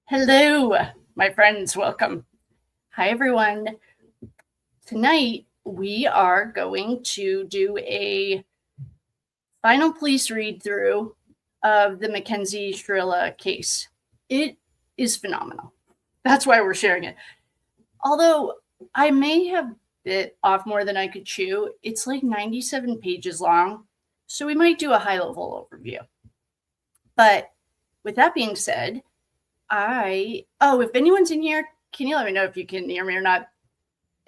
Hello, my friends. Welcome. Hi, everyone. Tonight, we are going to do a final police read through of the Mackenzie Shirilla case. It is phenomenal. That's why we're sharing it. Although I may have bit off more than I could chew, it's like 97 pages long. So we might do a high level overview. But with that being said, if anyone's in here, can you let me know if you can hear me or not?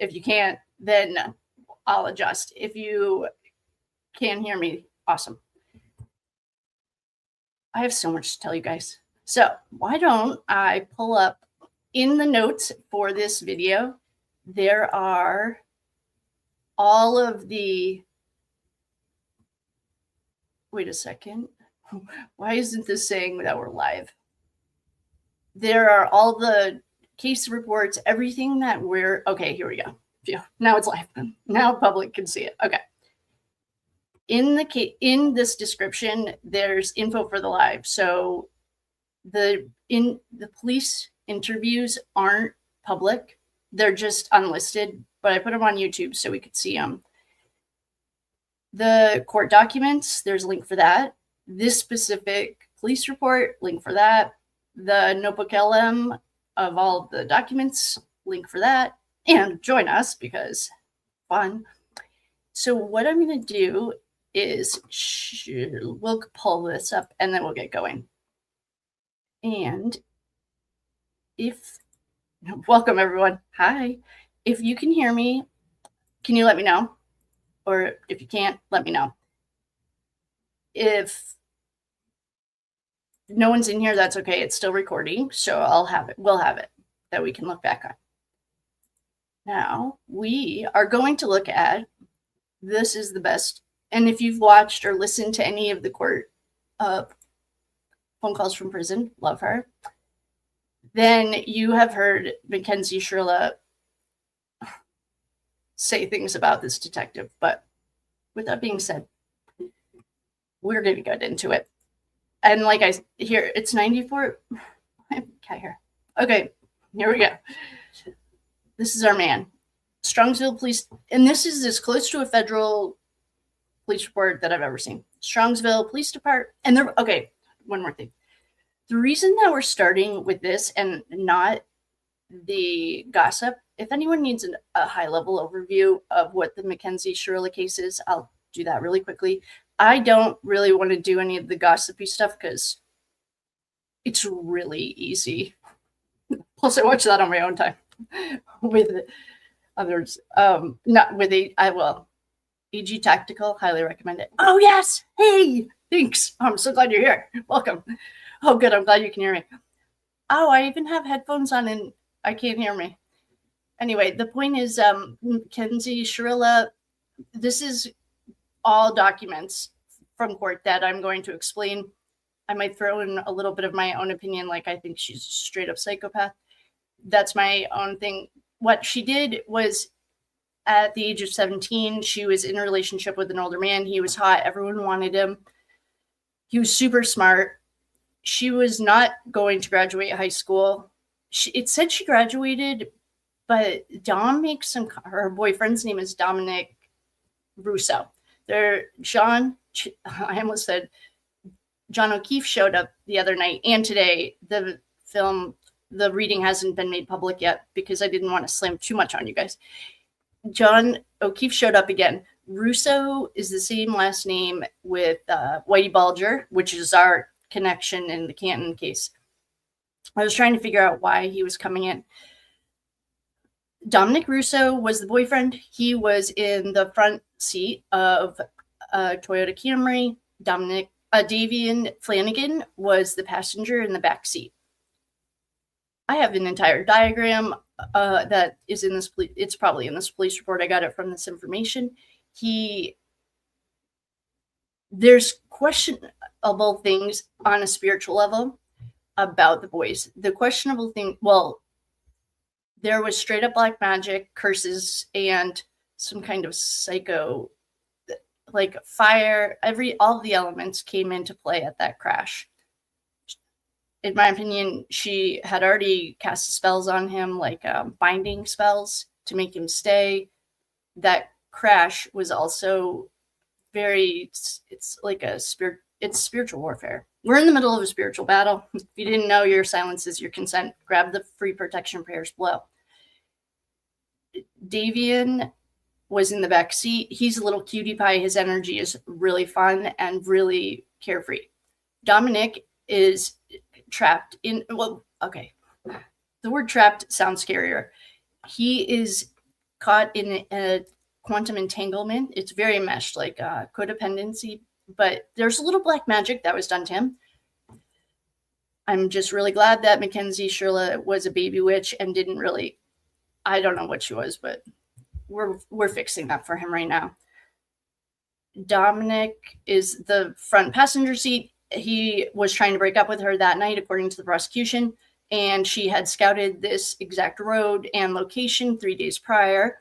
If you can't, then I'll adjust. If you can hear me, awesome. I have so much to tell you guys. So why don't I pull up in the notes for this video? There are all of the, wait a second. Why isn't this saying that we're live? There are all the case reports, everything that we're, okay, here we go. Yeah, now it's live. Now public can see it. Okay. In this description, there's info for the live. So the police interviews aren't public. They're just unlisted, but I put them on YouTube so we could see them. The court documents, there's a link for that. This specific police report, link for that. The notebook LM of all of the documents, link for that. And join us because fun. So what I'm going to do is we'll pull this up and then we'll get going. And welcome everyone. Hi. If you can hear me, can you let me know? Or if you can't, let me know. If no one's in here, that's okay. It's still recording. So I'll have it. We'll have it that we can look back on. Now we are going to look at, this is the best. And if you've watched or listened to any of the court phone calls from prison, love her, then you have heard Mackenzie Shirilla say things about this detective. But with that being said, we're going to get into it. And like I here, it's 94. I have a cat here. Okay, here we go. This is our man, Strongsville Police, and this is as close to a federal police report that I've ever seen. Strongsville Police Department, and they're okay. One more thing. The reason that we're starting with this and not the gossip, if anyone needs a high-level overview of what the Mackenzie Shirilla case is, I'll do that really quickly. I don't really want to do any of the gossipy stuff because it's really easy. Plus, I watch that on my own time with others. Not with AG Tactical, highly recommend it. Oh, yes. Hey, thanks. I'm so glad you're here. Welcome. Oh, good. I'm glad you can hear me. Oh, I even have headphones on and I can't hear me. Anyway, the point is, Mackenzie Shirilla, this is all documents from court that I'm going to explain. I might throw in a little bit of my own opinion, like I think she's a straight up psychopath. That's my own thing. What she did was, at the age of 17, she was in a relationship with an older man. He was hot. Everyone wanted him. He was super smart. She was not going to graduate high school. It said she graduated, but Dom makes her boyfriend's name is Dominic Russo. John O'Keefe showed up the other night and today. The reading hasn't been made public yet because I didn't want to slam too much on you guys. John O'Keefe showed up again. Russo is the same last name with Whitey Bulger, which is our connection in the Canton case. I was trying to figure out why he was coming in. Dominic Russo was the boyfriend. He was in the front seat of a Toyota Camry. Davion Flanagan was the passenger in the back seat. I have an entire diagram that is in this. It's probably in this police report. I got it from this information. There's questionable things on a spiritual level about the boys. The questionable thing, there was straight up black magic, curses, and some kind of psycho, like fire. All the elements came into play at that crash. in my opinion, she had already cast spells on him, like binding spells to make him stay. That crash was also it's like it's spiritual warfare. We're in the middle of a spiritual battle. If you didn't know, your silence is your consent. Grab the free protection prayers below. Davion was in the back seat. He's a little cutie pie. His energy is really fun and really carefree. Dominic is trapped in, well, okay. The word trapped sounds scarier. He is caught in a quantum entanglement. It's very meshed, like codependency, but there's a little black magic that was done to him. I'm just really glad that Mackenzie Shirilla was a baby witch and didn't really, I don't know what she was, but we're fixing that for him right now. Dominic is the front passenger seat. He was trying to break up with her that night, according to the prosecution, and she had scouted this exact road and location 3 days prior.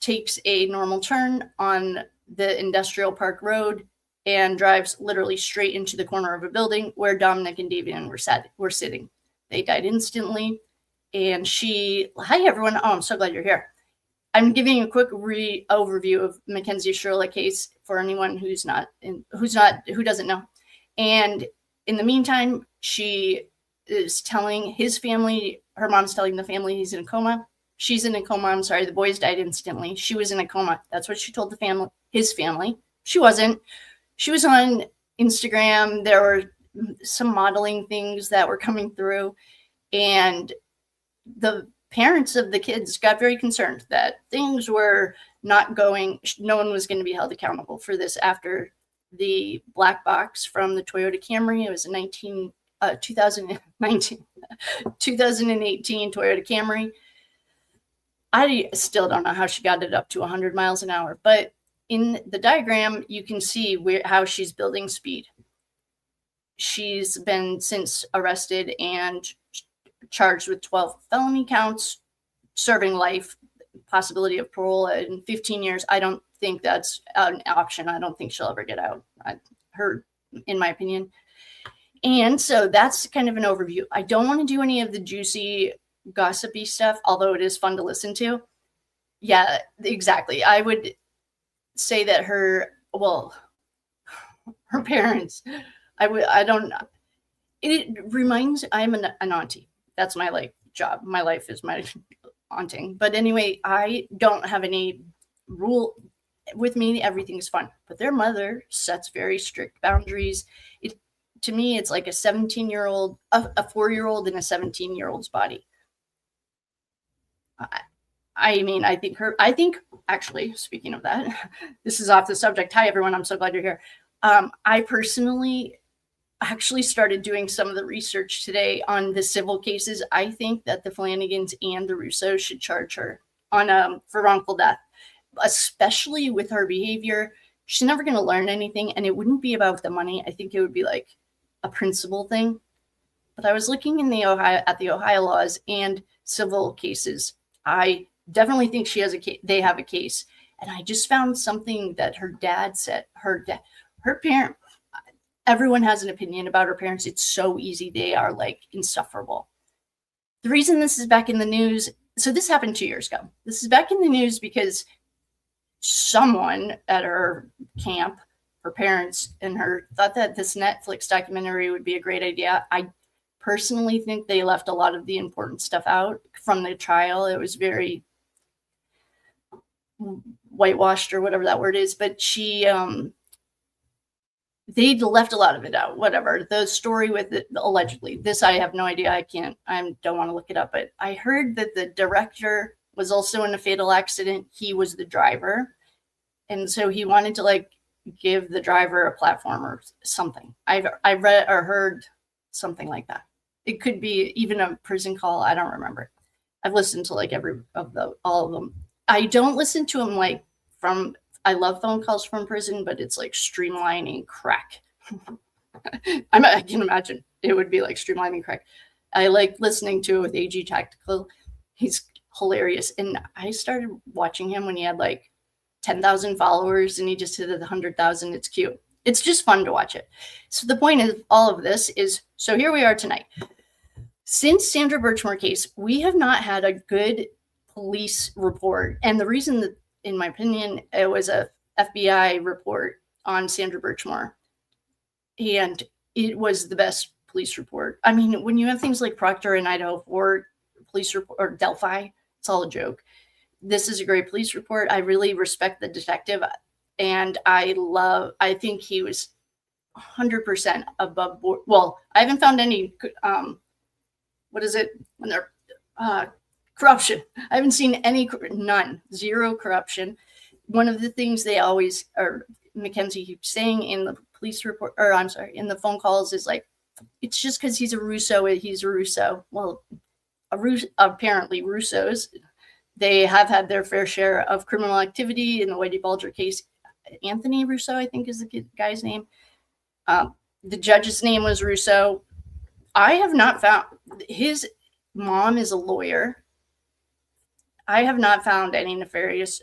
Takes a normal turn on the Industrial Park Road and drives literally straight into the corner of a building where Dominic and Davion were sitting. They died instantly. And hi everyone. Oh, I'm so glad you're here. I'm giving a quick overview of Mackenzie Shirilla case for anyone who doesn't know. And in the meantime, she is telling his family, her mom's telling the family he's in a coma. She's in a coma. I'm sorry. The boys died instantly. She was in a coma. That's what she told the family, his family. She wasn't. She was on Instagram. There were some modeling things that were coming through, and the parents of the kids got very concerned that things were not going, no one was going to be held accountable for this after the black box from the Toyota Camry. It was a 2018 Toyota Camry. I still don't know how she got it up to 100 miles an hour, but in the diagram, you can see how she's building speed. She's been since arrested and charged with 12 felony counts, serving life, possibility of parole in 15 years. I don't think that's an option. I don't think she'll ever get out, in my opinion. And so that's kind of an overview. I don't want to do any of the juicy, gossipy stuff, although it is fun to listen to. Yeah, exactly. I would say that her parents, it reminds, I'm an auntie. That's my job. My life is my aunting. But anyway, I don't have any rule with me. Everything's fun. But their mother sets very strict boundaries. To me, it's like a 17-year-old, a 4-year-old in a 17-year-old's body. I think actually, speaking of that, this is off the subject. Hi, everyone. I'm so glad you're here. I personally actually started doing some of the research today on the civil cases. I think that the Flanagans and the Russos should charge her for wrongful death, especially with her behavior. She's never going to learn anything, and it wouldn't be about the money. I think it would be like a principle thing. But I was looking at the Ohio laws and civil cases. I definitely think they have a case. And I just found something that her dad said. Her parent, everyone has an opinion about her parents. It's so easy. They are insufferable. The reason this is back in the news, so this happened 2 years ago. This is back in the news because someone at her camp, her parents and her, thought that this Netflix documentary would be a great idea. I personally think they left a lot of the important stuff out from the trial. It was very whitewashed or whatever that word is, but they left a lot of it out. Whatever the story with it, allegedly, this I have no idea. I don't want to look it up, but I heard that the director was also in a fatal accident. He was the driver, and so he wanted to give the driver a platform or something. I read or heard something like that. It could be even a prison call. I don't remember. I've listened to all of them. I don't listen to them I love phone calls from prison, but it's streamlining crack. I can imagine it would be streamlining crack. I like listening to it with AG Tactical. He's hilarious. And I started watching him when he had 10,000 followers and he just hit 100,000. It's cute. It's just fun to watch it. So the point of all of this is, so here we are tonight. Since Sandra Birchmore case, we have not had a good police report. And the reason that, in my opinion, it was a FBI report on Sandra Birchmore. And it was the best police report. I mean, when you have things like Proctor and Idaho or police report or Delphi, it's all a joke. This is a great police report. I really respect the detective. And I think he was 100% above board. Well, I haven't found any, what is it when they're corruption. I haven't seen none, zero corruption. One of the things they always, or Mackenzie keeps saying in the police report, or I'm sorry, in the phone calls is like, it's just because he's a Russo, he's a Russo. Well, apparently Russos, they have had their fair share of criminal activity. In the Whitey Bulger case, Anthony Russo, I think is the guy's name. The judge's name was Russo. I have not found, his mom is a lawyer. I have not found any nefarious,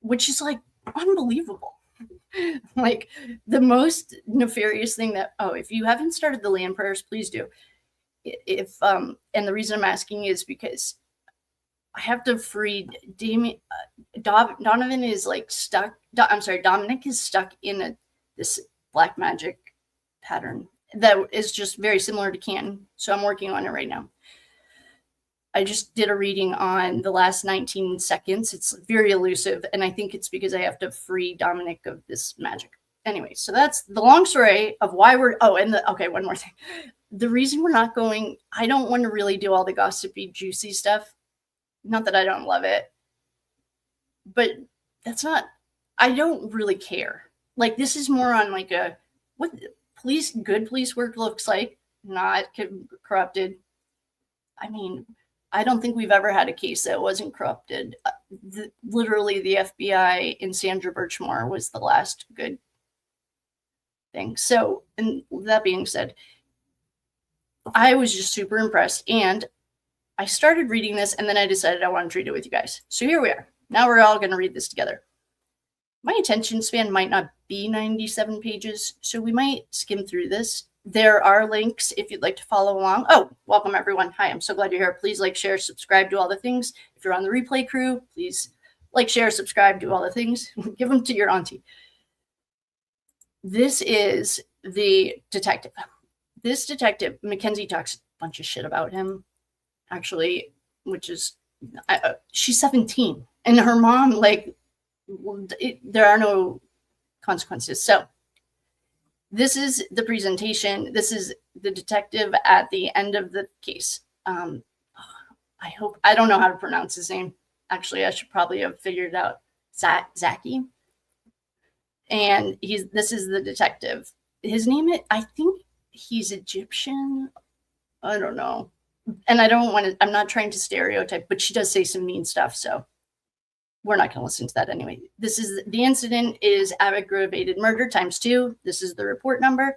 which is like unbelievable. Like the most nefarious thing that, if you haven't started the land prayers, please do. And the reason I'm asking is because I have to free Donovan is like stuck. Dominic is stuck in this black magic pattern that is just very similar to Canton. So I'm working on it right now. I just did a reading on the last 19 seconds. It's very elusive. And I think it's because I have to free Dominic of this magic. Anyway, so that's the long story of why we're, one more thing. The reason we're not going, I don't want to really do all the gossipy, juicy stuff. Not that I don't love it, but I don't really care. Like this is more on like what good police work looks like, not corrupted. I mean, I don't think we've ever had a case that wasn't corrupted. Literally the FBI in Sandra Birchmore was the last good thing. So, and that being said, I was just super impressed. And I started reading this and then I decided I wanted to read it with you guys. So here we are. Now we're all going to read this together. My attention span might not be 97 pages, so we might skim through this. There are links if you'd like to follow along. Oh, welcome everyone. Hi, I'm so glad you're here. Please like, share, subscribe, do all the things. If you're on the replay crew, please like, share, subscribe, do all the things. Give them to your auntie. This is the detective. This detective, Mackenzie talks a bunch of shit about him. Actually, which is, she's 17 and her mom, like, there are no consequences. So this is the presentation. This is the detective at the end of the case. I don't know how to pronounce his name. Actually, I should probably have figured it out. Zaki. And this is the detective. His name, I think he's Egyptian. I don't know. And I'm not trying to stereotype, but she does say some mean stuff. So we're not going to listen to that anyway. The incident is aggravated murder ×2. This is the report number.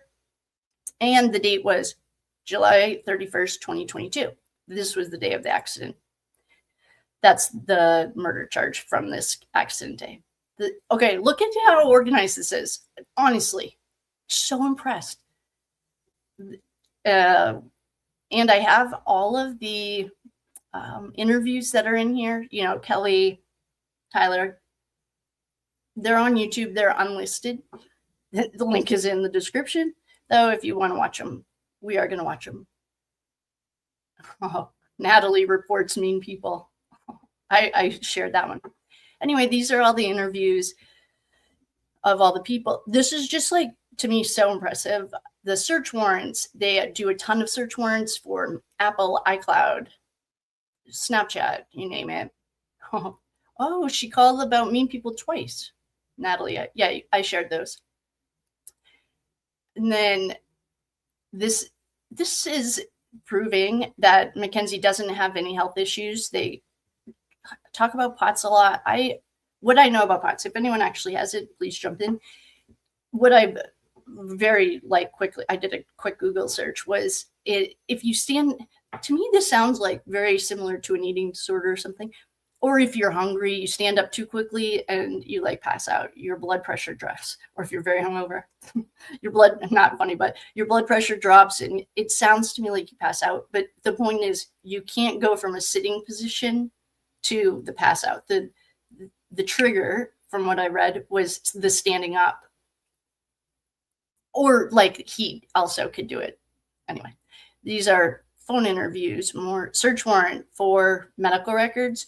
And the date was July 31st, 2022. This was the day of the accident. That's the murder charge from this accident day. Okay, look at how organized this is. Honestly, so impressed. And I have all of the interviews that are in here. You know, Kelly, Tyler. They're on YouTube. They're unlisted. The link is in the description. Though, if you want to watch them, we are going to watch them. Oh, Natalie reports mean people. I shared that one. Anyway, these are all the interviews of all the people. This is just like, to me, so impressive. The search warrants, they do a ton of search warrants for Apple, iCloud, Snapchat, you name it. Oh, she called about mean people twice. Natalie, yeah, I shared those. And then this is proving that Mackenzie doesn't have any health issues. They talk about POTS a lot. What I know about POTS, if anyone actually has it, please jump in. What I quickly, I did a quick Google search, was if you stand, to me, this sounds like very similar to an eating disorder or something, Or if you're hungry, you stand up too quickly and you like pass out, your blood pressure drops. Or if you're very hungover, not funny, but your blood pressure drops and it sounds to me like you pass out. But the point is you can't go from a sitting position to the pass out. The trigger, from what I read, was the standing up. Or like he also could do it. Anyway, these are phone interviews, more search warrant for medical records,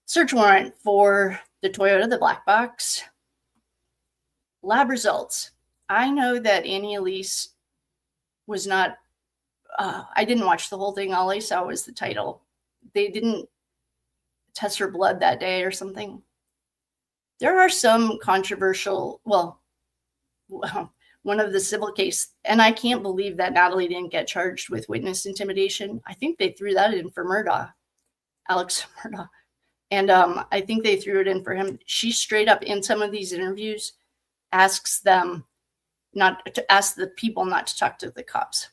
search warrant for the Toyota, the black box, lab results. I know that Annie Elise was not, I didn't watch the whole thing. All I saw was the title. They didn't test her blood that day or something. There are some controversial, well, one of the civil case, and I can't believe that Natalie didn't get charged with witness intimidation. I think they threw that in for Murdaugh, Alex Murdaugh. And I think they threw it in for him. She straight up in some of these interviews asks them not to ask the people not to talk to the cops.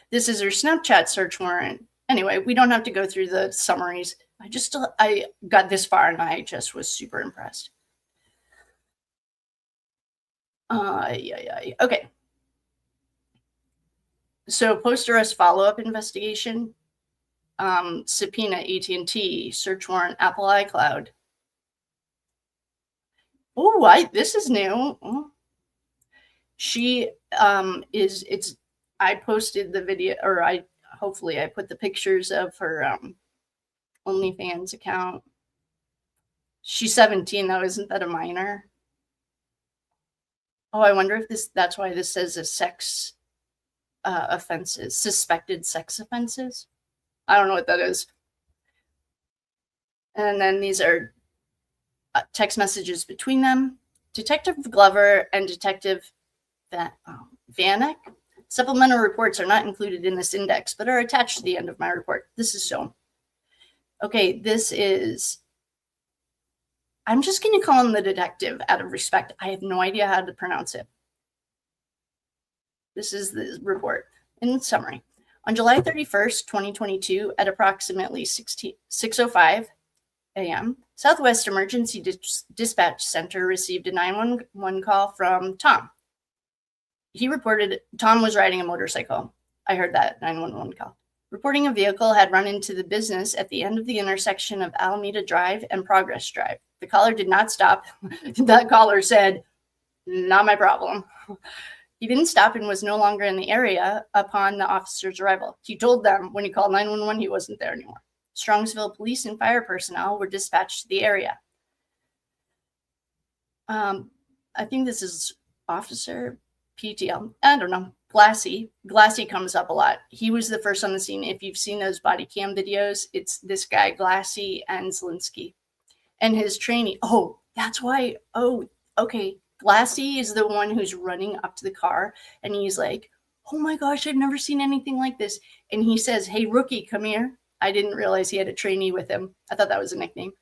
This is her Snapchat search warrant. Anyway, we don't have to go through the summaries. I got this far and I just was super impressed. Okay. So post-arrest follow-up investigation, subpoena AT&T, search warrant Apple iCloud. Oh, this is new. She I posted the video, or hopefully I put the pictures of her OnlyFans account. She's 17 though, isn't that a minor? Oh, I wonder if that's why this says a sex offenses, suspected sex offenses. I don't know what that is. And then these are text messages between them. Detective Glover and Detective Vanek. Supplemental reports are not included in this index, but are attached to the end of my report. This is shown. Okay, this is, I'm just going to call him the detective out of respect. I have no idea how to pronounce it. This is the report in summary. On July 31st, 2022, at approximately 6:05 a.m., Southwest Emergency Dispatch Center received a 911 call from Tom. He reported Tom was riding a motorcycle. I heard that 911 call. Reporting a vehicle had run into the business at the end of the intersection of Alameda Drive and Progress Drive. The caller did not stop. That caller said, "Not my problem." He didn't stop and was no longer in the area upon the officer's arrival. He told them when he called 911 he wasn't there anymore. Strongsville police and fire personnel were dispatched to the area. I think this is Officer PTL. I don't know. Glassy comes up a lot. He was the first on the scene. If you've seen those body cam videos, it's this guy, Glassy and Zelinsky. And his trainee. Oh, that's why. Oh, okay. Glassy is the one who's running up to the car. And he's like, "Oh my gosh, I've never seen anything like this." And he says, "Hey, rookie, come here." I didn't realize he had a trainee with him. I thought that was a nickname.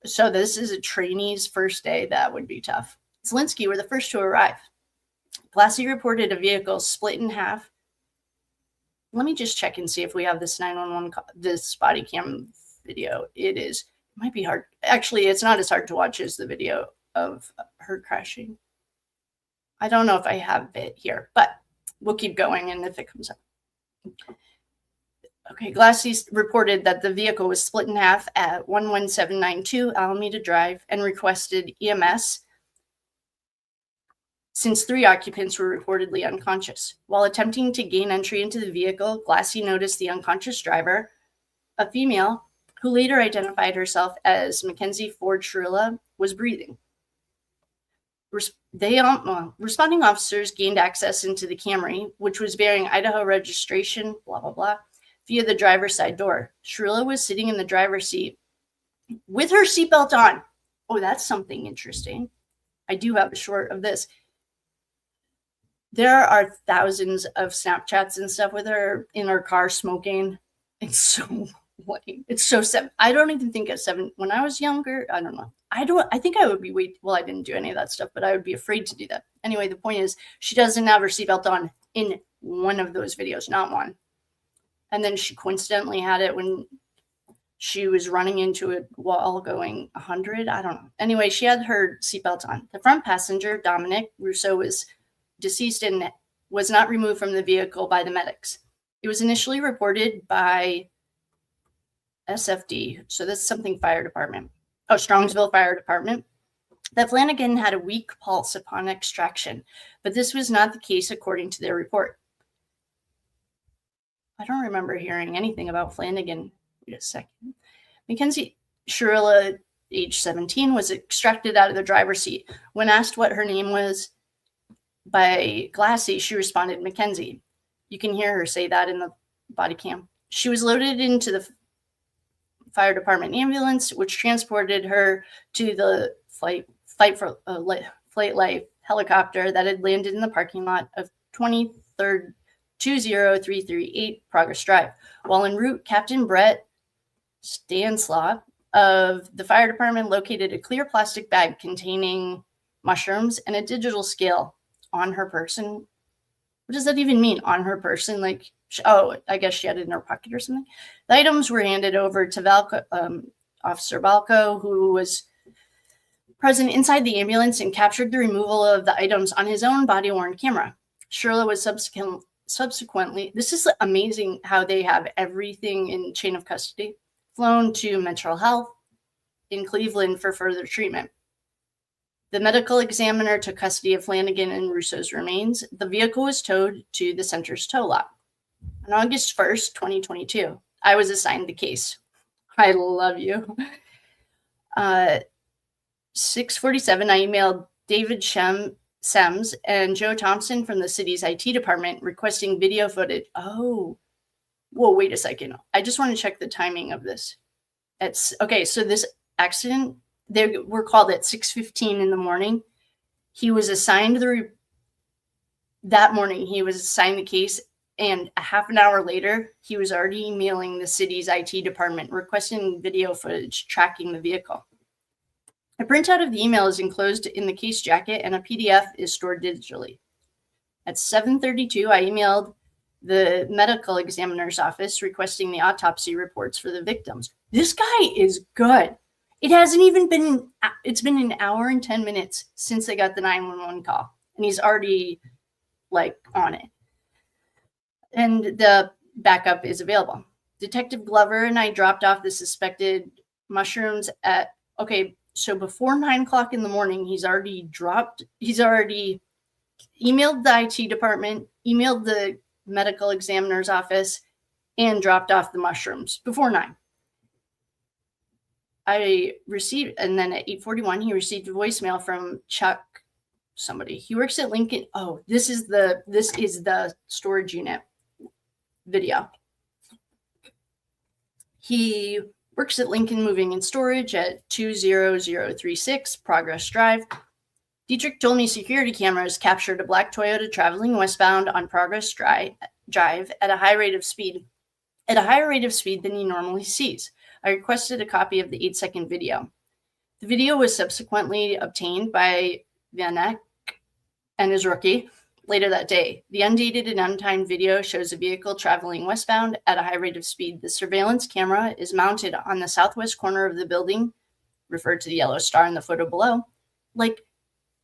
So this is a trainee's first day. That would be tough. Zelinsky were the first to arrive. Glassy reported a vehicle split in half. Let me just check and see if we have this 911, this body cam video. It might be hard. Actually, it's not as hard to watch as the video of her crashing. I don't know if I have it here, but we'll keep going and if it comes up. Okay, Glassy reported that the vehicle was split in half at 11792 Alameda Drive and requested EMS since 3 occupants were reportedly unconscious. While attempting to gain entry into the vehicle, Glassy noticed the unconscious driver, a female who later identified herself as Mackenzie Shirilla, was breathing. Responding officers gained access into the Camry, which was bearing Idaho registration, blah, blah, blah, via the driver's side door. Shirilla was sitting in the driver's seat with her seatbelt on. Oh, that's something interesting. I do have a short of this. There are thousands of Snapchats and stuff with her in her car smoking. It's so lame. It's so seven. I don't even think at 7. When I was younger, I don't know. I think I would be well, I didn't do any of that stuff, but I would be afraid to do that. Anyway, the point is she doesn't have her seatbelt on in one of those videos, not one. And then she coincidentally had it when She was running into a wall going 100. I don't know. Anyway, she had her seatbelt on. The front passenger, Dominic Russo, was deceased and was not removed from the vehicle by the medics. It was initially reported by SFD, so that's something fire department. Oh, Strongsville Fire Department, that Flanagan had a weak pulse upon extraction, but this was not the case according to their report. I don't remember hearing anything about Flanagan. Wait a second. Mackenzie Shirilla, age 17, was extracted out of the driver's seat. When asked what her name was by Glassy, she responded, Mackenzie. You can hear her say that in the body cam. She was loaded into the fire department ambulance, which transported her to the Flight Life helicopter that had landed in the parking lot of 20338 Progress Drive. While en route, Captain Brett Stanslaw of the fire department located a clear plastic bag containing mushrooms and a digital scale on her person. What does that even mean, on her person? Like, oh, I guess she had it in her pocket or something. The items were handed over to Officer Balco, who was present inside the ambulance and captured the removal of the items on his own body-worn camera. Shirilla was subsequently, this is amazing how they have everything in chain of custody, flown to mental health in Cleveland for further treatment. The medical examiner took custody of Flanagan and Russo's remains. The vehicle was towed to the center's tow lot. On August 1st, 2022, I was assigned the case. I love you. 6:47, I emailed David Sems and Joe Thompson from the city's IT department requesting video footage. Oh, whoa, wait a second. I just want to check the timing of this. Okay, so this accident, they were called at 6:15 in the morning. He was assigned that morning, he was assigned the case, and a half an hour later, he was already emailing the city's IT department requesting video footage tracking the vehicle. A printout of the email is enclosed in the case jacket, and a PDF is stored digitally. At 7:32, I emailed the medical examiner's office requesting the autopsy reports for the victims. This guy is good. It hasn't even been, it's been an hour and 10 minutes since they got the 911 call, and he's already on it. And the backup is available. Detective Glover and I dropped off the suspected mushrooms at, so before 9 o'clock in the morning, he's already emailed the IT department, emailed the medical examiner's office, and dropped off the mushrooms before 9. I received, and then at 8:41, he received a voicemail from Chuck, somebody. He works at Lincoln. Oh, this is the storage unit video. He works at Lincoln Moving and Storage at 20036 Progress Drive. Dietrich told me security cameras captured a black Toyota traveling westbound on Progress Drive at a higher rate of speed than he normally sees. I requested a copy of the 8-second video. The video was subsequently obtained by Vanek and his rookie later that day. The undated and untimed video shows a vehicle traveling westbound at a high rate of speed. The surveillance camera is mounted on the southwest corner of the building, referred to the yellow star in the photo below.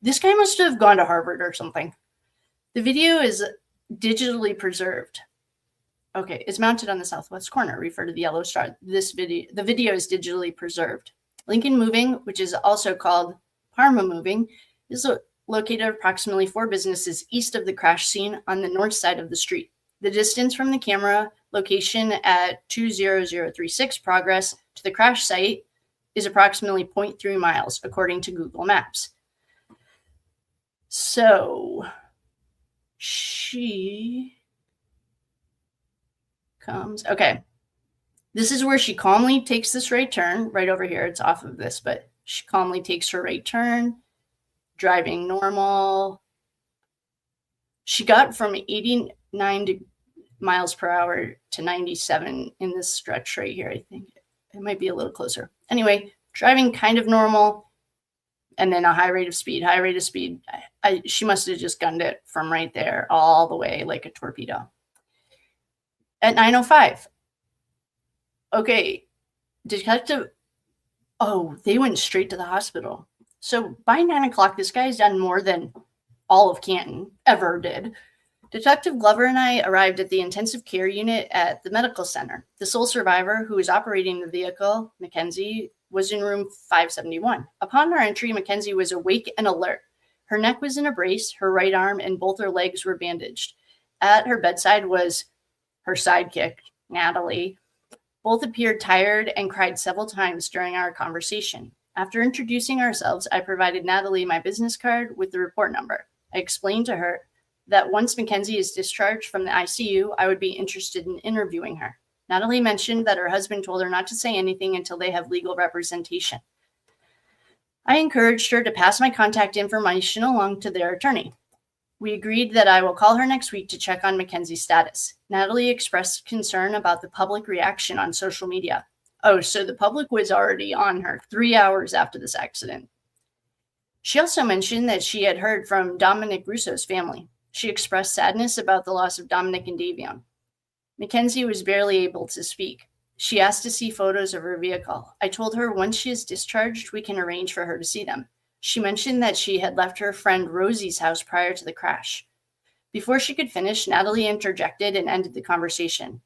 This guy must have gone to Harvard or something. The video is digitally preserved. It's mounted on the southwest corner, refer to the yellow star. The video is digitally preserved. Lincoln Moving, which is also called Parma Moving, is located approximately 4 businesses east of the crash scene on the north side of the street. The distance from the camera location at 20036 Progress to the crash site is approximately 0.3 miles, according to Google Maps. So she comes. This is where she calmly takes this right turn. Right over here, it's off of this, but she calmly takes her right turn, driving normal. She got from 89 miles per hour to 97 in this stretch right here. I think it might be a little closer. Anyway, driving kind of normal, and then a high rate of speed. She must have just gunned it from right there all the way like a torpedo. At 9:05. Detective, oh, they went straight to the hospital. So by 9 o'clock, this guy's done more than all of Canton ever did. Detective Glover and I arrived at the intensive care unit at the medical center. The sole survivor who was operating the vehicle, Mackenzie, was in room 571. Upon our entry, Mackenzie was awake and alert. Her neck was in a brace, her right arm and both her legs were bandaged. At her bedside was her sidekick, Natalie. Both appeared tired and cried several times during our conversation. After introducing ourselves, I provided Natalie my business card with the report number. I explained to her that once Mackenzie is discharged from the ICU, I would be interested in interviewing her. Natalie mentioned that her husband told her not to say anything until they have legal representation. I encouraged her to pass my contact information along to their attorney. We agreed that I will call her next week to check on Mackenzie's status. Natalie expressed concern about the public reaction on social media. Oh, so the public was already on her 3 hours after this accident. She also mentioned that she had heard from Dominic Russo's family. She expressed sadness about the loss of Dominic and Davion. Mackenzie was barely able to speak. She asked to see photos of her vehicle. I told her once she is discharged, we can arrange for her to see them. She mentioned that she had left her friend Rosie's house prior to the crash. Before she could finish, Natalie interjected and ended the conversation.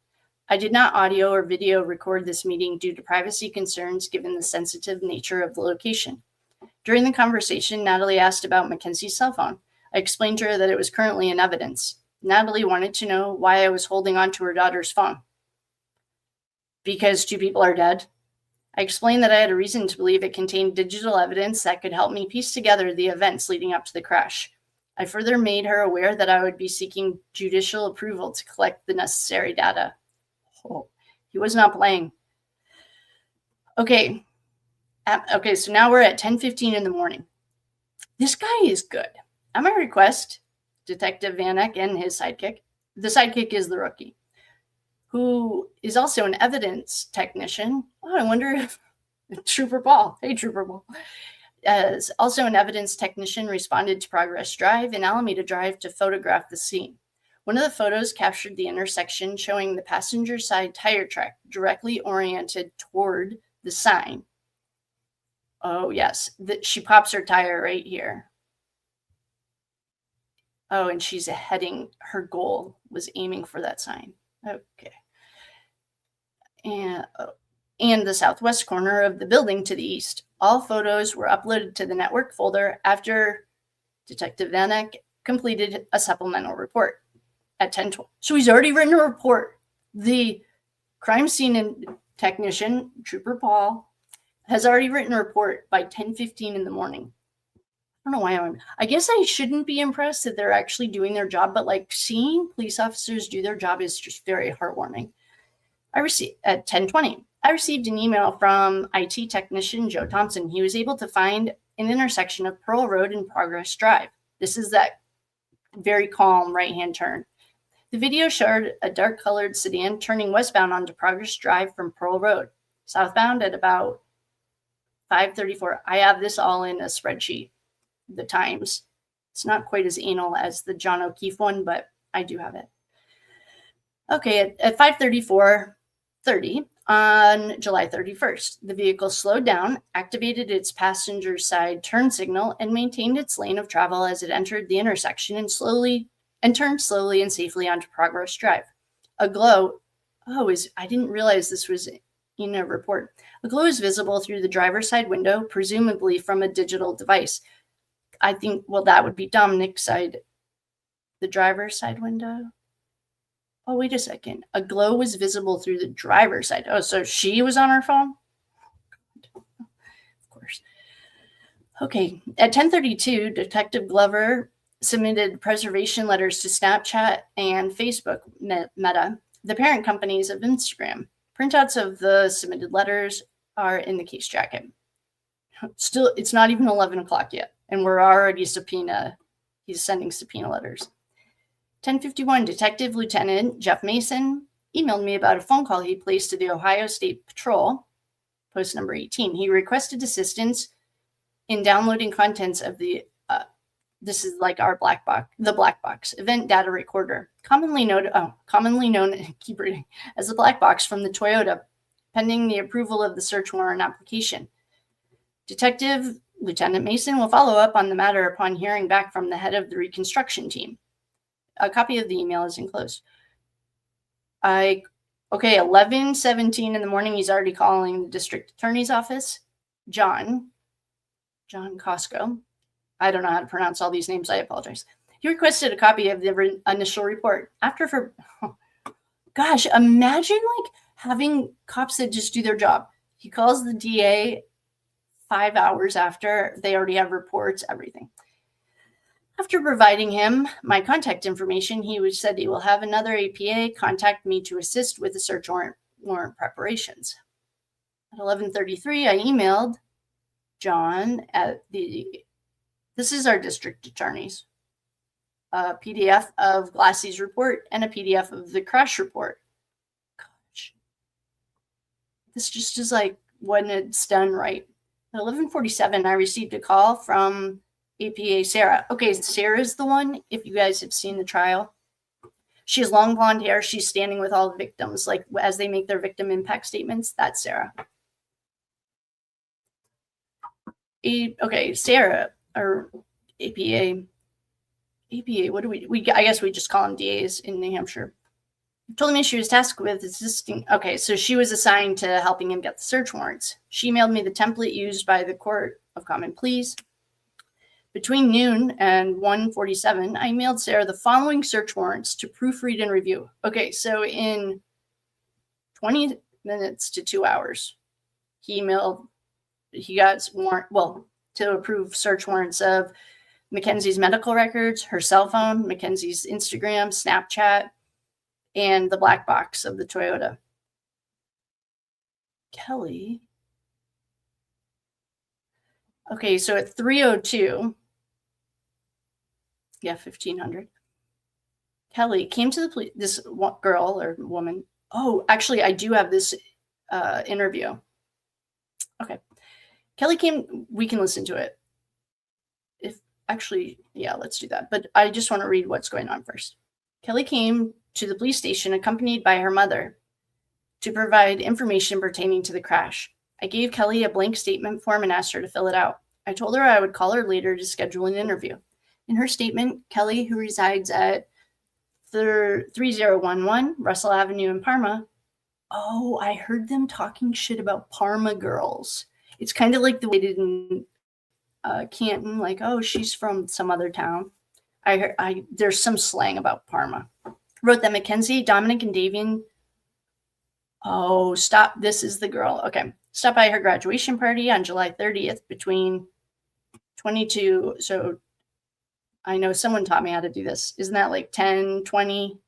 I did not audio or video record this meeting due to privacy concerns given the sensitive nature of the location. During the conversation, Natalie asked about Mackenzie's cell phone. I explained to her that it was currently in evidence. Natalie wanted to know why I was holding on to her daughter's phone. Because 2 people are dead. I explained that I had a reason to believe it contained digital evidence that could help me piece together the events leading up to the crash. I further made her aware that I would be seeking judicial approval to collect the necessary data. Oh, he was not playing. Okay, so now we're at 10:15 in the morning. This guy is good. At my request, Detective Vanek and his sidekick, the sidekick is the rookie, who is also an evidence technician. Oh, I wonder if Trooper Paul, hey Trooper Paul, as also an evidence technician, responded to Progress Drive and Alameda Drive to photograph the scene. One of the photos captured the intersection showing the passenger side tire track directly oriented toward the sign. Oh, yes, she pops her tire right here. Oh, and she's heading, her goal was aiming for that sign. Okay. And the southwest corner of the building to the east. All photos were uploaded to the network folder after Detective Vanek completed a supplemental report at 10:12. So he's already written a report. The crime scene technician, Trooper Paul, has already written a report by 10:15 in the morning. I don't know why I guess I shouldn't be impressed that they're actually doing their job, but like seeing police officers do their job is just very heartwarming. At 10:20, I received an email from IT technician Joe Thompson. He was able to find an intersection of Pearl Road and Progress Drive. This is that very calm right-hand turn. The video showed a dark-colored sedan turning westbound onto Progress Drive from Pearl Road, southbound at about 5:34. I have this all in a spreadsheet, the times. It's not quite as anal as the John O'Keefe one, but I do have it. Okay, at 5:34:30 on July 31st, the vehicle slowed down, activated its passenger side turn signal, and maintained its lane of travel as it entered the intersection and turned slowly and safely onto Progress Drive. A glow, I didn't realize this was in a report. A glow is visible through the driver's side window, presumably from a digital device. I think, well, that would be Dominic's side, the driver's side window. Oh, wait a second. A glow was visible through the driver's side. Oh, so she was on her phone? Of course. Okay, at 10:32, Detective Glover submitted preservation letters to Snapchat and Facebook Meta, the parent companies of Instagram. Printouts of the submitted letters are in the case jacket. Still, it's not even 11 o'clock yet, and we're already he's sending subpoena letters. 10:51, Detective Lieutenant Jeff Mason emailed me about a phone call he placed to the Ohio State Patrol, post number 18. He requested assistance in downloading contents of the this is like our black box event data recorder, commonly known keep reading, as the black box from the Toyota pending the approval of the search warrant application. Detective Lieutenant Mason will follow up on the matter upon hearing back from the head of the reconstruction team. A copy of the email is enclosed. Okay, 11:17 in the morning, he's already calling the district attorney's office. John Costco. I don't know how to pronounce all these names. I apologize. He requested a copy of the initial report. Gosh, imagine like having cops that just do their job. He calls the DA 5 hours after they already have reports, everything. After providing him my contact information, he said he will have another APA contact me to assist with the search warrant preparations. At 11:33, I emailed John this is our district attorneys, a PDF of Glassy's report and a PDF of the crash report. Gosh, this just is like when it's done right. At 11:47, I received a call from APA Sarah. Okay, Sarah's the one, if you guys have seen the trial. She has long blonde hair. She's standing with all the victims, like as they make their victim impact statements. That's Sarah. Okay, Sarah, or APA, what do we I guess we just call them DAs in New Hampshire. Told me she was tasked with assisting. Okay, so she was assigned to helping him get the search warrants. She emailed me the template used by the Court of Common Pleas. Between noon and 1:47, I emailed Sarah the following search warrants to proofread and review. Okay, so in 20 minutes to 2 hours, he got to approve search warrants of Mackenzie's medical records, her cell phone, Mackenzie's Instagram, Snapchat, and the black box of the Toyota. Kelly. Okay, so at 3:02, 1500, Kelly came to the police, this girl or woman. Oh, actually, I do have this interview. Okay. Kelly came, we can listen to it. Let's do that. But I just want to read what's going on first. Kelly came to the police station accompanied by her mother to provide information pertaining to the crash. I gave Kelly a blank statement form and asked her to fill it out. I told her I would call her later to schedule an interview. In her statement, Kelly, who resides at 3011 Russell Avenue in Parma. Oh, I heard them talking shit about Parma girls. It's kind of like the way they did in Canton, like, oh, she's from some other town. There's some slang about Parma. Wrote that Mackenzie, Dominic, and Davion. Oh, stop. This is the girl. Okay. Stopped by her graduation party on July 30th between 22. So I know someone taught me how to do this. Isn't that like 10, 20,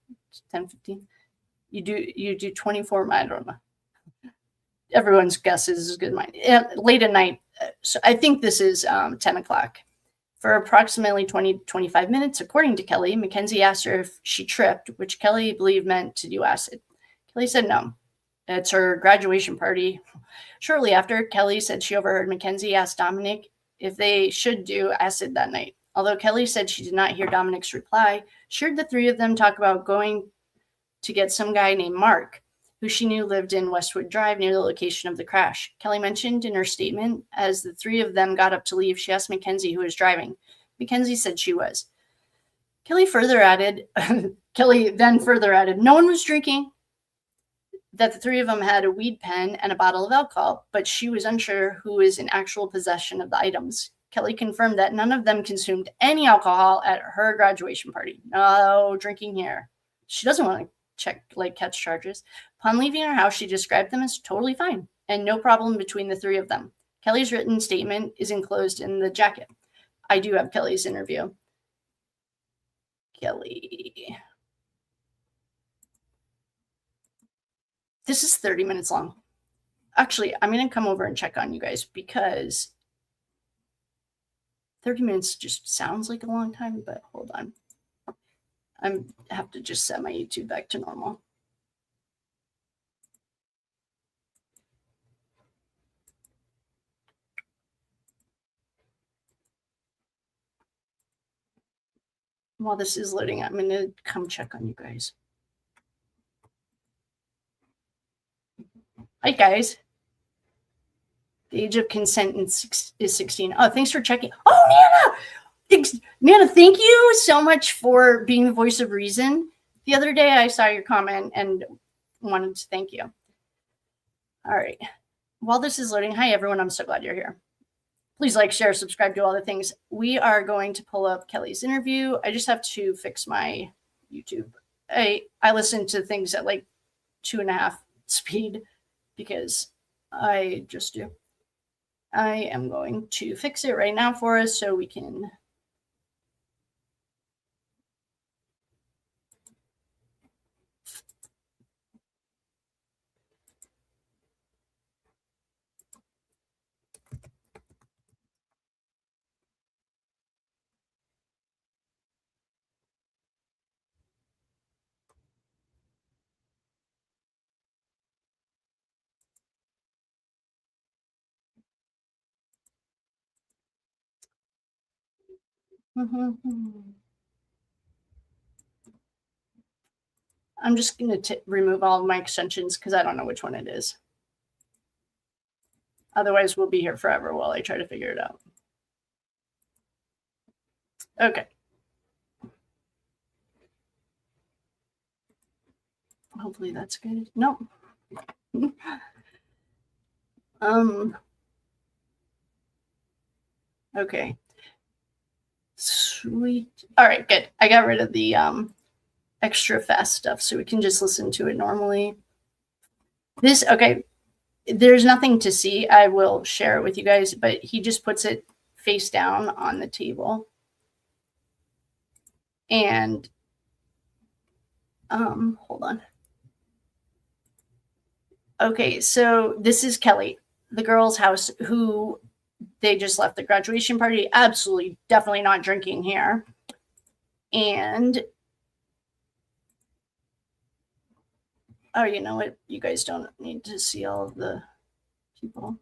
10, 15? You do 24. I don't know. Everyone's guess is as good as mine. Late at night. So I think this is 10 o'clock. For approximately 20-25 minutes, according to Kelly, Mackenzie asked her if she tripped, which Kelly believed meant to do acid. Kelly said no. It's her graduation party. Shortly after, Kelly said she overheard Mackenzie ask Dominic if they should do acid that night. Although Kelly said she did not hear Dominic's reply, she heard the three of them talk about going to get some guy named Mark, who she knew lived in Westwood Drive near the location of the crash. Kelly mentioned in her statement, as the three of them got up to leave, she asked Mackenzie who was driving. Mackenzie said she was. Kelly then further added, no one was drinking, that the three of them had a weed pen and a bottle of alcohol, but she was unsure who was in actual possession of the items. Kelly confirmed that none of them consumed any alcohol at her graduation party. No drinking here. She doesn't want to catch charges. Upon leaving her house, she described them as totally fine and no problem between the three of them. Kelly's written statement is enclosed in the jacket. I do have Kelly's interview. Kelly. This is 30 minutes long. Actually, I'm going to come over and check on you guys because 30 minutes just sounds like a long time, but hold on. I have to just set my YouTube back to normal. While this is loading, I'm going to come check on you guys. Hi, guys. The age of consent is 16. Oh, thanks for checking. Oh, Nana! Nana, thank you so much for being the voice of reason. The other day I saw your comment and wanted to thank you. All right. While this is loading, hi, everyone. I'm so glad you're here. Please like, share, subscribe, do all the things. We are going to pull up Kelly's interview. I just have to fix my YouTube. I listen to things at like 2.5 speed because I just do. I am going to fix it right now for us so we can. I'm just going to remove all of my extensions because I don't know which one it is. Otherwise, we'll be here forever while I try to figure it out. Okay. Hopefully that's good. No. Okay. Sweet. All right, good. I got rid of the extra fast stuff so we can just listen to it normally. Okay. There's nothing to see. I will share it with you guys, but he just puts it face down on the table. And hold on. Okay, so this is Kelly, the girl's house, who they just left the graduation party. Absolutely, definitely not drinking here. And oh, you know what? You guys don't need to see all of the people.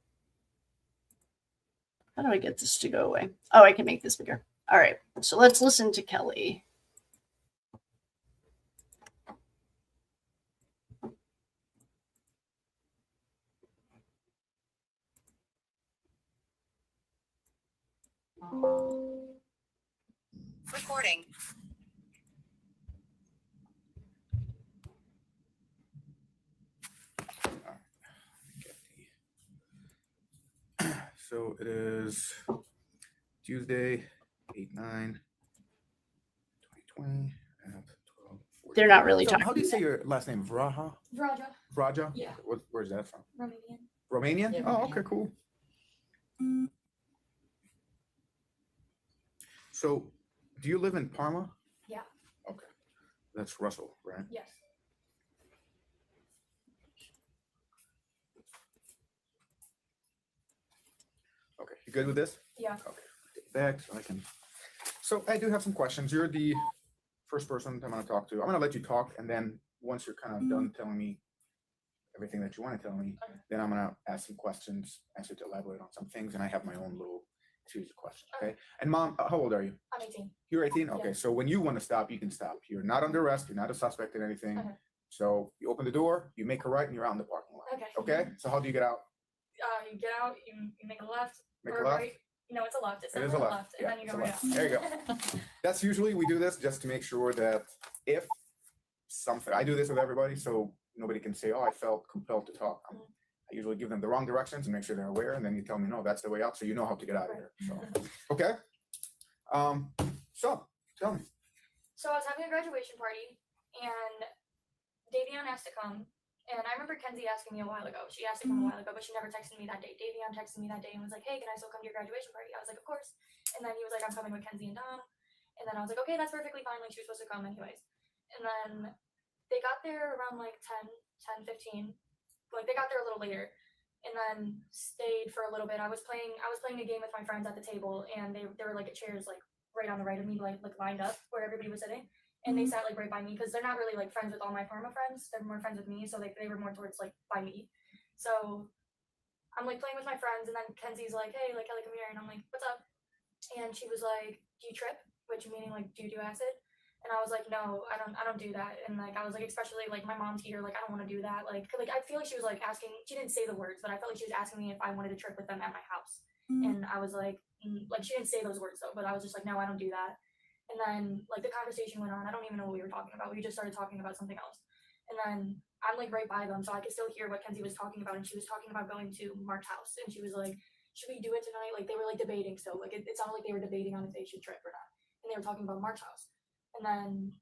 How do I get this to go away? Oh, I can make this bigger. All right, so let's listen to Kelly. Recording. So it is Tuesday, 8/9/2020 at 12:40. They're not really talking. How do you say your last name? Vraja? Vraja? Yeah. Where's that from? Romanian. Romanian? Yeah, Oh, Romanian. okay, cool. So, do you live in Parma? Yeah. Okay. That's Russell, right? Yes. Okay, you good with this? Yeah. Okay, take it back so I can. So I do have some questions. You're the first person I'm going to talk to. I'm going to let you talk, and then once you're kind of done telling me everything that you want to tell me, Okay. then I'm going to ask some questions, ask you to elaborate on some things, and I have my own little series of questions. Okay. And Mom, how old are you? I'm 18. You're 18. Okay. Yeah. So when you want to stop, you can stop. You're not under arrest. You're not a suspect in anything. Okay. So you open the door, you make a right, and you're out in the parking lot. Okay. Okay. So how do you get out? You get out, you make a left. Make or a left. Right. No, it's a left. It's It is a a left. left. And Yeah, then you it's go a right left. out. There you go. That's usually we do this just to make sure that if something, I do this with everybody, so nobody can say, "Oh, I felt compelled to talk." I usually give them the wrong directions and make sure they're aware, and then you tell me, "No, that's the way out," so you know how to get out of here. So, okay. So tell me. So I was having a graduation party, and Davion asked to come. And I remember Kenzie asking me a while ago. She asked to come a while ago, but she never texted me that day. Davion texted me that day and was like, "Hey, can I still come to your graduation party?" I was like, "Of course." And then he was like, "I'm coming with Kenzie and Dom." And then I was like, "Okay, that's perfectly fine. Like, she was supposed to come anyways." And then they got there around like 10:15. Like, they got there a little later, and then stayed for a little bit. I was playing a game with my friends at the table, and they were like at chairs like right on the right of me, like lined up where everybody was sitting. And they sat like right by me because they're not really like friends with all my Parma friends. They're more friends with me, so like they were more towards like by me. So I'm like playing with my friends, and then Kenzie's like, "Hey, like Kelly, come here," and I'm like, "What's up?" And she was like, "Do you trip?" Which meaning like, do you do acid? And And I was like, no, I don't do that. And like I was like, especially like my mom's here, like I don't want to do that. Like I feel like she was like asking. She didn't say the words, but I felt like she was asking me if I wanted to trip with them at my house. And I was like she didn't say those words though, but I was just like, no, I don't do that. And then like the conversation went on. I don't even know what we were talking about. We just started talking about something else. And then I'm like right by them, so I could still hear what Kenzie was talking about. And she was talking about going to Mark's house, and she was like, should we do it tonight? Like they were like debating still. Like it sounded like they were debating on if they should trip or not. And they were talking about Mark's house. And then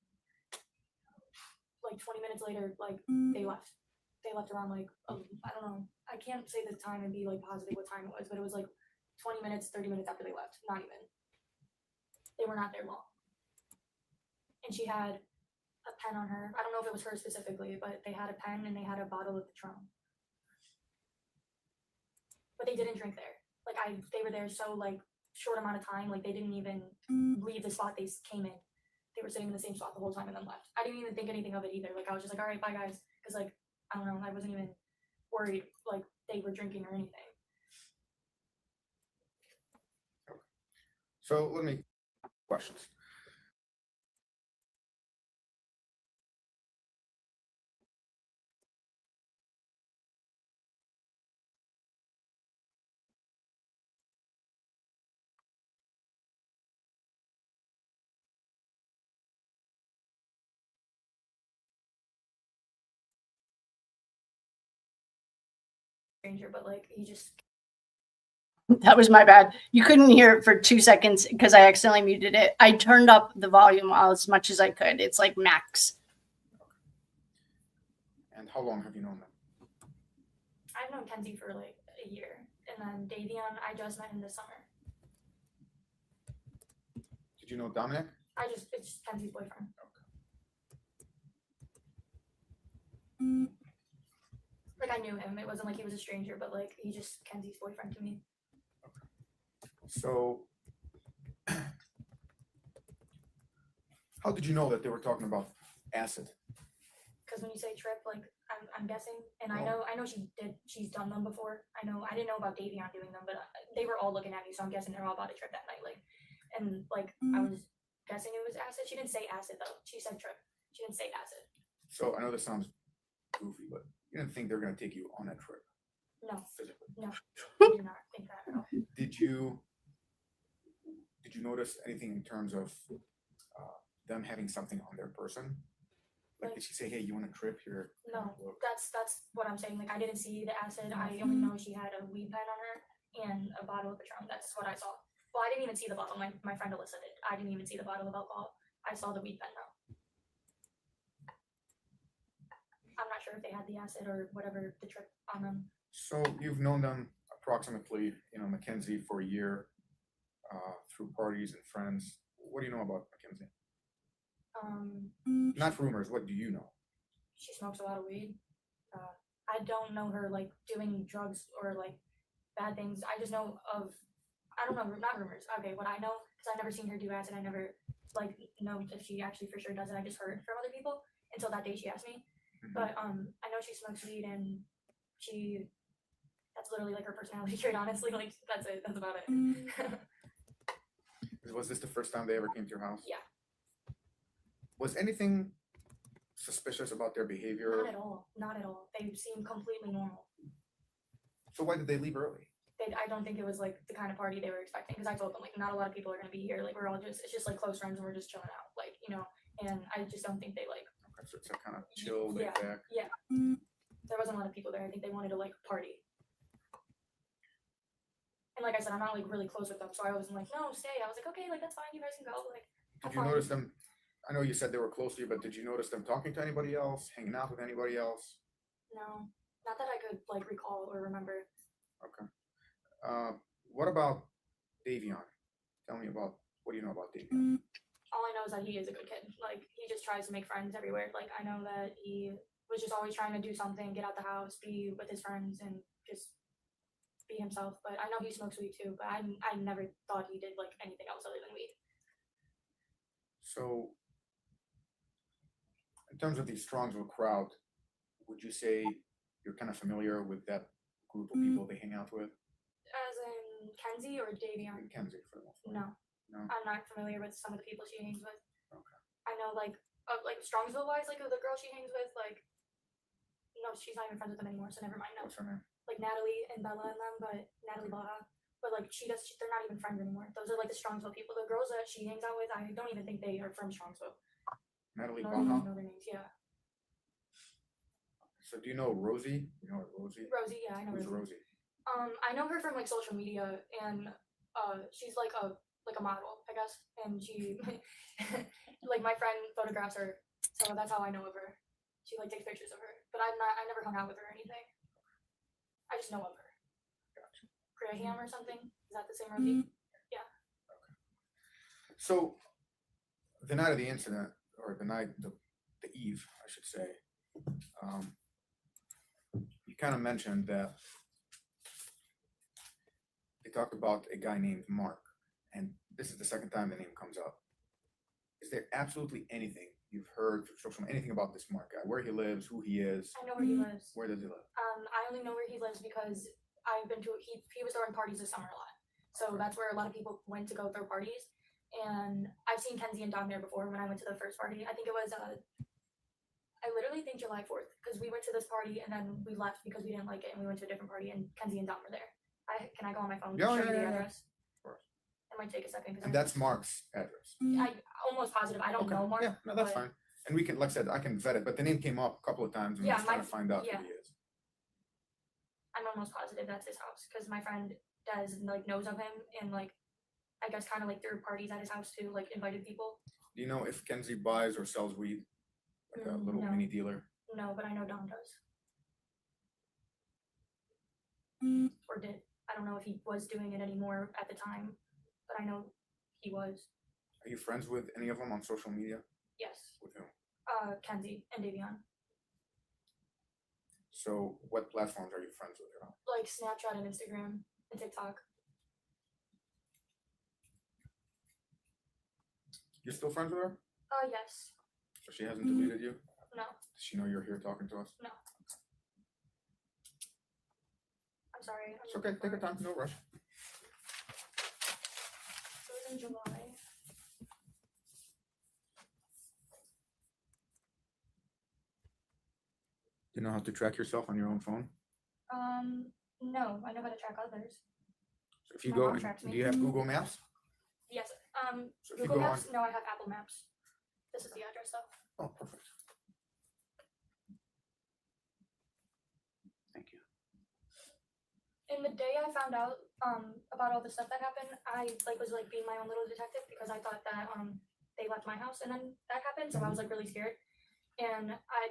like 20 minutes later, like they left. They left around like I don't know. I can't say the time and be like positive what time it was, but it was like 20 minutes, 30 minutes after they left. Not even. They were not there long. And she had a pen on her. I don't know if it was her specifically, but they had a pen and they had a bottle of Patron. But they didn't drink there. Like they were there so like short amount of time. Like they didn't even leave the spot they came in. They were sitting in the same spot the whole time and then left. I didn't even think anything of it either. Like I was just like, all right, bye guys, because like I don't know, I wasn't even worried like they were drinking or anything. So let me questions. Stranger, but like he just That was my bad. You couldn't hear it for 2 seconds because I accidentally muted it. I turned up the volume as much as I could. It's like max. And how long have you known them? I've known Kenzie for like a year, and then Davion I just met him this summer. Did you know Dominic? It's just Kenzie's boyfriend. Like I knew him. It wasn't like he was a stranger, but like he just Kenzie's boyfriend to me. So how did you know that they were talking about acid? Because when you say trip, like I'm guessing, and I know she's done them before. I didn't know about Davion doing them, but they were all looking at me, so I'm guessing they're all about a trip that night. Like, and like I was guessing it was acid. She didn't say acid though. She said trip. She didn't say acid. So I know this sounds goofy, but you didn't think they're going to take you on a trip No, physically. no, I do not think that at all. Did you notice anything in terms of them having something on their person? Like, did she say, "Hey, you want a trip here"? No, that's what I'm saying. Like I didn't see the acid. I only know she had a weed pen on her and a bottle of Patron. That's what I saw. Well, I didn't even see the bottle. My friend Alyssa did. I didn't even see the bottle of alcohol. I saw the weed pen though. I'm not sure if they had the acid or whatever the trip on them. So you've known them approximately, Mackenzie for a year, through parties and friends. What do you know about Mackenzie? Not rumors. What do you know? She smokes a lot of weed. I don't know her like doing drugs or like bad things. I just know of, I don't know, not rumors. Okay, what I know, because I've never seen her do acid. I never like know if she actually for sure does it. I just heard from other people until that day she asked me. But I know she smokes weed and that's literally like her personality trait, honestly. Like that's it. That's about it. Was this the first time they ever came to your house? Yeah. Was anything suspicious about their behavior? Not at all. Not at all. They seem completely normal. So why did they leave early? I don't think it was like the kind of party they were expecting, because I told them like not a lot of people are gonna be here. Like we're all it's just like close friends and we're just chilling out. Like, and I just don't think they like Okay, so it's a kind of chill, laid back. Yeah. There wasn't a lot of people there. I think they wanted to like party. And like I said, I'm not like really close with them, so I wasn't like, no, stay. I was like, okay, like that's fine, you guys can go. Like Did you notice them? I know you said they were close to you, but did you notice them talking to anybody else, hanging out with anybody else? No, not that I could like recall or remember. Okay. What about Davion? Tell me about, what do you know about Davion? All I know is that he is a good kid. Like he just tries to make friends everywhere. Like I know that he was just always trying to do something, get out the house, be with his friends, and just be himself. But I know he smokes weed too. But I never thought he did like anything else other than weed. So, in terms of the Strongsville crowd, would you say you're kind of familiar with that group of people they hang out with? As in Kenzie or Davion? Mackenzie, for the most part. No. No. I'm not familiar with some of the people she hangs with. Okay. I know like Strongsville wise, like the girl she hangs with, like no, she's not even friends with them anymore, so never mind. No, What's her name? like Natalie and Bella and them, but Natalie Baja. But like they're not even friends anymore. Those are like the Strongsville people. The girls that she hangs out with, I don't even think they are from Strongsville. Natalie I don't even Baha. know their names. Yeah, So do you know Rosie? You know Rosie? Rosie. Yeah, I know Who's Rosie. Rosie? I know her from like social media, and she's like a model, I guess. And she, like my friend photographs her, so that's how I know of her. She like takes pictures of her, but I never hung out with her or anything. I just know of her. Gotcha. Graham or something. Is that the same Rosie? So the night of the incident, or the eve, I should say, you kind of mentioned that they talked about a guy named Mark, and this is the second time the name comes up. Is there absolutely anything you've heard from social media, anything about this Mark guy, where he lives, who he is? I know where he lives. Where does he live? I only know where he lives because I've been to he was throwing parties this summer a lot. So that's where a lot of people went to go throw parties. And I've seen Kenzie and Dom there before when I went to the first party. I think it was I literally think July 4th, because we went to this party and then we left because we didn't like it and we went to a different party and Kenzie and Dom were there. Can I go on my phone and Yeah, show yeah, you the yeah, yeah. address? Of course. It might take a second. And that's Mark's address. I almost positive. I don't Okay. know Mark. Yeah, no, that's but fine. And we can, like I said, I can vet it, but the name came up a couple of times, and Yeah, I'm just trying my- to find out yeah. who he is. I'm almost positive that's his house because my friend Des like knows of him and like I guess kind of like threw parties at his house too, like invited people. Do you know if Kenzie buys or sells weed? Like a little No. mini dealer? No, but I know Dom does. Or did. I don't know if he was doing it anymore at the time, but I know he was. Are you friends with any of them on social media? Yes. With whom? Kenzie and Davion. So what platforms are you friends with her on? Like Snapchat and Instagram and TikTok. You're still friends with her? Yes. So she hasn't deleted you? No. Does she know you're here talking to us? No. I'm sorry. It's okay, take your time, no rush. It was in July. Do you know how to track yourself on your own phone? No, I know how to track others. So if you My go, mom in- tracks do me. you have Google Maps? Yes. So if you Google go on, Maps. No, I have Apple Maps. This is the address though. oh, perfect. Thank you. In the day I found out about all the stuff that happened, I was being my own little detective because I thought that they left my house and then that happened, so I was like really scared. And I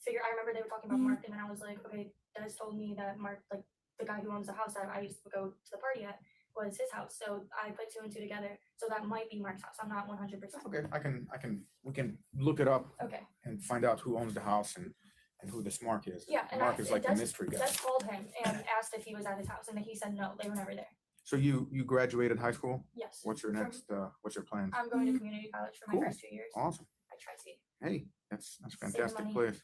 figured I remember they were talking about Mark, and then I was like, okay, Des told me that Mark, like the guy who owns the house that I used to go to the party at, was his house. So I put two and two together. So that might be Mark's house. I'm not 100%. Okay, we can look it up Okay. and find out who owns the house and who this Mark is. Yeah, and Mark is like the mystery guy. Des called him and asked if he was at his house, and he said no, they were never there. So you graduated high school? Yes. What's your From- next, what's your plans? I'm going to community college for my Cool. first 2 years. Awesome. I try to see. Hey, that's Save fantastic money. place.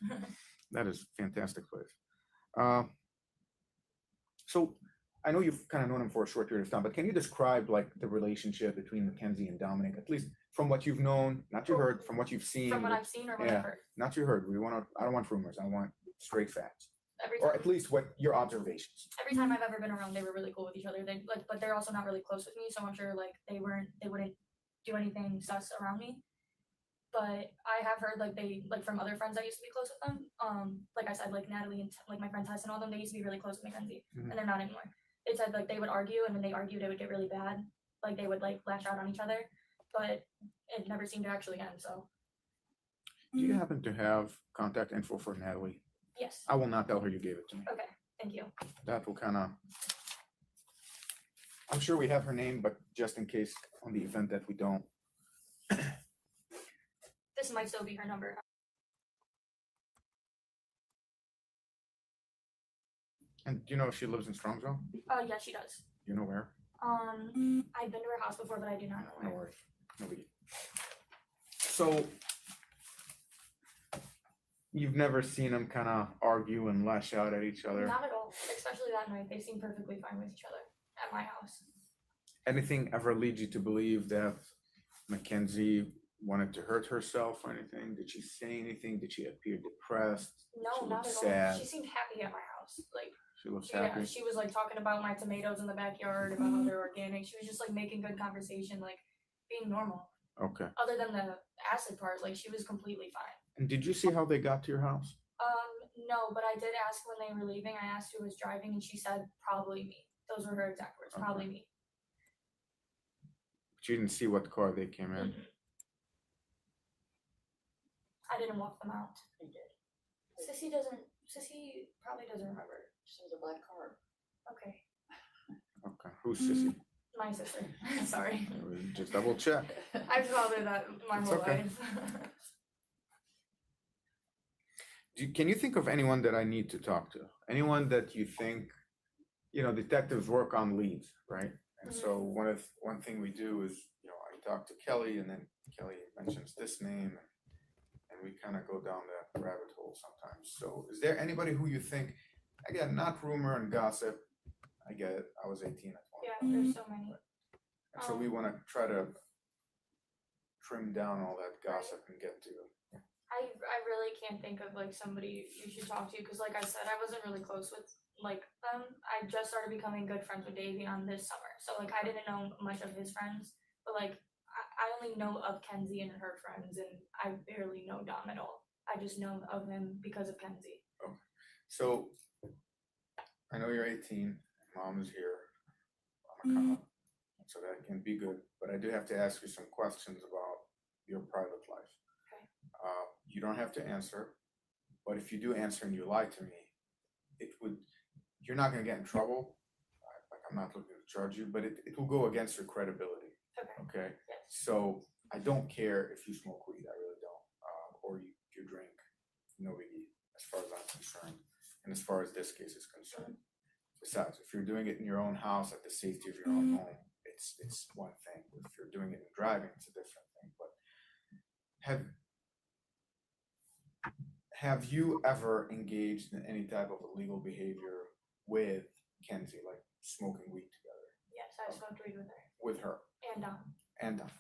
That is fantastic place. So I know you've kind of known him for a short period of time, but can you describe like the relationship between Mackenzie and Dominic, at least from what you've known, not you heard, from what you've seen, From what I've seen or what yeah. I've heard. not you heard. I don't want rumors. I want straight facts, Every or time, at least what your observations. every time I've ever been around, they were really cool with each other. They but they're also not really close with me, so I'm sure they wouldn't do anything sus around me. But I have heard they from other friends that used to be close with them. Like I said, like Natalie and like my friend Tess and all them, they used to be really close with Mackenzie, Mhm. and they're not anymore. They said they would argue, and when they argued, it would get really bad. Like they would lash out on each other, but it never seemed to actually end. So Do you happen to have contact info for Natalie? yes, I will not tell her you gave it to me. okay, thank you. That will kind of. I'm sure we have her name, but just in case on the event that we don't. This might still be her number. And do you know if she lives in Strongsville? Yeah, she does. You know where? I've been to her house before, but I do not know No where. worries. Nobody. So you've never seen them kind of argue and lash out at each other? Not at all. Especially that night, they seemed perfectly fine with each other at my house. Anything ever lead you to believe that Mackenzie wanted to hurt herself or anything? Did she say anything? Did she appear depressed? No, She not looked at sad. all. She seemed happy at my house. Like, She looked yeah, happy. she was like talking about my tomatoes in the backyard, about how they're organic. She was just like making good conversation, like being normal. Okay. Other than the acid part, like she was completely fine. And did you see how they got to your house? No, but I did ask when they were leaving. I asked who was driving, and she said probably me. Those were her exact words. Okay. Probably me. But you didn't see what car they came in. I didn't walk them out. You did. Sissy probably doesn't remember. She was a black car. Okay. Okay. Who's Sissy? My sister. Sorry. Just double check. I've called her that my It's whole okay. life. Can you think of anyone that I need to talk to? Anyone that you think, detectives work on leads, right? And so one thing we do is, I talk to Kelly, and then Kelly mentions this name, and we kind of go down that rabbit hole sometimes. So is there anybody who you think, again, not rumor and gossip, I get it, I was 18 at one. Yeah, there's so many. And so we want to try to trim down all that gossip and get to I really can't think of like somebody you should talk to because like I said, I wasn't really close with like them. I just started becoming good friends with Davion this summer. So like I didn't know much of his friends, but like I only know of Kenzie and her friends, and I barely know Dom at all. I just know of him because of Kenzie. So I know you're 18, mom is here, I'm a cop, so that can be good, but I do have to ask you some questions about your private life. You don't have to answer, but if you do answer and you lie to me, you're not gonna get in trouble. Like I'm not looking to charge you, but it will go against your credibility, okay? Yes. So I don't care if you smoke weed, I really don't, or you drink, no biggie, as far as I'm concerned, and as far as this case is concerned. Besides, if you're doing it in your own house at the safety of your own home, it's one thing. If you're doing it in driving, it's a different thing. But have you ever engaged in any type of illegal behavior with Kenzie, like smoking weed together? Yes, I smoked weed with her. With her And Dom. and Dom.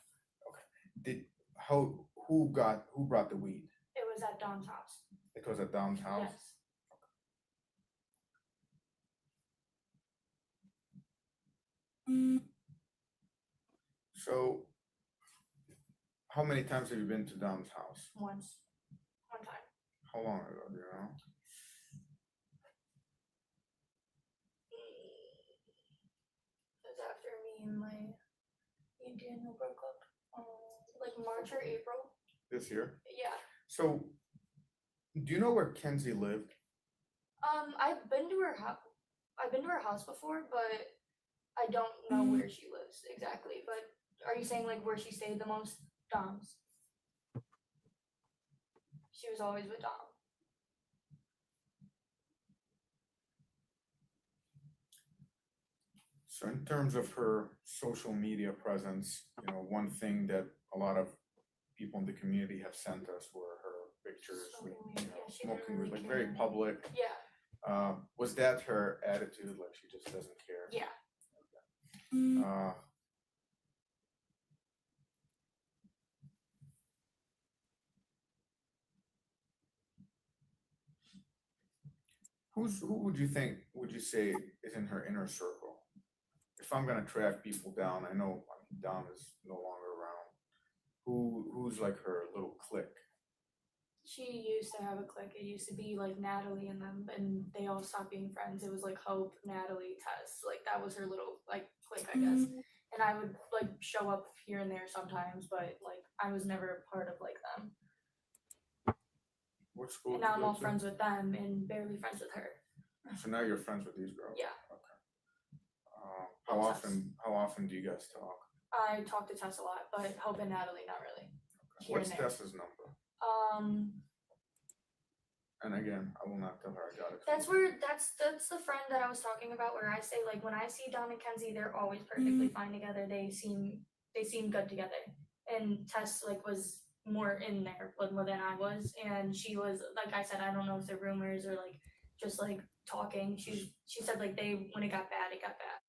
Okay. Who brought the weed? It was at Dom's house. It was at Dom's house. Yes. So, how many times have you been to Dom's house? One time. How long ago, do you know? It was after me and Daniel broke up. Like March or April. This year? Yeah. So, do you know where Kenzie lived? I've been to her house. I've been to her house before, but I don't know where she lives exactly. But are you saying like where she stayed the most? Dom's. She was always with Dom. So in terms of her social media presence, one thing that a lot of people in the community have sent us were her pictures with, Smoking weed. Yeah, she smoking really weed, like very cared. public. Yeah. Was that her attitude? Like she just doesn't care? Yeah. Who would you say is in her inner circle? If I'm gonna track people down, I know Dom is no longer around. Who's like her little clique? She used to have a clique. It used to be like Natalie and them, and they all stopped being friends. It was like Hope, Natalie, Tess. Like that was her little like clique, I guess. And I would like show up here and there sometimes, but like I was never a part of like them. What school? And now I'm all friends with them and barely friends with her. So now you're friends with these girls? Yeah. Okay. How often do you guys talk? I talk to Tess a lot, but Hope and Natalie, not really. Okay. Here What's and there. Tess's number? And again, I will not tell her I got it. That's the friend that I was talking about where I say like when I see Dom and Kenzie, they're always perfectly fine together. They seem good together. And Tess like was more in there than I was, and she was like I said, I don't know if they're rumors or like just like talking. She said like when it got bad, it got bad.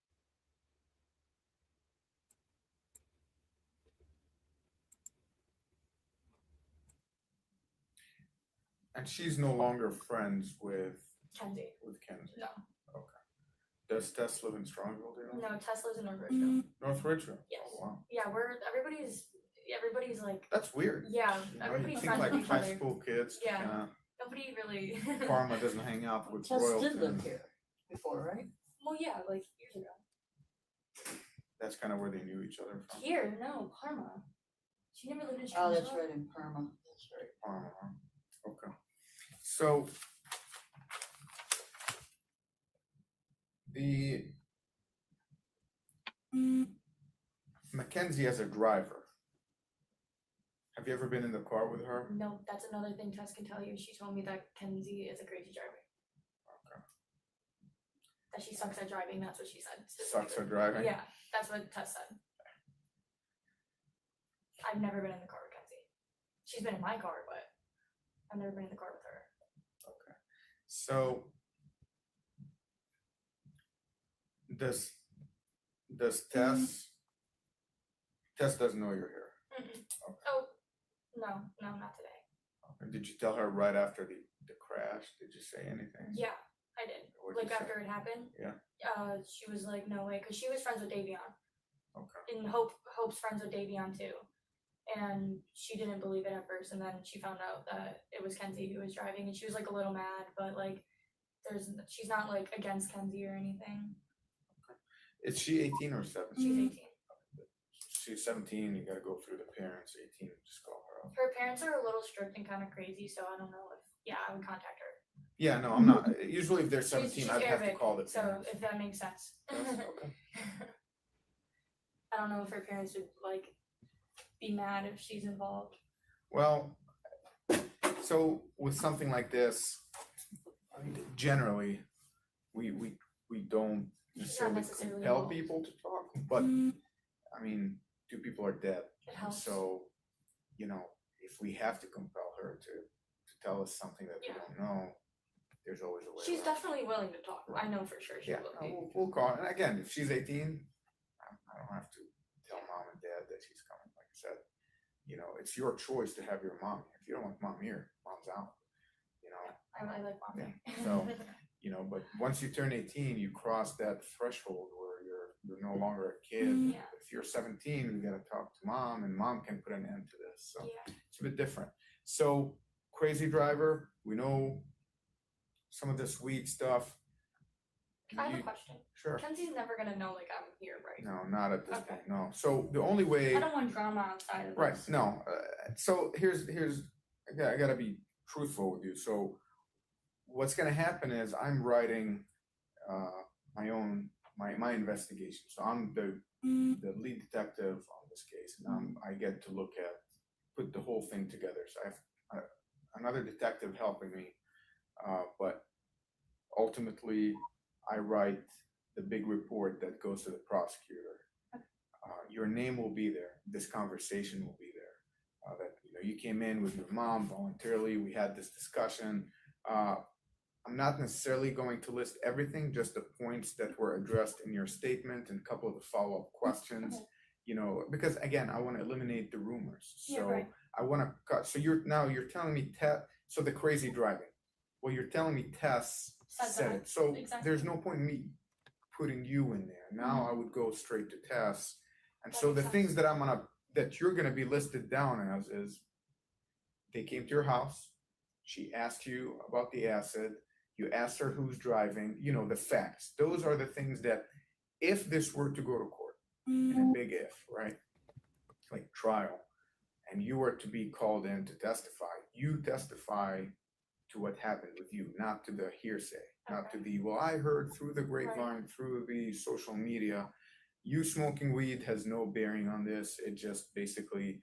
And she's no longer friends with Kenzie. Kenzie. No. Okay. Does Tess live in Strongville? Do you know? No, Tesla's in North Ridgeville. North Ridgeville. Yes. Oh, wow. Yeah, everybody's like, That's weird. yeah, You know, everybody's you think friends like with each high other. school kids. Yeah. kinda- Nobody really. Parma doesn't hang out with Tess royalty. did live here before, right? Well, yeah, like years ago. That's kind of where they knew each other from. Here, no, Parma. She never lived in Oh, Chicago. that's right, in Parma, that's right. Parma, huh? Okay. So the Mackenzie as a driver. Have you ever been in the car with her? No, that's another thing Tess can tell you. She told me that Kenzie is a crazy driver. Okay. That she sucks at driving, that's what she said. Sucks at driving? Yeah, that's what Tess said. I've never been in the car with Kenzie. She's been in my car, but I've never been in the car with her. Okay. So does Tess doesn't know you're here? Mm-mm. Okay. Oh, no, not today. Okay. Did you tell her right after the crash? Did you say anything? Yeah, I did. What'd you Like say? after it happened. Yeah. She was like, no way, because she was friends with Davion. Okay. And Hope's friends with Davion too. And she didn't believe it at first, and then she found out that it was Kenzie who was driving, and she was like a little mad, but like she's not like against Kenzie or anything. Is she 18 or 17? She's 18. She's 17, you gotta go through the parents. 18, just call her up. Her parents are a little strict and kind of crazy, so I don't know if I would contact her. Yeah, no, I'm not. Usually if they're 17, She's I'd have to Arabic, call the so parents. if that makes sense. Yes, okay. I don't know if her parents would like be mad if she's involved. Well, so with something like this, generally, we don't necessarily necessarily compel involved. people to talk, but I mean, two people are dead. It And helps. so, you know, if we have to compel her to tell us something that we Yeah. don't know, there's always a way. She's around it. definitely willing to talk. I know for sure she Yeah, will no, be. we'll call. And again, if she's 18, I don't have to tell mom and dad that she's coming. Like I said, you know, it's your choice to have your mom. If you don't want mom here, mom's out. You know, I like mom Yeah, there. so- you know. But once you turn 18, you cross that threshold where you're no longer a kid. Yeah. If you're 17, you got to talk to mom, and mom can put an end to this. So Yeah. it's a bit different. So crazy driver, we know some of this weed stuff. I have a You- question. Sure. Kenzie's never gonna know like I'm here, right? No, not at this Okay. point. No. So the only way. I don't want drama outside of Right. this. No. So here's I gotta be truthful with you. So what's gonna happen is I'm writing my investigation. So I'm the lead detective on this case, and I get to put the whole thing together. So I have another detective helping me, but ultimately I write the big report that goes to the prosecutor. Your name will be there. This conversation will be there. That you came in with your mom voluntarily. We had this discussion. I'm not necessarily going to list everything, just the points that were addressed in your statement and a couple of the follow-up questions. Okay. Because again, I want to eliminate the rumors. So Yeah, right. I want to cut. So you're telling me so the crazy driving. Well, you're telling me Tess Said said that. it. So Exactly. there's no point in me putting you in there. Now I would go straight to Tess. And That so the makes things that you're gonna be listed down as is they came to your house, she asked you about the acid, you asked her who's driving, the facts. Those are the things that if this were to go to court, and a big if, right? Like trial, and you were to be called in to testify, you testify to what happened with you, not to the hearsay, not to the, well, I heard through the grapevine, through the social media. You smoking weed has no bearing on this. It just basically,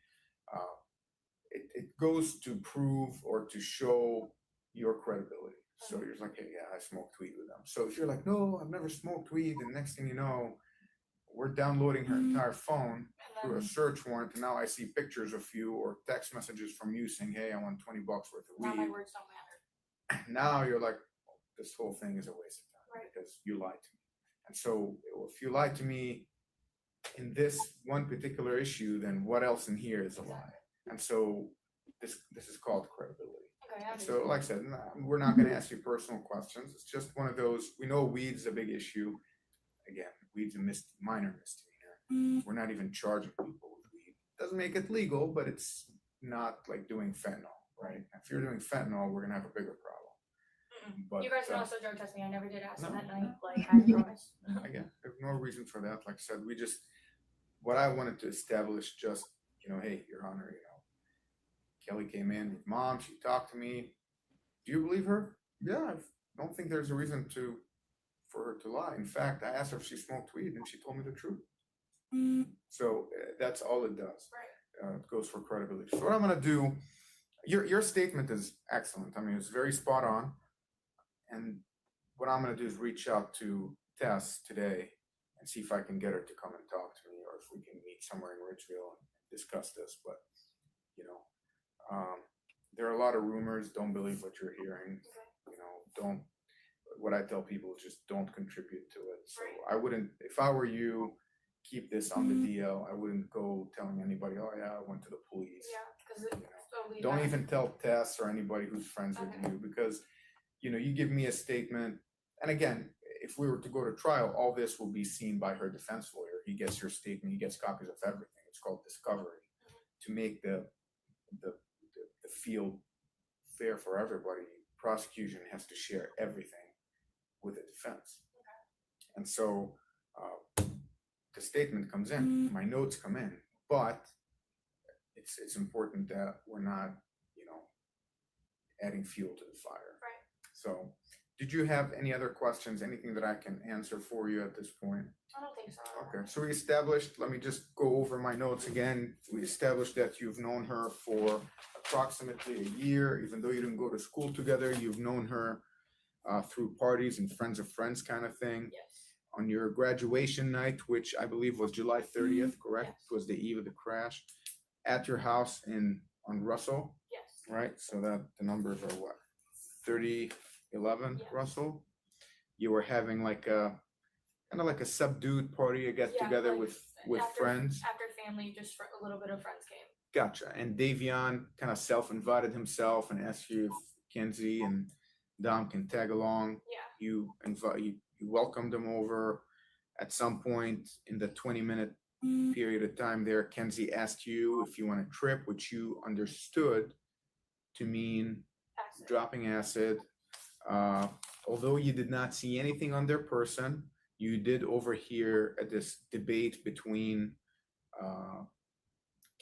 it goes to prove or to show your credibility. So you're like, hey, yeah, I smoked weed with them. So if you're like, no, I've never smoked weed, and next thing you know, we're downloading her entire phone through a search warrant, and now I see pictures of you or text messages from you saying, hey, I want $20 worth of Now my weed. words don't matter. Now you're like, this whole thing is a waste of time Right. because you lied to me. And so if you lied to me in this one particular issue, then what else in here is a lie? And so this is called credibility. Okay, I So, understand. like I said, we're not going to ask you personal questions. It's just one of those. We know weed's a big issue. Again, weed's a minor misdemeanor. We're not even charging people with weed. Doesn't make it legal, but it's not like doing fentanyl, right? If you're doing fentanyl, we're gonna have a bigger problem. But You guys can also drug test me. I never did acid no, that night, like I promised. again, there's no reason for that. Like I said, what I wanted to establish just, hey, Your Honor, Kelly came in with mom. She talked to me. Do you believe her? Yeah, I don't think there's a reason for her to lie. In fact, I asked her if she smoked weed, and she told me the truth. So that's all it does. Right. It goes for credibility. So what I'm gonna do, your statement is excellent. I mean, it's very spot on. And what I'm gonna do is reach out to Tess today and see if I can get her to come and talk to me, or if we can meet somewhere in Ridgeville and discuss this. But there are a lot of rumors. Don't believe what you're hearing. Don't. What I tell people is just don't contribute to it. So I wouldn't, if I were you, keep this on the DL. I wouldn't go telling anybody, oh yeah, I went to the police. Yeah, because Don't even tell Tess or anybody who's friends with you, because you give me a statement, and again, if we were to go to trial, all this will be seen by her defense lawyer. He gets your statement, he gets copies of everything. It's called discovery, to make the field fair for everybody. Prosecution has to share everything with the defense. And so the statement comes in, my notes come in, but it's important that we're not, adding fuel to the fire. Right. So did you have any other questions, anything that I can answer for you at this point? I don't think so. Okay, so we established, let me just go over my notes again. We established that you've known her for approximately a year, even though you didn't go to school together. You've known her through parties and friends of friends kind of thing. Yes. On your graduation night, which I believe was July 30th, correct? Yes. It was the eve of the crash, at your house on Russell, Yes. right? So that the numbers are what? 3011 Yes. Russell. You were having like a kind of like a subdued party, a get together like with after, friends. After family, just for a little bit of friends came. Gotcha. And Davion kind of self-invited himself and asked you if Kenzie and Dom can tag along. Yeah. You welcomed them over. At some point in the 20-minute period of time there, Kenzie asked you if you want a trip, which you understood to mean Acid. dropping acid. Although you did not see anything on their person, you did overhear this debate between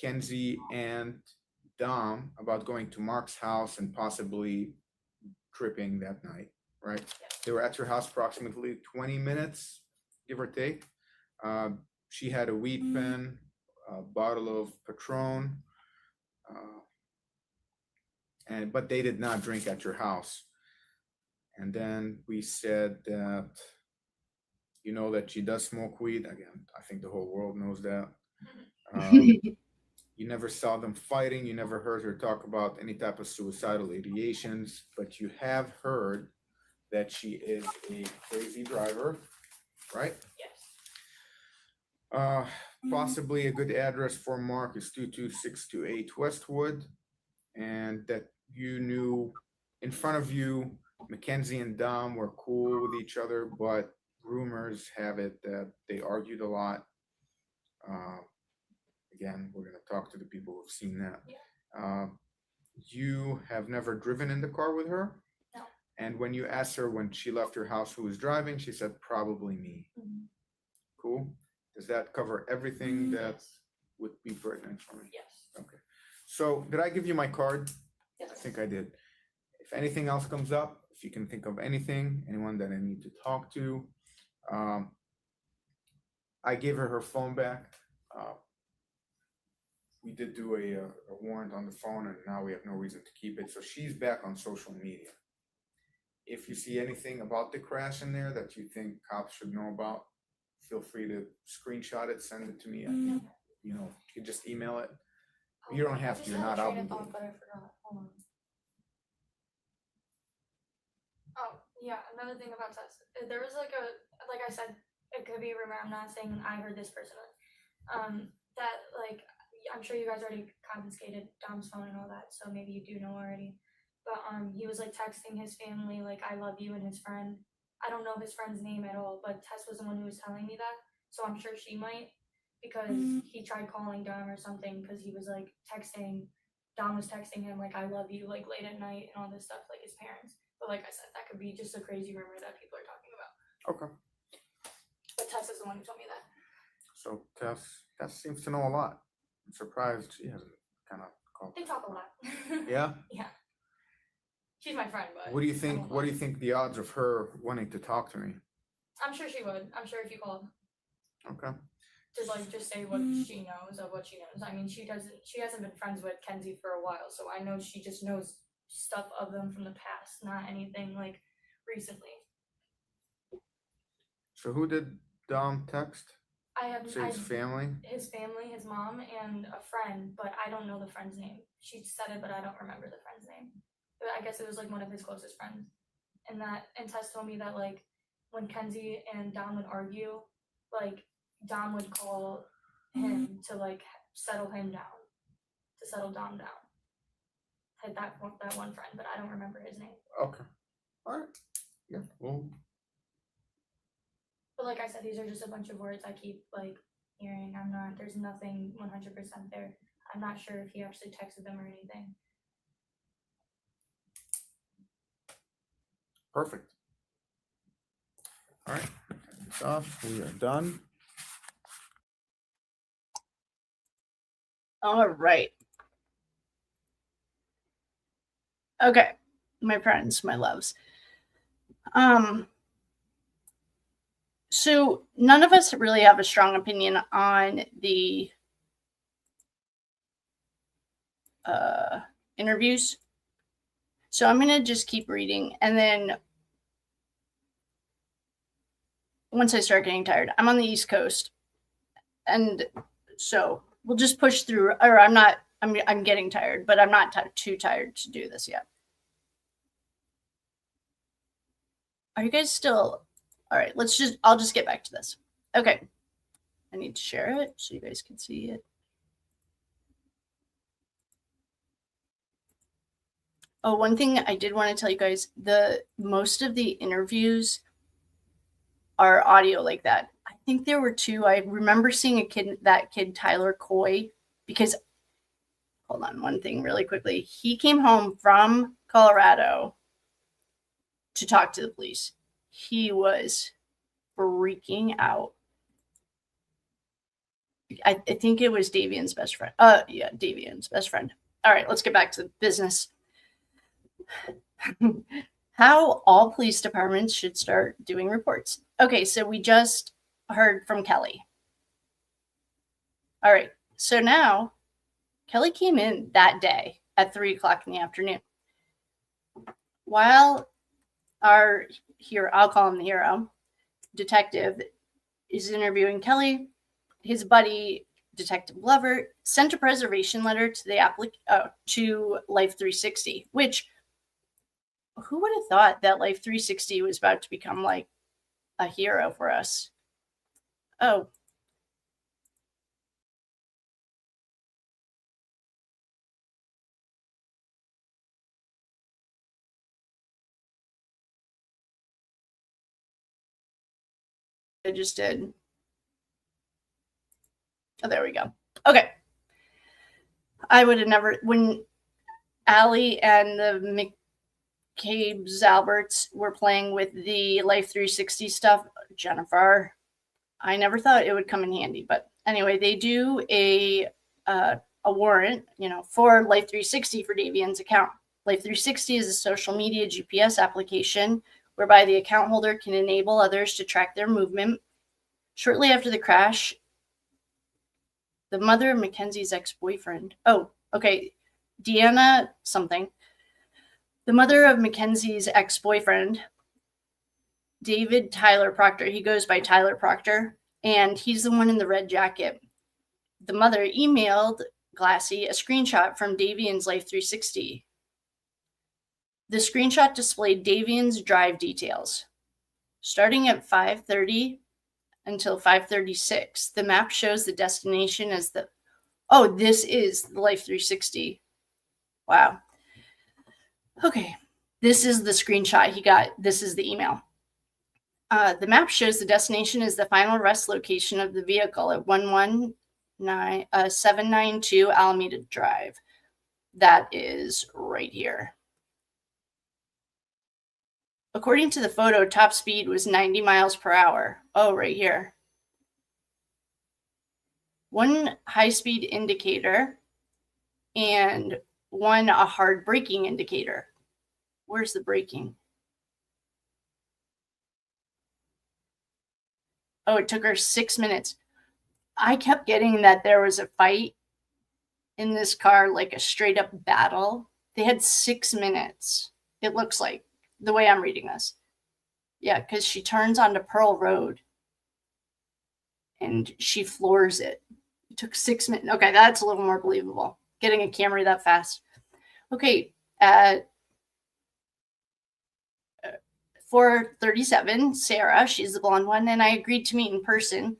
Kenzie and Dom about going to Mark's house and possibly tripping that night, right? Yes. They were at your house approximately 20 minutes, give or take. She had a weed pen, a bottle of Patron, but they did not drink at your house. And then we said that that she does smoke weed. Again, I think the whole world knows that. You never saw them fighting. You never heard her talk about any type of suicidal ideations, but you have heard that she is a crazy driver, right? Yes. Possibly a good address for Mark is 22628 Westwood, and that you knew in front of you, Mackenzie and Dom were cool with each other, but rumors have it that they argued a lot. Again, we're going to talk to the people who've seen that. Yeah. You have never driven in the car with her? No. And when you asked her when she left your house who was driving, she said, probably me. Mhm. Cool. Does that cover everything that Yes. would be pertinent for me? Yes. Okay. So did I give you my card? Yes. I think I did. If anything else comes up, if you can think of anything, anyone that I need to talk to, I gave her phone back. We did do a warrant on the phone, and now we have no reason to keep it. So she's back on social media. If you see anything about the crash in there that you think cops should know about, feel free to screenshot it, send it to me. I think, you can just email it. You don't have to, you're not obligated. But I forgot. Hold on. Oh, yeah, another thing about Tess. There was like I said, it could be a rumor. I'm not saying I heard this personally. That I'm sure you guys already confiscated Dom's phone and all that, so maybe you do know already. but he was like texting his family like I love you and his friend. I don't know his friend's name at all, but Tess was the one who was telling me that, so I'm sure she might, because he tried calling Dom or something because he was like texting. Dom was texting him like I love you like late at night and all this stuff like his parents. But like I said, that could be just a crazy rumor that people are talking about. Okay. But Tess is the one who told me that. So Tess seems to know a lot. I'm surprised she hasn't kind of called. They talk a lot. Yeah. Yeah. She's my friend, but What do you I think? won't What do lie. you think the odds of her wanting to talk to me? I'm sure she would. I'm sure if you called Okay. to like just say what she knows of what she knows. I mean, she hasn't been friends with Kenzie for a while, so I know she just knows stuff of them from the past, not anything like recently. So who did Dom text? I have Say his family. his family, his mom, and a friend, but I don't know the friend's name. She said it, but I don't remember the friend's name. But I guess it was like one of his closest friends. And Tess told me that like when Kenzie and Dom would argue, like Dom would call him to like settle him down, to settle Dom down. Had that one friend, but I don't remember his name. Okay. All right. Yeah. Well. But like I said, these are just a bunch of words I keep like hearing. There's nothing 100% there. I'm not sure if he actually texted them or anything. Perfect. All right. It's off. We are done. All right. Okay, my friends, my loves. So none of us really have a strong opinion on the interviews. So I'm going to just keep reading. And then once I start getting tired, I'm on the East Coast. And so we'll just push through, or I'm getting tired, but I'm not too tired to do this yet. Are you guys still? All right, I'll just get back to this. Okay. I need to share it so you guys can see it. Oh, one thing I did want to tell you guys, most of the interviews are audio like that. I think there were two. I remember seeing that kid, Tyler Coy, because, hold on, one thing really quickly. He came home from Colorado to talk to the police. He was freaking out. I think it was Davion's best friend. Yeah, Davion's best friend. All right, let's get back to the business. How all police departments should start doing reports. Okay, so we just heard from Kelly. All right, so now Kelly came in that day at 3:00 in the afternoon. While our hero, I'll call him the hero, detective, is interviewing Kelly, his buddy, Detective Glover, sent a preservation letter to the to Life 360, which who would have thought that Life 360 was about to become like a hero for us? Oh. I just did. Oh, there we go. Okay. I would have never, when Allie and the McCabe's Alberts were playing with the Life 360 stuff, Jennifer, I never thought it would come in handy. But anyway, they do a warrant, for Life 360 for Davion's account. Life 360 is a social media GPS application whereby the account holder can enable others to track their movement. Shortly after the crash, the mother of Mackenzie's ex-boyfriend. Oh, okay. Deanna something. The mother of Mackenzie's ex-boyfriend, David Tyler Proctor. He goes by Tyler Proctor, and he's the one in the red jacket. The mother emailed Glassy a screenshot from Davion's Life 360. The screenshot displayed Davion's drive details. Starting at 5:30 until 5:36, the map shows the destination as this is the Life 360. Wow. Okay, this is the screenshot he got. This is the email. The map shows the destination is the final rest location of the vehicle at 792 Alameda Drive. That is right here. According to the photo, top speed was 90 miles per hour. Oh, right here. One high-speed indicator and one a hard braking indicator. Where's the braking? Oh, it took her 6 minutes. I kept getting that there was a fight in this car, like a straight up battle. They had 6 minutes, it looks like, the way I'm reading this. Yeah, because she turns onto Pearl Road and she floors it. It took 6 minutes. Okay, that's a little more believable. Getting a Camry that fast. Okay, at 4:37, Sarah, she's the blonde one, and I agreed to meet in person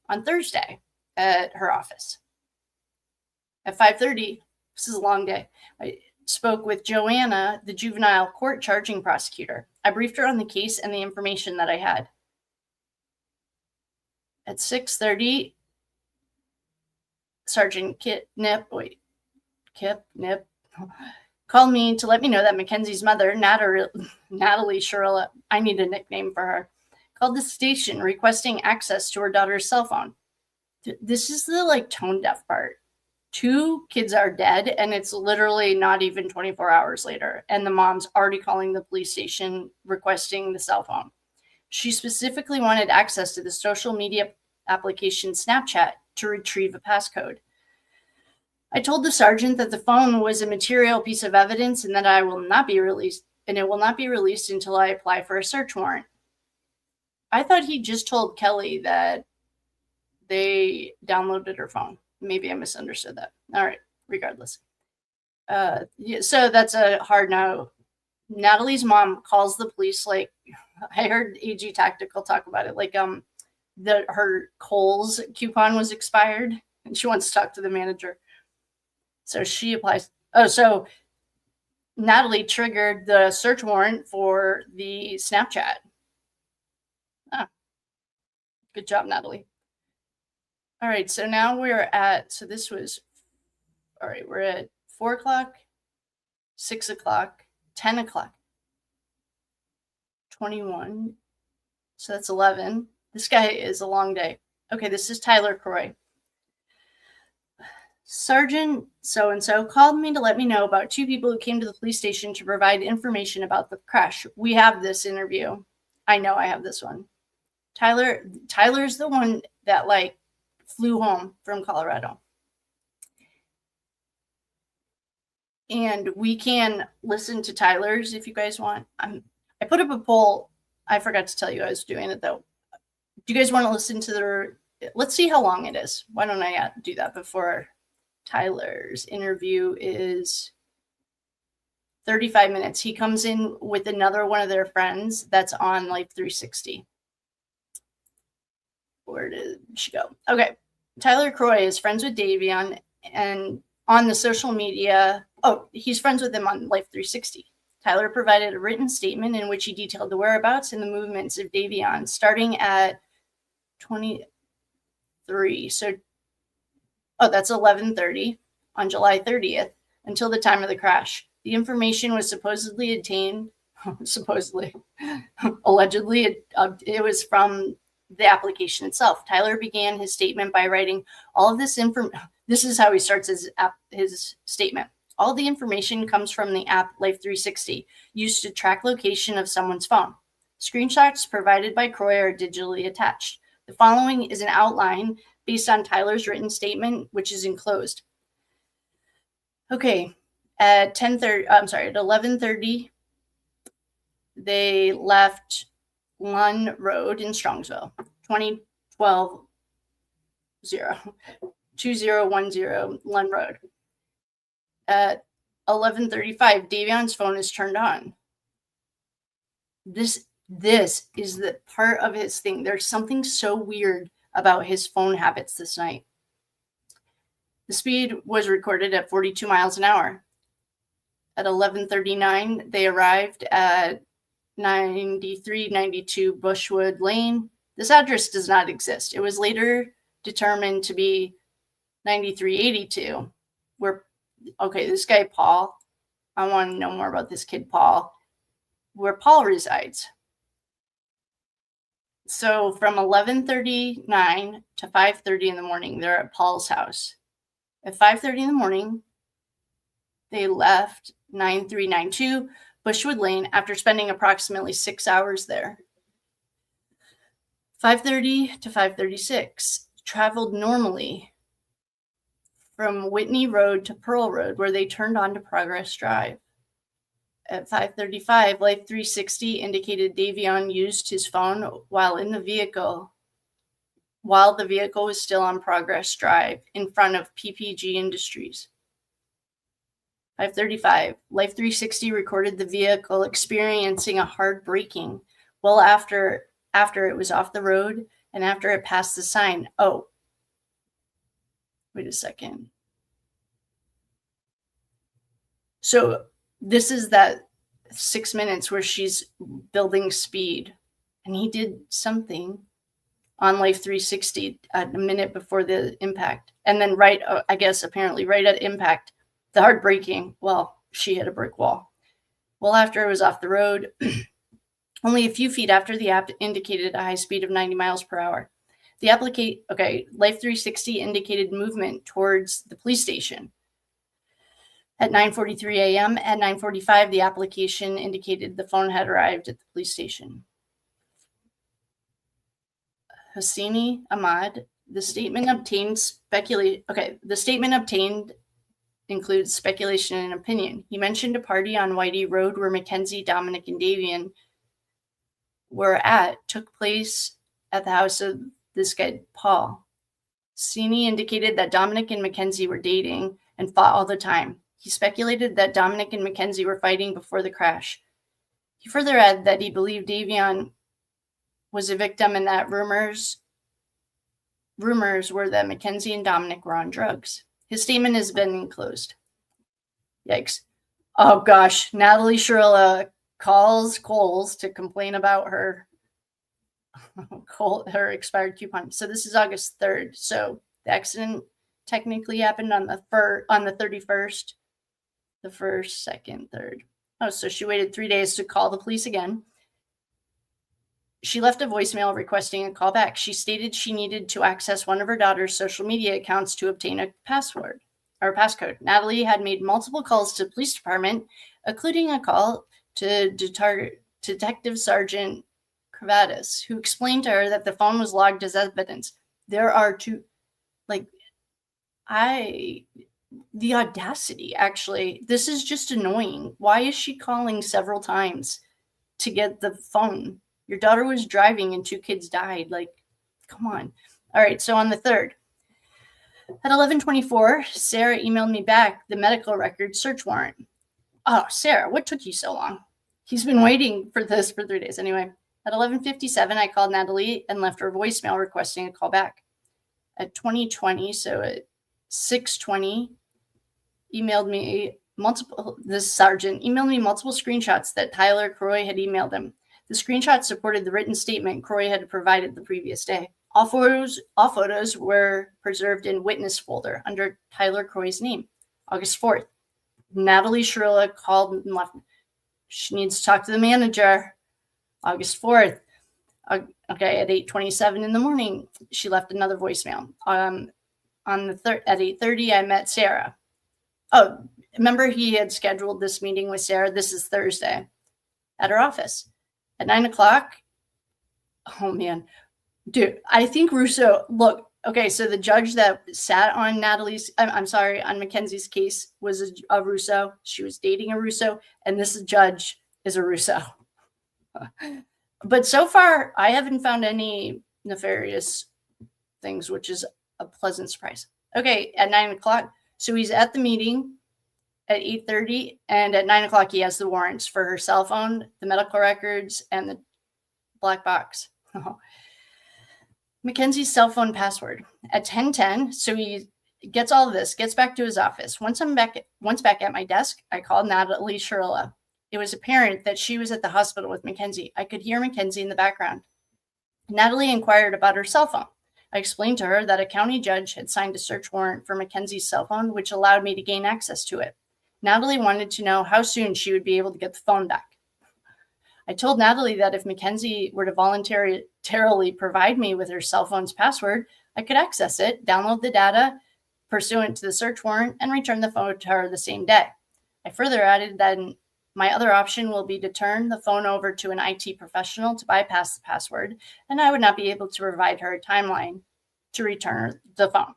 on Thursday at her office. At 5:30, this is a long day, I spoke with Joanna, the juvenile court charging prosecutor. I briefed her on the case and the information that I had. At 6:30, Sergeant Kip Nip called me to let me know that Mackenzie's mother, Natalie Shirilla, I need a nickname for her, called the station requesting access to her daughter's cell phone. This is the like tone deaf part. 2 kids are dead, and it's literally not even 24 hours later, and the mom's already calling the police station requesting the cell phone. She specifically wanted access to the social media application Snapchat to retrieve a passcode. I told the sergeant that the phone was a material piece of evidence and that it will not be released until I apply for a search warrant. I thought he just told Kelly that they downloaded her phone. Maybe I misunderstood that. All right, regardless. Yeah, so that's a hard no. Natalie's mom calls the police, like I heard AG Tactical talk about it, like her Kohl's coupon was expired and she wants to talk to the manager. So she applies. Oh, so Natalie triggered the search warrant for the Snapchat. Ah, good job, Natalie. All right, so now we're at, so this was, all right, we're at 4 o'clock, 6 o'clock, 10 o'clock, 21. So that's 11. This guy is a long day. Okay, this is Tyler Croy. Sergeant so-and-so called me to let me know about 2 people who came to the police station to provide information about the crash. We have this interview. I know I have this one. Tyler's the one that like flew home from Colorado. And we can listen to Tyler's if you guys want. I put up a poll. I forgot to tell you I was doing it though. Do you guys want to listen to let's see how long it is. Why don't I do that before Tyler's interview is 35 minutes. He comes in with another one of their friends that's on Life 360. Where did she go? Okay. Tyler Croy is friends with Davion and on the social media. Oh, he's friends with them on Life 360. Tyler provided a written statement in which he detailed the whereabouts and the movements of Davion starting at 23. So, that's 11:30 on July 30th until the time of the crash. The information was supposedly obtained, allegedly, it was from the application itself. Tyler began his statement by writing all of this information. This is how he starts his statement. All the information comes from the app Life 360, used to track location of someone's phone. Screenshots provided by Croy are digitally attached. The following is an outline based on Tyler's written statement, which is enclosed. Okay, at 11:30, they left Lund Road in Strongsville, 2010 Lund Road. At 11:35, Davion's phone is turned on. This is the part of his thing. There's something so weird about his phone habits this night. The speed was recorded at 42 miles an hour. At 11:39, they arrived at 9392 Bushwood Lane. This address does not exist. It was later determined to be 9382, where, okay, this guy, Paul, I want to know more about this kid, Paul, where Paul resides. So from 11:39 to 5:30 in the morning, they're at Paul's house. At 5:30 in the morning, they left 9392 Bushwood Lane after spending approximately 6 hours there. 5:30 to 5:36, traveled normally from Whitney Road to Pearl Road, where they turned onto Progress Drive. At 5:35, Life 360 indicated Davion used his phone while the vehicle was still on Progress Drive in front of PPG Industries. 5:35, Life 360 recorded the vehicle experiencing a hard braking well after it was off the road and after it passed the sign. Oh, wait a second. So this is that 6 minutes where she's building speed, and he did something on Life 360 a minute before the impact. And then apparently right at impact, the hard braking, well, she hit a brick wall. Well, after it was off the road, only a few feet after the app indicated a high speed of 90 miles per hour. Life 360 indicated movement towards the police station. At 9:43 a.m., at 9:45, the application indicated the phone had arrived at the police station. Hosseini Ahmad, the statement obtained includes speculation and opinion. He mentioned a party on Whitey Road where Mackenzie, Dominic, and Davion took place at the house of this guy, Paul. Hosseini indicated that Dominic and Mackenzie were dating and fought all the time. He speculated that Dominic and Mackenzie were fighting before the crash. He further added that he believed Davion was a victim and that rumors were that Mackenzie and Dominic were on drugs. His statement has been enclosed. Yikes. Oh gosh, Natalie Shirilla calls Kohl's to complain about her expired coupon. So this is August 3rd. So the accident technically happened on the 31st. The 1st, 2nd, 3rd. Oh, so she waited 3 days to call the police again. She left a voicemail requesting a call back. She stated she needed to access one of her daughter's social media accounts to obtain a passcode. Natalie had made multiple calls to the police department, including a call to Detective Sergeant Cravatis, who explained to her that the phone was logged as evidence. There are the audacity, actually. This is just annoying. Why is she calling several times to get the phone? Your daughter was driving and 2 kids died. Come on. All right, so on the 3rd, at 11:24, Sarah emailed me back the medical record search warrant. Oh, Sarah, what took you so long? He's been waiting for this for 3 days. Anyway, at 11:57, I called Natalie and left her a voicemail requesting a call back. At 20:20, so at 6:20, this sergeant emailed me multiple screenshots that Tyler Croy had emailed him. The screenshots supported the written statement Croy had provided the previous day. All photos were preserved in witness folder under Tyler Croy's name. August 4th, Natalie Shirilla called and left. She needs to talk to the manager. August 4th. At 8:27 in the morning, she left another voicemail. At 8:30, I met Sarah. Oh, remember he had scheduled this meeting with Sarah? This is Thursday at her office. At 9 o'clock, oh man, dude, I think Russo, look, okay, so the judge that sat on on Mackenzie's case was a Russo. She was dating a Russo, and this judge is a Russo. But so far, I haven't found any nefarious things, which is a pleasant surprise. Okay, at 9 o'clock, so he's at the meeting at 8:30, and at 9 o'clock, he has the warrants for her cell phone, the medical records, and the black box. Mackenzie's cell phone password. At 10:10, so gets all of this, gets back to his office. Once back at my desk, I called Natalie Shirilla. It was apparent that she was at the hospital with Mackenzie. I could hear Mackenzie in the background. Natalie inquired about her cell phone. I explained to her that a county judge had signed a search warrant for Mackenzie's cell phone, which allowed me to gain access to it. Natalie wanted to know how soon she would be able to get the phone back. I told Natalie that if Mackenzie were to voluntarily provide me with her cell phone's password, I could access it, download the data pursuant to the search warrant, and return the phone to her the same day. I further added that my other option will be to turn the phone over to an IT professional to bypass the password, and I would not be able to provide her a timeline to return the phone.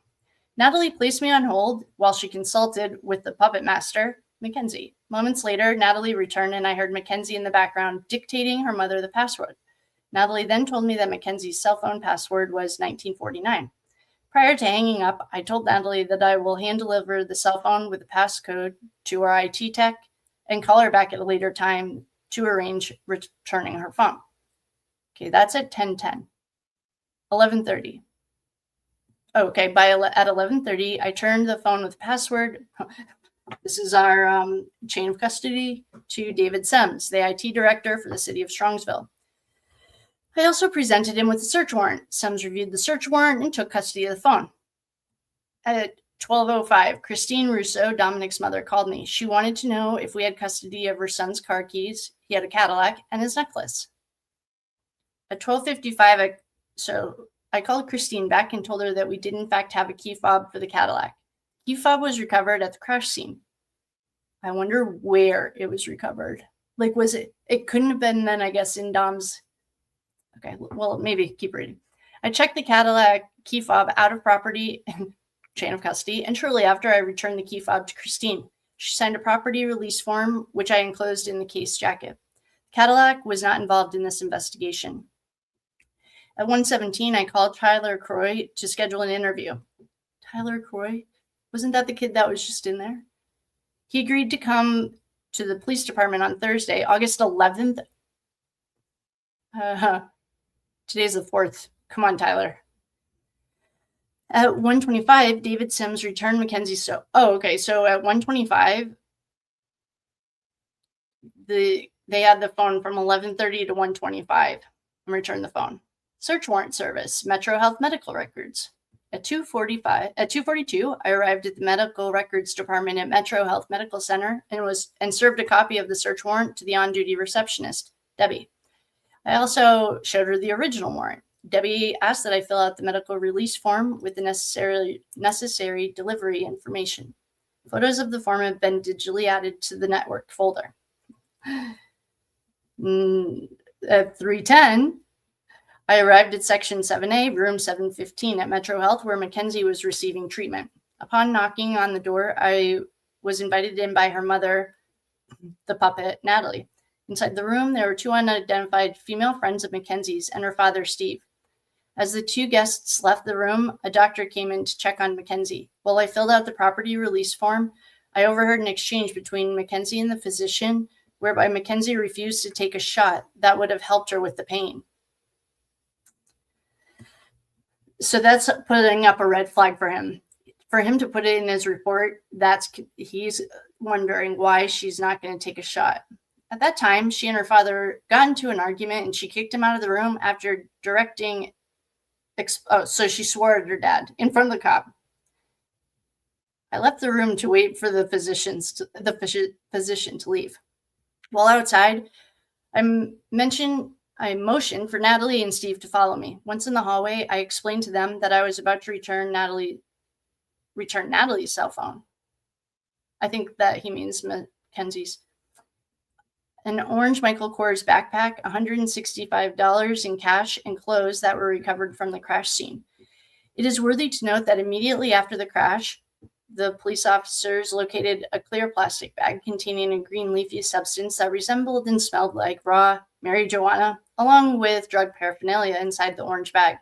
Natalie placed me on hold while she consulted with the puppet master, Mackenzie. Moments later, Natalie returned and I heard Mackenzie in the background dictating her mother the password. Natalie then told me that Mackenzie's cell phone password was 1949. Prior to hanging up, I told Natalie that I will hand deliver the cell phone with the passcode to our IT tech and call her back at a later time to arrange returning her phone. Okay, that's at 10:10. 11:30. Okay, at 11:30, I turned the phone with the password. This is our chain of custody to David Sims, the IT director for the city of Strongsville. I also presented him with a search warrant. Sims reviewed the search warrant and took custody of the phone. At 12:05, Christine Russo, Dominic's mother, called me. She wanted to know if we had custody of her son's car keys. He had a Cadillac and his necklace. At 12:55, I called Christine back and told her that we did in fact have a key fob for the Cadillac. Key fob was recovered at the crash scene. I wonder where it was recovered. Like, was it couldn't have been then, I guess, in Dom's. Okay, well, maybe keep reading. I checked the Cadillac key fob out of property and chain of custody, and shortly after I returned the key fob to Christine. She signed a property release form, which I enclosed in the case jacket. Cadillac was not involved in this investigation. At 1:17, I called Tyler Croy to schedule an interview. Tyler Croy? Wasn't that the kid that was just in there? He agreed to come to the police department on Thursday, August 11th. Today's the 4th. Come on, Tyler. At 1:25, David Sims returned Mackenzie's So at 1:25, they had the phone from 11:30 to 1:25 and returned the phone. Search warrant service, Metro Health Medical Records. At 2:42, I arrived at the Medical Records Department at Metro Health Medical Center and served a copy of the search warrant to the on-duty receptionist, Debbie. I also showed her the original warrant. Debbie asked that I fill out the medical release form with the necessary delivery information. Photos of the form have been digitally added to the network folder. At 3:10, I arrived at Section 7A, room 715 at Metro Health, where Mackenzie was receiving treatment. Upon knocking on the door, I was invited in by her mother, the puppet, Natalie. Inside the room, there were two unidentified female friends of Mackenzie's and her father, Steve. As the two guests left the room, a doctor came in to check on Mackenzie. While I filled out the property release form, I overheard an exchange between Mackenzie and the physician, whereby Mackenzie refused to take a shot that would have helped her with the pain. So that's putting up a red flag for him. For him to put it in his report, he's wondering why she's not going to take a shot. At that time, she and her father got into an argument and she kicked him out of the room after directing. So she swore at her dad in front of the cop. I left the room to wait for the physician to leave. While outside, I motioned for Natalie and Steve to follow me. Once in the hallway, I explained to them that I was about to return Natalie's cell phone. I think that he means Mackenzie's. An orange Michael Kors backpack, $165 in cash and clothes that were recovered from the crash scene. It is worthy to note that immediately after the crash, the police officers located a clear plastic bag containing a green leafy substance that resembled and smelled like raw marijuana, along with drug paraphernalia inside the orange bag.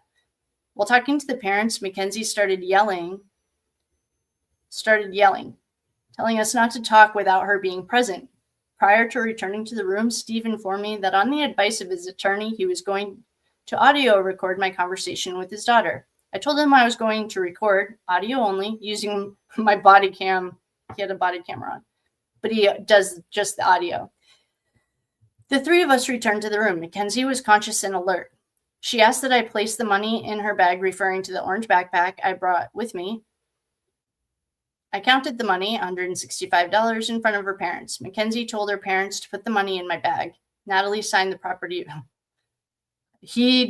While talking to the parents, Mackenzie started yelling, telling us not to talk without her being present. Prior to returning to the room, Steve informed me that on the advice of his attorney, he was going to audio record my conversation with his daughter. I told him I was going to record audio only using my body cam. He had a body camera on, but he does just the audio. The three of us returned to the room. Mackenzie was conscious and alert. She asked that I place the money in her bag, referring to the orange backpack I brought with me. I counted the money, $165, in front of her parents. Mackenzie told her parents to put the money in my bag. Natalie signed the property. She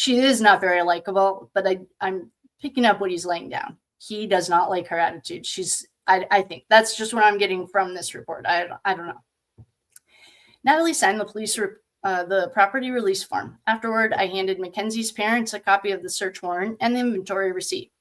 is not very likable, but I'm picking up what he's laying down. He does not like her attitude. I think that's just what I'm getting from this report. I don't know. Natalie signed the property release form. Afterward, I handed Mackenzie's parents a copy of the search warrant and the inventory receipt.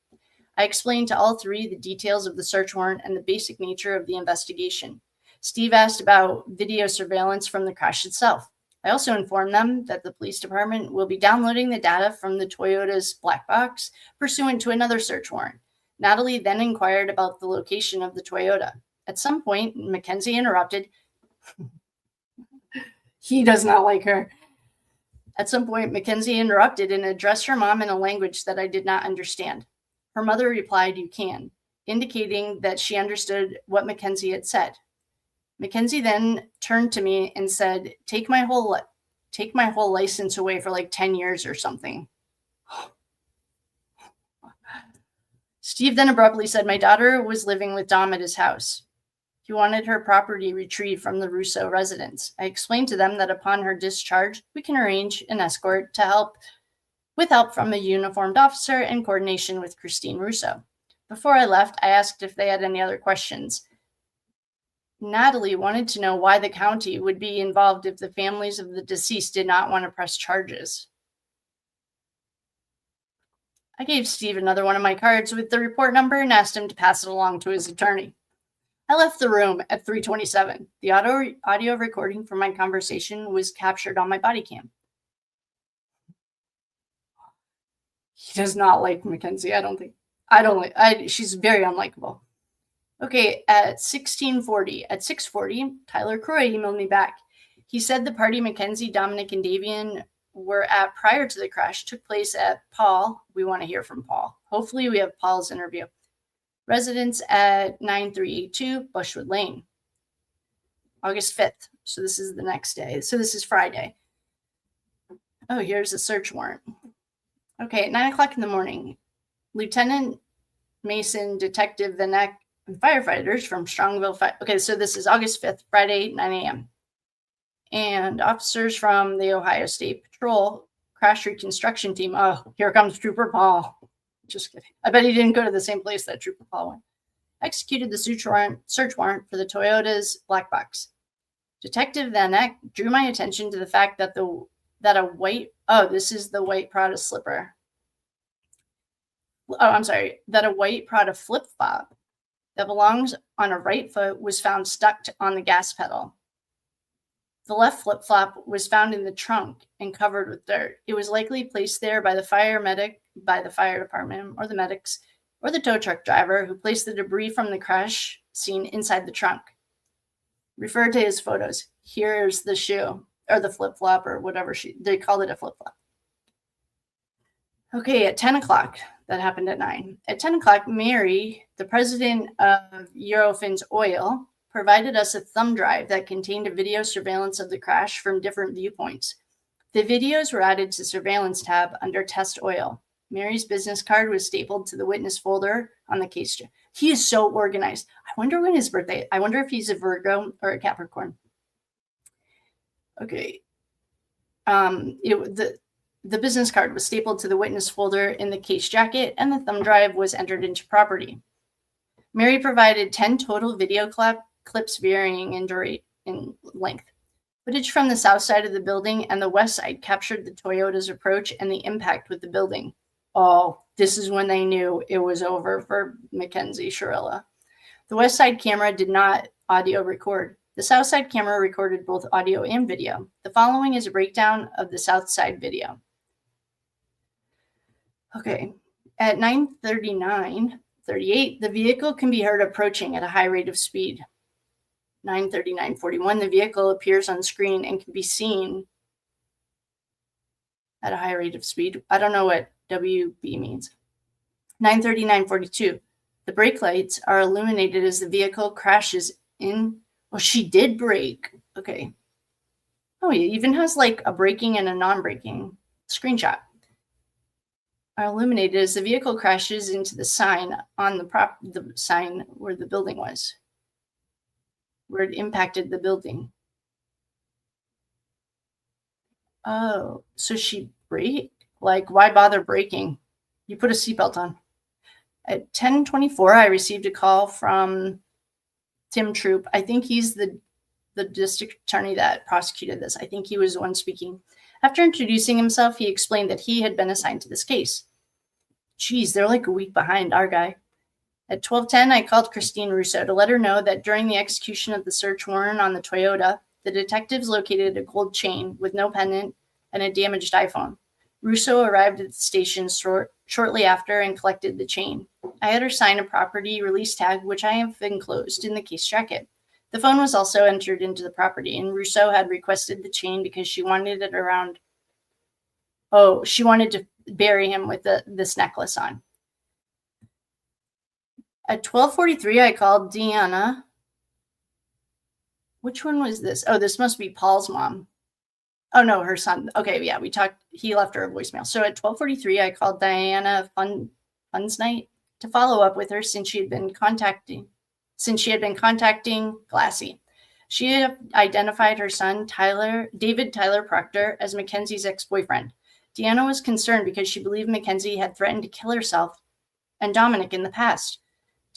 I explained to all three the details of the search warrant and the basic nature of the investigation. Steve asked about video surveillance from the crash itself. I also informed them that the police department will be downloading the data from the Toyota's black box pursuant to another search warrant. Natalie then inquired about the location of the Toyota. At some point, Mackenzie interrupted. He does not like her. At some point, Mackenzie interrupted and addressed her mom in a language that I did not understand. Her mother replied, "You can," indicating that she understood what Mackenzie had said. Mackenzie then turned to me and said, take my whole license away for like 10 years or something. Steve then abruptly said my daughter was living with Dom at his house. He wanted her property retrieved from the Russo residence. I explained to them that upon her discharge, we can arrange an escort with help from a uniformed officer in coordination with Christine Russo. Before I left, I asked if they had any other questions. Natalie wanted to know why the county would be involved if the families of the deceased did not want to press charges. I gave Steve another one of my cards with the report number and asked him to pass it along to his attorney. I left the room at 3:27. The audio recording from my conversation was captured on my body cam. He does not like Mackenzie, I don't think. She's very unlikable. Okay, at 6:40, Tyler Croy emailed me back. He said the party Mackenzie, Dominic, and Davion were at prior to the crash took place at Paul. We want to hear from Paul. Hopefully we have Paul's interview. Residence at 9382 Bushwood Lane. August 5th. So this is the next day. So this is Friday. Oh, here's a search warrant. Okay, at 9 o'clock in the morning, Lieutenant Mason, Detective Van Eck, and firefighters from Strongville. Okay, so this is August 5th, Friday, 9 a.m. And officers from the Ohio State Patrol Crash Reconstruction Team. Oh, here comes Trooper Paul. Just kidding. I bet he didn't go to the same place that Trooper Paul went. Executed the search warrant for the Toyota's black box. Detective Van Eck drew my attention to the fact that this is the white Prada slipper. That a white Prada flip-flop that belongs on a right foot was found stuck on the gas pedal. The left flip-flop was found in the trunk and covered with dirt. It was likely placed there by the fire department, or the medics, or the tow truck driver who placed the debris from the crash scene inside the trunk. Refer to his photos. Here's the shoe, or the flip-flop, or whatever they called it, a flip-flop. Okay, at 10 o'clock, that happened at 9. At 10 o'clock, Mary, the president of Eurofins Oil, provided us a thumb drive that contained a video surveillance of the crash from different viewpoints. The videos were added to surveillance tab under test oil. Mary's business card was stapled to the witness folder on the case. He is so organized. I wonder when his birthday. I wonder if he's a Virgo or a Capricorn. Okay. The business card was stapled to the witness folder in the case jacket, and the thumb drive was entered into property. Mary provided 10 total video clips varying in length. Footage from the south side of the building and the west side captured the Toyota's approach and the impact with the building. Oh, this is when they knew it was over for Mackenzie Shirilla. The west side camera did not audio record. The south side camera recorded both audio and video. The following is a breakdown of the south side video. Okay, at 9:39:38, the vehicle can be heard approaching at a high rate of speed. 9:39:41, the vehicle appears on screen and can be seen at a high rate of speed. I don't know what WB means. 9:30, 9:42. The brake lights are illuminated as the vehicle crashes in. Oh, she did brake. Okay. Oh, it even has like a braking and a non-braking screenshot. Are illuminated as the vehicle crashes into the sign on the sign where the building was, where it impacted the building. Oh, so she braked? Like, why bother braking? You put a seatbelt on. At 10:24, I received a call from Tim Troop. I think he's the district attorney that prosecuted this. I think he was the one speaking. After introducing himself, he explained that he had been assigned to this case. Geez, they're like a week behind our guy. At 12:10, I called Christine Russo to let her know that during the execution of the search warrant on the Toyota, the detectives located a gold chain with no pendant and a damaged iPhone. Russo arrived at the station shortly after and collected the chain. I had her sign a property release tag, which I have enclosed in the case jacket. The phone was also entered into the property, and Russo had requested the chain because she wanted it around. Oh, she wanted to bury him with this necklace on. At 12:43, I called Deanna. Which one was this? Oh, this must be Paul's mom. Oh, no, her son. Okay, yeah, we talked. He left her a voicemail. So at 12:43, I called Diana Fun's Night to follow up with her since she had been contacting Glassy. She had identified her son, David Tyler Proctor, as Mackenzie's ex-boyfriend. Deanna was concerned because she believed Mackenzie had threatened to kill herself and Dominic in the past.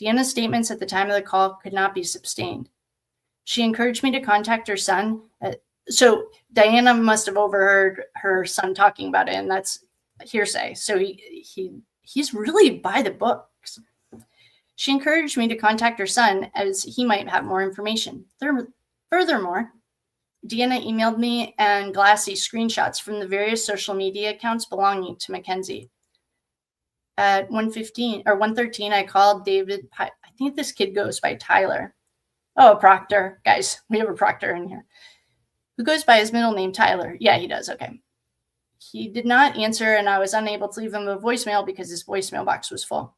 Deanna's statements at the time of the call could not be sustained. She encouraged me to contact her son. So Diana must have overheard her son talking about it, and that's hearsay. So he's really by the books. She encouraged me to contact her son as he might have more information. Furthermore, Deanna emailed me and Glassy screenshots from the various social media accounts belonging to Mackenzie. At 1:13, I called David. I think this kid goes by Tyler. Oh, Proctor. Guys, we have a Proctor in here. Who goes by his middle name, Tyler. Yeah, he does. Okay. He did not answer, and I was unable to leave him a voicemail because his voicemail box was full.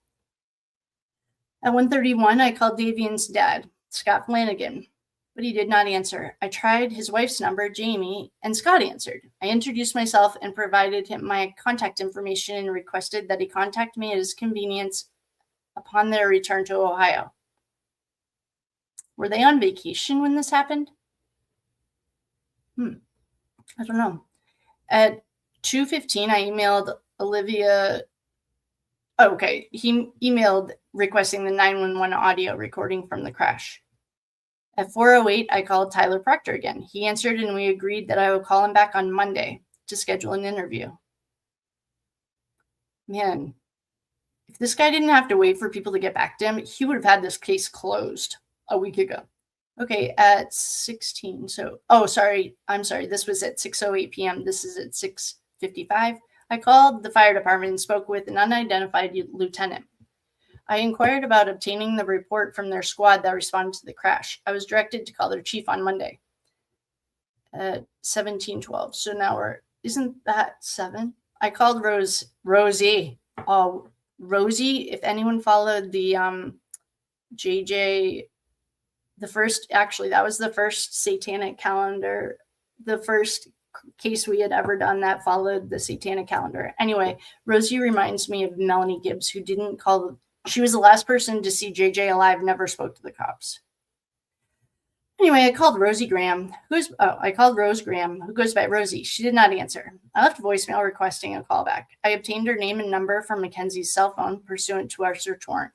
At 1:31, I called Davion's dad, Scott Flanagan, but he did not answer. I tried his wife's number, Jamie, and Scott answered. I introduced myself and provided him my contact information and requested that he contact me at his convenience upon their return to Ohio. Were they on vacation when this happened? I don't know. At 2:15, I emailed Olivia. Okay, he emailed requesting the 911 audio recording from the crash. At 4:08, I called Tyler Proctor again. He answered, and we agreed that I would call him back on Monday to schedule an interview. Man, if this guy didn't have to wait for people to get back to him, he would have had this case closed a week ago. Okay, at 16. So, I'm sorry. This was at 6:08 p.m. This is at 6:55. I called the fire department and spoke with an unidentified lieutenant. I inquired about obtaining the report from their squad that responded to the crash. I was directed to call their chief on Monday at 17:12. So now isn't that 7? I called Rosie. Oh, Rosie, if anyone followed the JJ, that was the first satanic calendar, the first case we had ever done that followed the satanic calendar. Anyway, Rosie reminds me of Melanie Gibbs, who didn't call. She was the last person to see JJ alive, never spoke to the cops. Anyway, I called Rose Graham, who goes by Rosie. She did not answer. I left a voicemail requesting a callback. I obtained her name and number from Mackenzie's cell phone pursuant to our search warrant.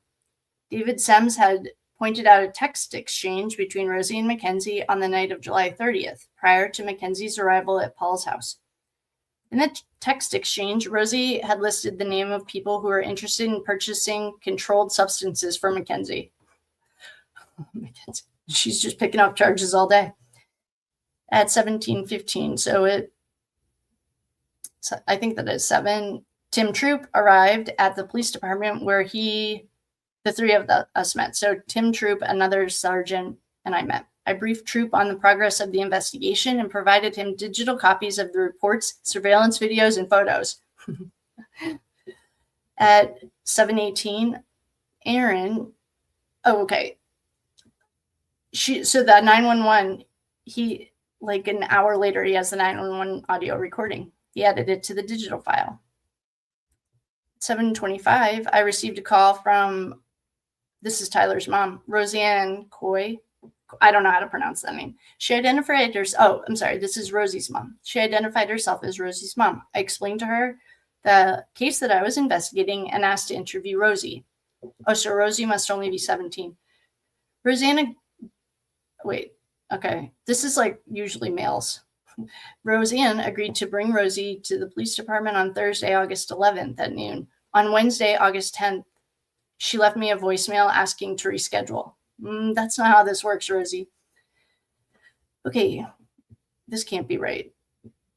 David Sems had pointed out a text exchange between Rosie and Mackenzie on the night of July 30th, prior to Mackenzie's arrival at Paul's house. In the text exchange, Rosie had listed the name of people who were interested in purchasing controlled substances for Mackenzie. She's just picking up charges all day. At 17:15, I think that is 7. Tim Troop arrived at the police department where the three of us met. So Tim Troop, another sergeant, and I met. I briefed Troop on the progress of the investigation and provided him digital copies of the reports, surveillance videos, and photos. At 7:18, Aaron, oh, okay. So the 911, he, like an hour later, he has the 911 audio recording. He added it to the digital file. 7:25, I received a call from, this is Tyler's mom, Roseanne Coy. I don't know how to pronounce that name. She identified herself. Oh, I'm sorry. This is Rosie's mom. She identified herself as Rosie's mom. I explained to her the case that I was investigating and asked to interview Rosie. Oh, so Rosie must only be 17. Roseanne, wait, okay. This is like usually males. Roseanne agreed to bring Rosie to the police department on Thursday, August 11th at noon. On Wednesday, August 10th, she left me a voicemail asking to reschedule. That's not how this works, Rosie. Okay, this can't be right.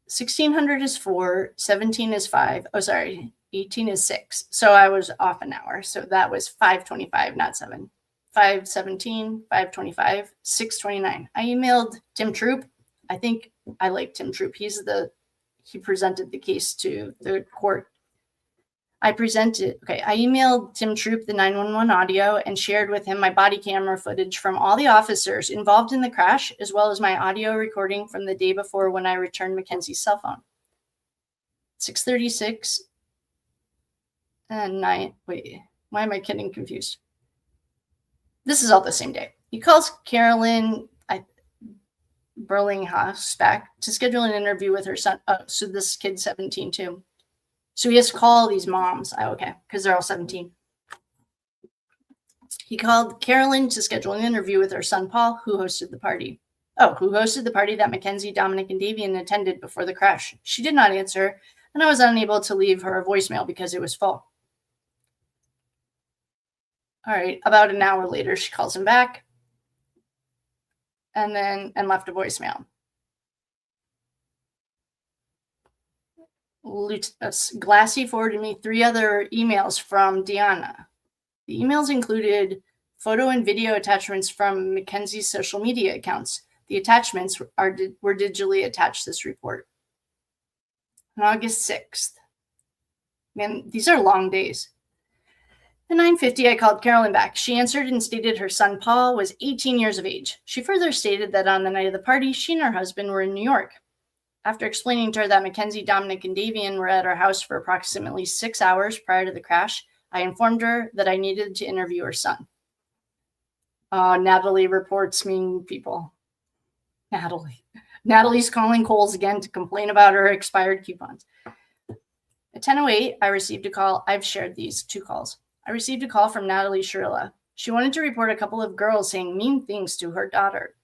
1600 is 4, 17 is 5. Oh, sorry, 18 is 6. So I was off an hour. So that was 5:25, not 7. 5:17, 5:25, 6:29. I emailed Tim Troop. I think I like Tim Troop. He presented the case to the court. I emailed Tim Troop the 911 audio and shared with him my body camera footage from all the officers involved in the crash, as well as my audio recording from the day before when I returned Mackenzie's cell phone. 6:36 and 9. Wait, why am I getting confused? This is all the same day. He calls Carolyn Burlinghouse back to schedule an interview with her son. Oh, so this kid's 17 too. So he has to call these moms. Oh, okay, because they're all 17. He called Carolyn to schedule an interview with her son, Paul, who hosted the party. Who hosted the party that Mackenzie, Dominic, and Davion attended before the crash. She did not answer, and I was unable to leave her a voicemail because it was full. All right, about an hour later, she calls him back and left a voicemail. Glassy forwarded me 3 other emails from Deanna. The emails included photo and video attachments from Mackenzie's social media accounts. The attachments were digitally attached to this report. On August 6th. Man, these are long days. At 9:50, I called Carolyn back. She answered and stated her son, Paul, was 18 years of age. She further stated that on the night of the party, she and her husband were in New York. After explaining to her that Mackenzie, Dominic, and Davion were at our house for approximately 6 hours prior to the crash, I informed her that I needed to interview her son. Natalie reports mean people. Natalie's calling Kohl's again to complain about her expired coupons. At 10:08, I received a call. I've shared these 2 calls. I received a call from Natalie Shirilla. She wanted to report a couple of girls saying mean things to her daughter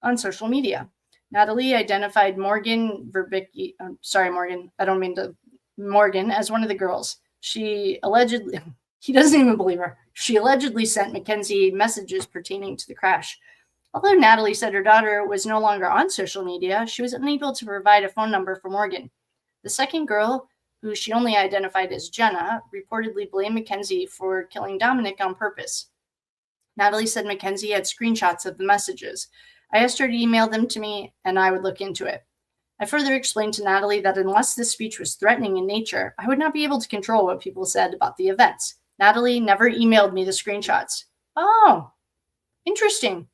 on social media. Natalie identified Morgan Verbicki. Sorry, Morgan. I don't mean to. Morgan as one of the girls. He doesn't even believe her. She allegedly sent Mackenzie messages pertaining to the crash. Although Natalie said her daughter was no longer on social media, she was unable to provide a phone number for Morgan. The second girl, who she only identified as Jenna, reportedly blamed Mackenzie for killing Dominic on purpose. Natalie said Mackenzie had screenshots of the messages. I asked her to email them to me, and I would look into it. I further explained to Natalie that unless this speech was threatening in nature, I would not be able to control what people said about the events. Natalie never emailed me the screenshots. Oh, interesting.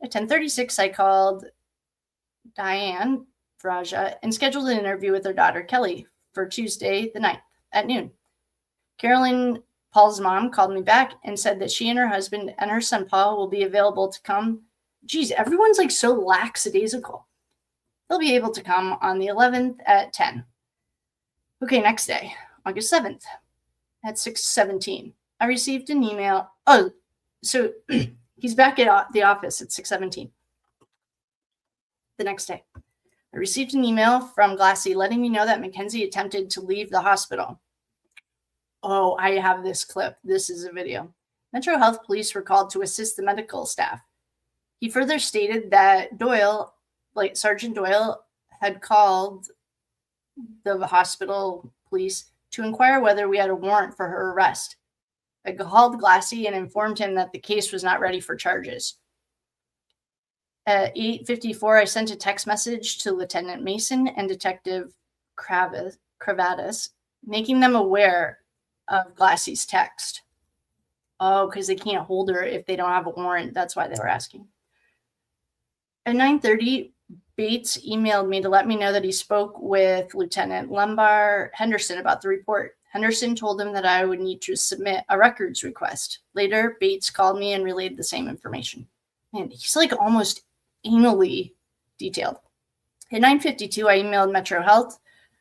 At 10:36, I called Diane Vraja and scheduled an interview with her daughter, Kelly, for Tuesday the 9th at noon. Carolyn, Paul's mom, called me back and said that she and her husband and her son, Paul, will be available to come. Geez, everyone's like so lackadaisical. They'll be able to come on the 11th at 10. Okay, next day, August 7th at 6:17. I received an email. Oh, so he's back at the office at 6:17. The next day, I received an email from Glassy letting me know that Mackenzie attempted to leave the hospital. Oh, I have this clip. This is a video. Metro Health Police were called to assist the medical staff. He further stated that Sergeant Doyle, had called the hospital police to inquire whether we had a warrant for her arrest. I called Glassy and informed him that the case was not ready for charges. At 8:54, I sent a text message to Lieutenant Mason and Detective Cravatus, making them aware of Glassy's text. Oh, because they can't hold her if they don't have a warrant. That's why they were asking. At 9:30, Bates emailed me to let me know that he spoke with Lieutenant Lumbar Henderson about the report. Henderson told him that I would need to submit a records request. Later, Bates called me and relayed the same information. Man, he's like almost anally detailed. At 9:52, I emailed Metro Health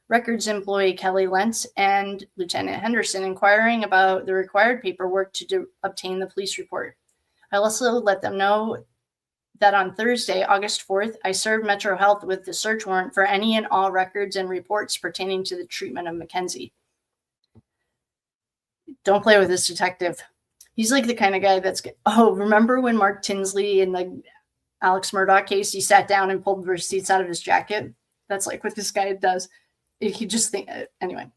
records employee Kelly Lentz and Lieutenant Henderson inquiring about the required paperwork to obtain the police report. I also let them know that on Thursday, August 4th, I served Metro Health with the search warrant for any and all records and reports pertaining to the treatment of Mackenzie. Don't play with this detective. He's like the kind of guy that's, remember when Mark Tinsley in the Alex Murdaugh case, he sat down and pulled the receipts out of his jacket? That's like what this guy does. He just think, anyway.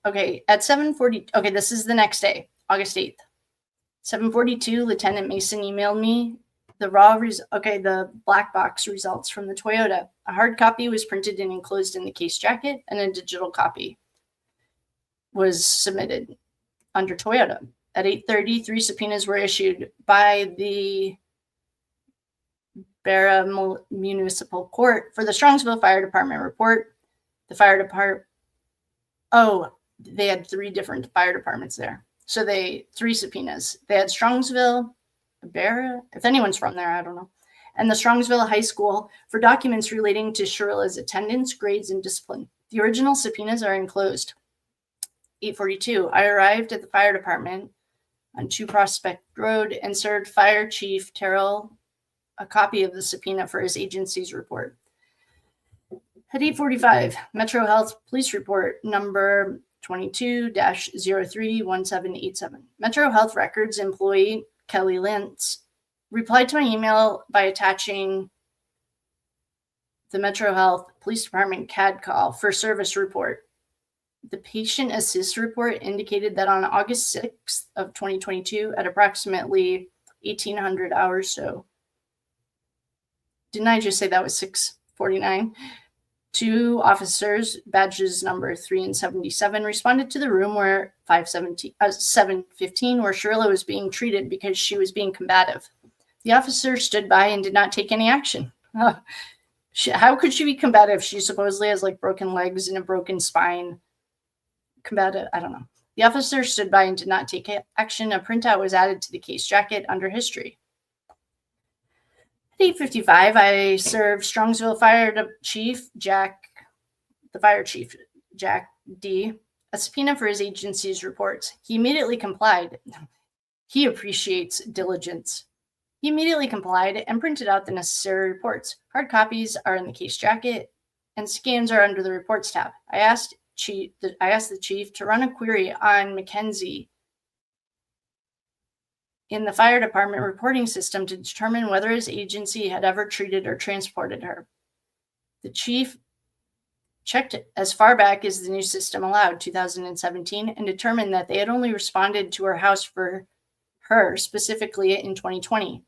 Okay, at 7:40, okay, this is the next day, August 8th. 7:42, Lieutenant Mason emailed me the black box results from the Toyota. A hard copy was printed and enclosed in the case jacket, and a digital copy was submitted under Toyota. At 8:30, 3 subpoenas were issued by the Barra Municipal Court for the Strongsville Fire Department report. The fire department, they had 3 different fire departments there. So 3 subpoenas. They had Strongsville, Barra, if anyone's from there, I don't know, and the Strongsville High School for documents relating to Shirilla's attendance, grades, and discipline. The original subpoenas are enclosed. 8:42, I arrived at the fire department on 2 Prospect Road and served Fire Chief Terrell a copy of the subpoena for his agency's report. At 8:45, Metro Health Police Report number 22-031787. Metro Health Records employee Kelly Lentz replied to my email by attaching the Metro Health Police Department CAD call for service report. The patient assist report indicated that on August 6th of 2022 at approximately 1800 hours, so didn't I just say that was 6:49? 2 officers, badges number 3 and 77, responded to the room where 715, where Shirilla was being treated because she was being combative. The officer stood by and did not take any action. How could she be combative? She supposedly has like broken legs and a broken spine. Combative, I don't know. The officer stood by and did not take action. A printout was added to the case jacket under history. At 8:55, I served Strongsville Fire Chief Jack D. a subpoena for his agency's reports. He immediately complied. He appreciates diligence. He immediately complied and printed out the necessary reports. Hard copies are in the case jacket, and scans are under the reports tab. I asked the chief to run a query on Mackenzie in the fire department reporting system to determine whether his agency had ever treated or transported her. The chief checked as far back as the new system allowed, 2017, and determined that they had only responded to her house for her specifically in 2020.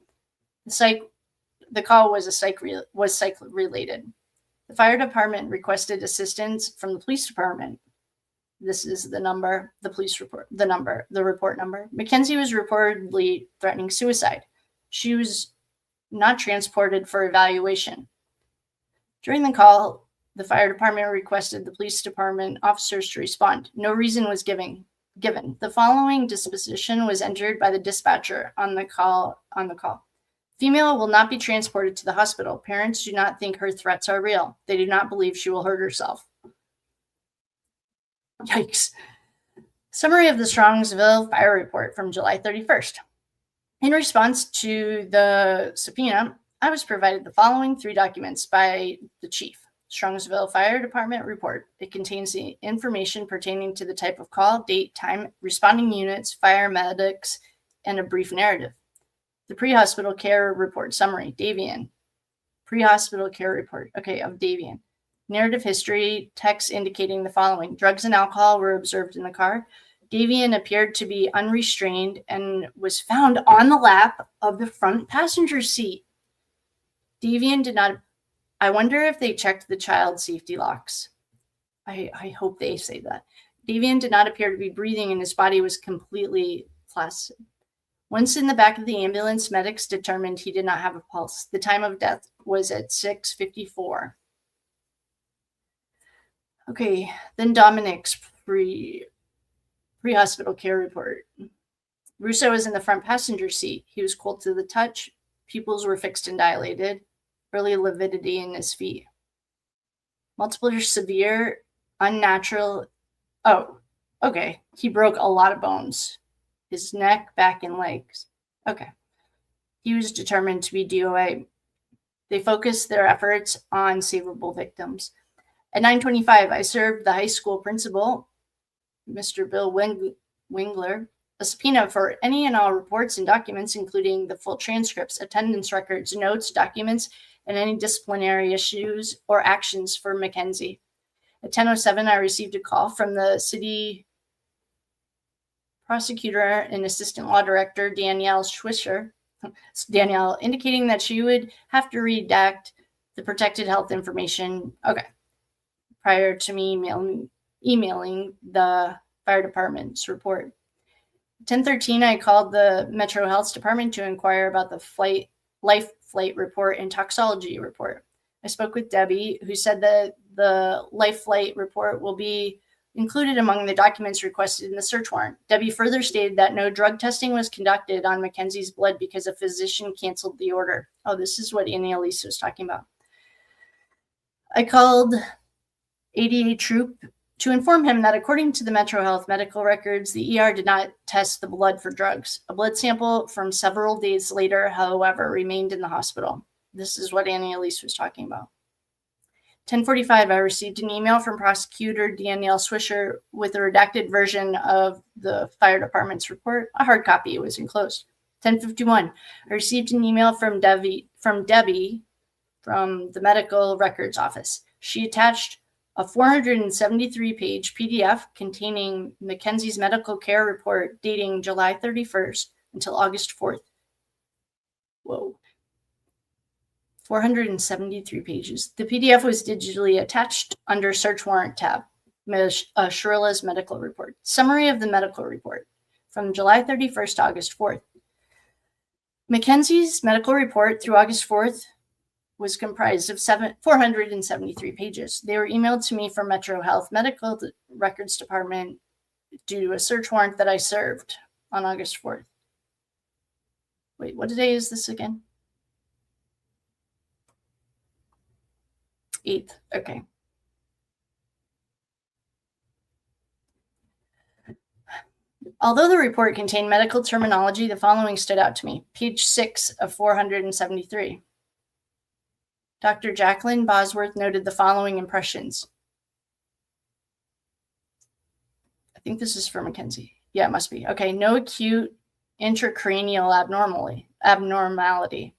The call was psych related. The fire department requested assistance from the police department. This is the number, the report number. Mackenzie was reportedly threatening suicide. She was not transported for evaluation. During the call, the fire department requested the police department officers to respond. No reason was given. The following disposition was entered by the dispatcher on the call. Female will not be transported to the hospital. Parents do not think her threats are real. They do not believe she will hurt herself. Yikes. Summary of the Strongsville fire report from July 31st. In response to the subpoena, I was provided the following 3 documents by the chief. Strongsville Fire Department report. It contains the information pertaining to the type of call, date, time, responding units, fire medics, and a brief narrative. The pre-hospital care report summary. Davion. Pre-hospital care report. Okay, of Davion. Narrative history, text indicating the following. Drugs and alcohol were observed in the car. Davion appeared to be unrestrained and was found on the lap of the front passenger seat. Davion did not. I wonder if they checked the child safety locks. I hope they say that. Davion did not appear to be breathing and his body was completely flaccid. Once in the back of the ambulance, medics determined he did not have a pulse. The time of death was at 6:54. Okay, then Dominic's pre-hospital care report. Russo was in the front passenger seat. He was cold to the touch. Pupils were fixed and dilated. Early lividity in his feet. Multiple severe, unnatural. Oh, okay. He broke a lot of bones. His neck, back, and legs. Okay. He was determined to be DOA. They focused their efforts on savable victims. At 9:25, I served the high school principal, Mr. Bill Wingler, a subpoena for any and all reports and documents, including the full transcripts, attendance records, notes, documents, and any disciplinary issues or actions for Mackenzie. At 10:07, I received a call from the city prosecutor and assistant law director, Danielle indicating that she would have to redact the protected health information. Okay. Prior to me emailing the fire department's report. 10:13, I called the Metro Health Department to inquire about the life flight report and toxology report. I spoke with Debbie, who said that the life flight report will be included among the documents requested in the search warrant. Debbie further stated that no drug testing was conducted on Mackenzie's blood because a physician canceled the order. Oh, this is what Annie Elise was talking about. I called ADA Troop to inform him that according to the Metro Health medical records, the ER did not test the blood for drugs. A blood sample from several days later, however, remained in the hospital. This is what Annie Elise was talking about. 10:45, I received an email from prosecutor Danielle Swisher with a redacted version of the fire department's report. A hard copy was enclosed. 10:51, I received an email from Debbie from the medical records office. She attached a 473-page PDF containing Mackenzie's medical care report dating July 31st until August 4th. Whoa. 473 pages. The PDF was digitally attached under search warrant tab. Ms. Shirilla's medical report. Summary of the medical report from July 31st to August 4th. Mackenzie's medical report through August 4th was comprised of 473 pages. They were emailed to me from Metro Health Medical Records Department due to a search warrant that I served on August 4th. Wait, what day is this again? 8th. Okay. Although the report contained medical terminology, the following stood out to me. Page 6 of 473. Dr. Jacqueline Bosworth noted the following impressions. I think this is for Mackenzie. Yeah, it must be. Okay, no acute intracranial abnormality.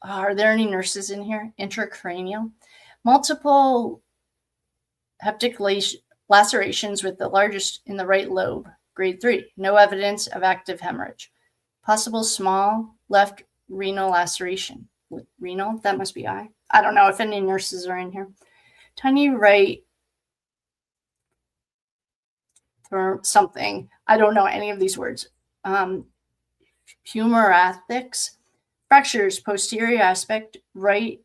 Are there any nurses in here? Intracranial. Multiple heptic lacerations with the largest in the right lobe, grade 3. No evidence of active hemorrhage. Possible small left renal laceration. Renal? That must be I. I don't know if any nurses are in here. Tiny right or something. I don't know any of these words. Humerothics. Fractures, posterior aspect, right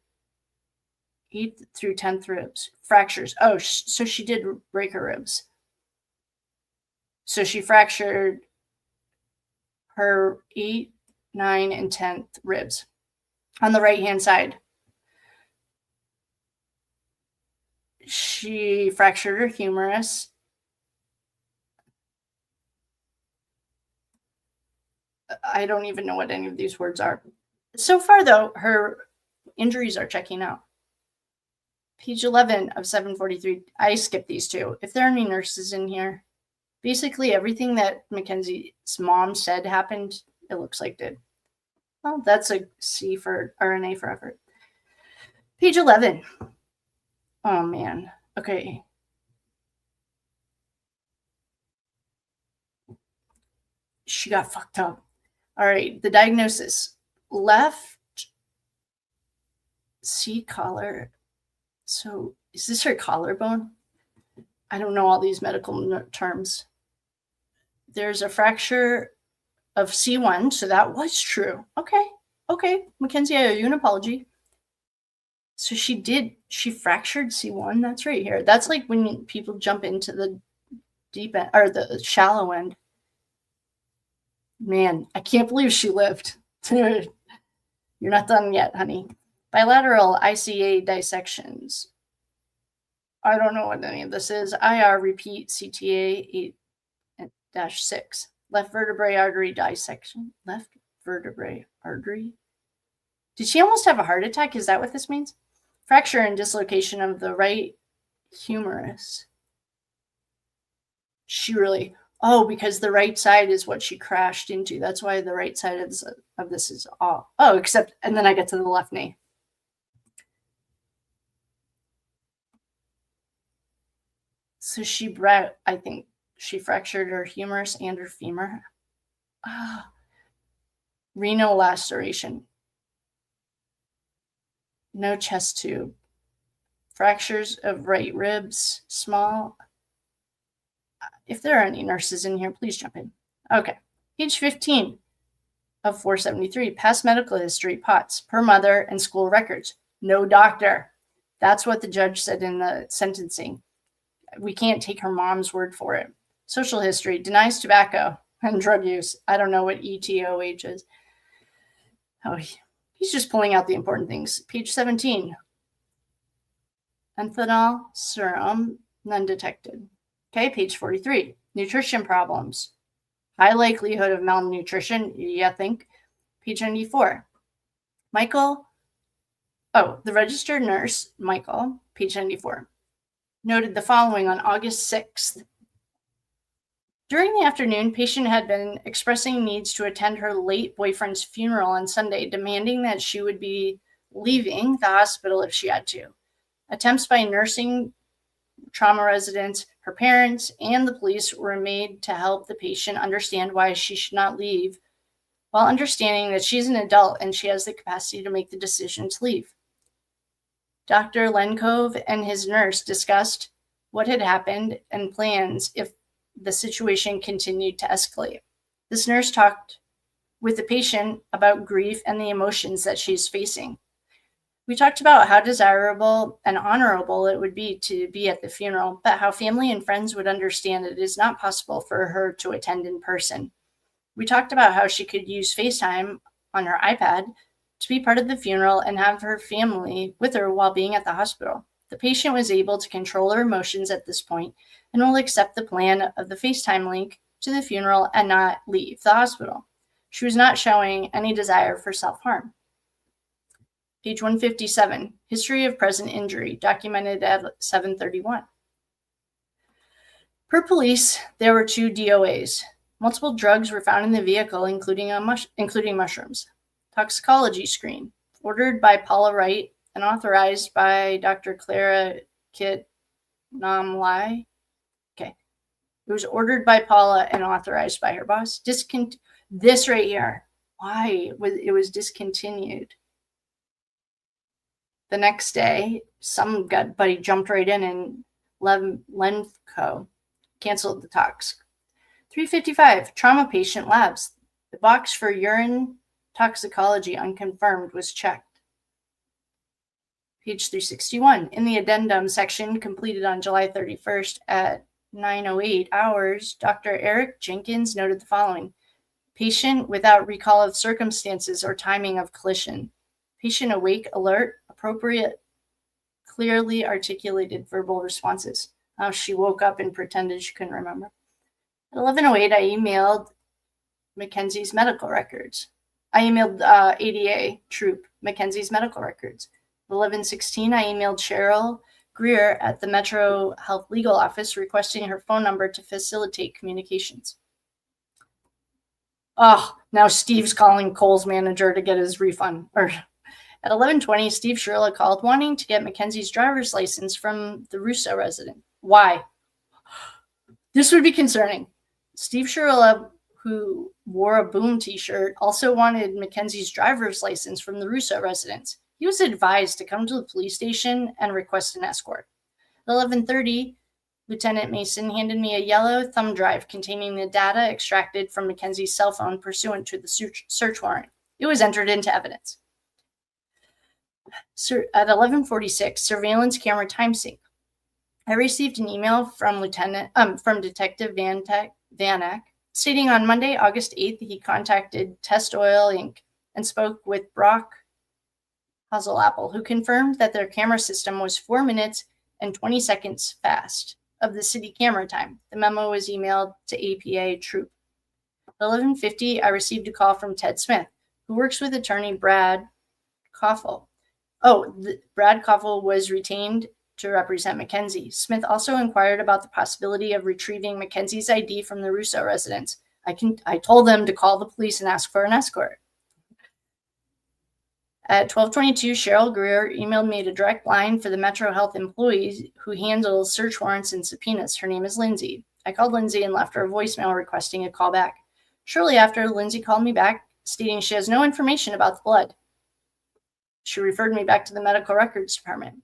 8th through 10th ribs. Fractures. Oh, so she did break her ribs. So she fractured her 8th, 9th, and 10th ribs on the right-hand side. She fractured her humerus. I don't even know what any of these words are. So far, though, her injuries are checking out. Page 11 of 743. I skipped these two. If there are any nurses in here, basically everything that Mackenzie's mom said happened, it looks like did. Well, that's a C for RNA for effort. Page 11. Oh, man. Okay. She got fucked up. All right. The diagnosis. Left C collar. So is this her collarbone? I don't know all these medical terms. There's a fracture of C1, so that was true. Okay, Mackenzie, I owe you an apology. So she fractured C1. That's right here. That's like when people jump into the deep end or the shallow end. Man, I can't believe she lived. You're not done yet, honey. Bilateral ICA dissections. I don't know what any of this is. IR repeat CTA 8-6. Left vertebrae artery dissection. Left vertebrae artery. Did she almost have a heart attack? Is that what this means? Fracture and dislocation of the right humerus. She really, because the right side is what she crashed into. That's why the right side of this is off. Except, and then I get to the left knee. So I think she fractured her humerus and her femur. Renal laceration. No chest tube. Fractures of right ribs, small. If there are any nurses in here, please jump in. Okay. Page 15 of 473. Past medical history, POTS, per mother, and school records. No doctor. That's what the judge said in the sentencing. We can't take her mom's word for it. Social history, denies tobacco and drug use. I don't know what ETOH is. He's just pulling out the important things. Page 17. Ethanol serum, none detected. Okay, page 43. Nutrition problems. High likelihood of malnutrition, you think? Page 94. The registered nurse, Michael, page 94, noted the following on August 6th. During the afternoon, patient had been expressing needs to attend her late boyfriend's funeral on Sunday, demanding that she would be leaving the hospital if she had to. Attempts by nursing trauma residents, her parents, and the police were made to help the patient understand why she should not leave, while understanding that she's an adult and she has the capacity to make the decision to leave. Dr. Lenkov and his nurse discussed what had happened and plans if the situation continued to escalate. This nurse talked with the patient about grief and the emotions that she's facing. We talked about how desirable and honorable it would be to be at the funeral, but how family and friends would understand it is not possible for her to attend in person. We talked about how she could use FaceTime on her iPad to be part of the funeral and have her family with her while being at the hospital. The patient was able to control her emotions at this point and will accept the plan of the FaceTime link to the funeral and not leave the hospital. She was not showing any desire for self-harm. Page 157, history of present injury, documented at 731. Per police, there were 2 DOAs. Multiple drugs were found in the vehicle, including mushrooms. Toxicology screen, ordered by Paula Wright and authorized by Dr. Clara KatePutnam. Okay. It was ordered by Paula and authorized by her boss. This right here. Why it was discontinued? The next day, some gut buddy jumped right in and Lenco canceled the tox. 355, trauma patient labs. The box for urine toxicology unconfirmed was checked. Page 361, in the addendum section completed on July 31st at 9:08 hours, Dr. Eric Jenkins noted the following. Patient without recall of circumstances or timing of collision. Patient awake, alert, appropriate, clearly articulated verbal responses. She woke up and pretended she couldn't remember. At 11:08, I emailed Mackenzie's medical records. I emailed ADA Troop Mackenzie's medical records. At 11:16, I emailed Cheryl Greer at the Metro Health Legal Office requesting her phone number to facilitate communications. Now Steve's calling Cole's manager to get his refund. At 11:20, Steve Shirilla called wanting to get Mackenzie's driver's license from the Russo resident. Why? This would be concerning. Steve Shirilla, who wore a Boom t-shirt, also wanted Mackenzie's driver's license from the Russo residence. He was advised to come to the police station and request an escort. At 11:30, Lieutenant Mason handed me a yellow thumb drive containing the data extracted from Mackenzie's cell phone pursuant to the search warrant. It was entered into evidence. At 11:46, surveillance camera time sync. I received an email from Detective Vanek stating on Monday, August 8th, he contacted Test Oil Inc. and spoke with Brock Hazelapple, who confirmed that their camera system was 4 minutes and 20 seconds fast of the city camera time. The memo was emailed to APA Troop. At 11:50, I received a call from Ted Smith, who works with attorney Brad Koffel. Brad Koffel was retained to represent Mackenzie. Smith also inquired about the possibility of retrieving Mackenzie's ID from the Russo residence. I told them to call the police and ask for an escort. At 12:22, Cheryl Greer emailed me a direct line for the Metro Health employee who handles search warrants and subpoenas. Her name is Lindsay. I called Lindsay and left her a voicemail requesting a call back. Shortly after, Lindsay called me back, stating she has no information about the blood. She referred me back to the medical records department.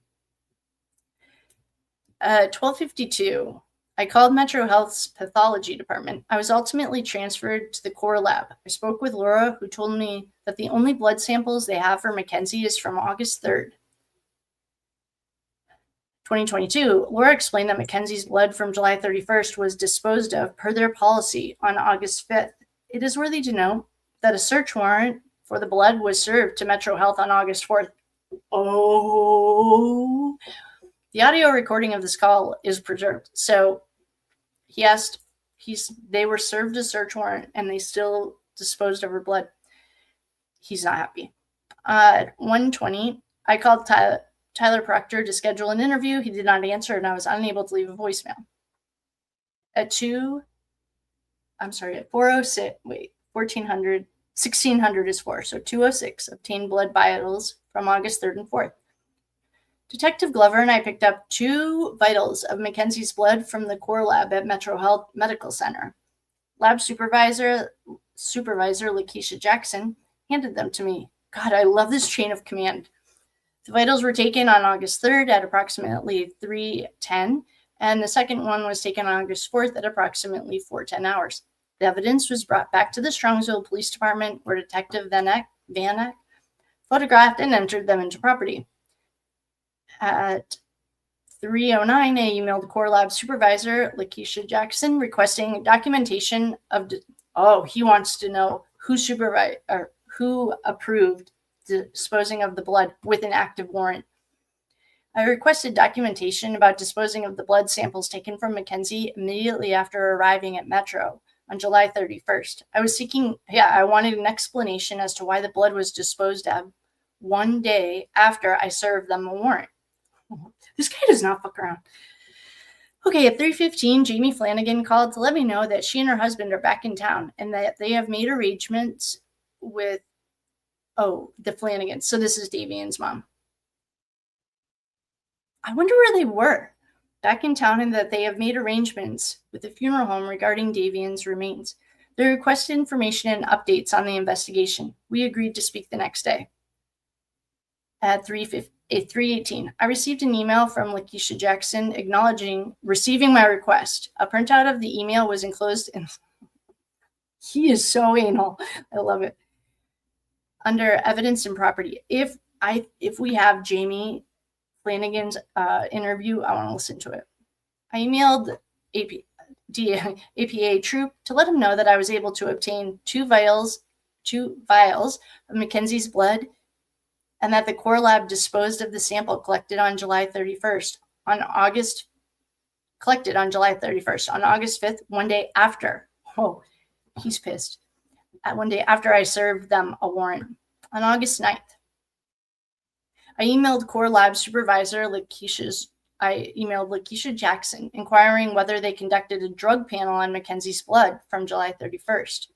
At 12:52, I called Metro Health's pathology department. I was ultimately transferred to the core lab. I spoke with Laura, who told me that the only blood samples they have for Mackenzie is from August 3rd, 2022. Laura explained that Mackenzie's blood from July 31st was disposed of per their policy on August 5th. It is worthy to note that a search warrant for the blood was served to Metro Health on August 4th. The audio recording of this call is preserved. So they were served a search warrant and they still disposed of her blood. He's not happy. At 1:20, I called Tyler Proctor to schedule an interview. He did not answer and I was unable to leave a voicemail. At 4:06, 1600 is 4, so 2:06, obtained blood vitals from August 3rd and 4th. Detective Glover and I picked up 2 vitals of Mackenzie's blood from the core lab at Metro Health Medical Center. Lab supervisor Lakeisha Jackson handed them to me. God, I love this chain of command. The vitals were taken on August 3rd at approximately 3:10, and the second one was taken on August 4th at approximately 4:10 hours. The evidence was brought back to the Strongsville Police Department, where Detective Vanek photographed and entered them into property. At 3:09, I emailed core lab supervisor Lakeisha Jackson requesting documentation of. He wants to know who approved disposing of the blood with an active warrant. I requested documentation about disposing of the blood samples taken from Mackenzie immediately after arriving at Metro on July 31st. I wanted an explanation as to why the blood was disposed of one day after I served them a warrant. This guy does not fuck around. Okay, at 3:15, Jamie Flanagan called to let me know that she and her husband are back in town and that they have made arrangements with, the Flanagans. So this is Davion's mom. I wonder where they were. Back in town, and that they have made arrangements with the funeral home regarding Davion's remains. They requested information and updates on the investigation. We agreed to speak the next day. At 3:18, I received an email from Lakeisha Jackson acknowledging receiving my request. A printout of the email was enclosed in. He is so anal. I love it. Under evidence and property. If we have Jamie Flanagan's interview, I want to listen to it. I emailed APA Troop to let him know that I was able to obtain 2 vials of Mackenzie's blood, and that the core lab disposed of the sample collected on July 31st. On August 5th, one day after. Oh, he's pissed. One day after I served them a warrant. On August 9th, I emailed core lab supervisor Lakeisha Jackson, inquiring whether they conducted a drug panel on Mackenzie's blood from July 31st.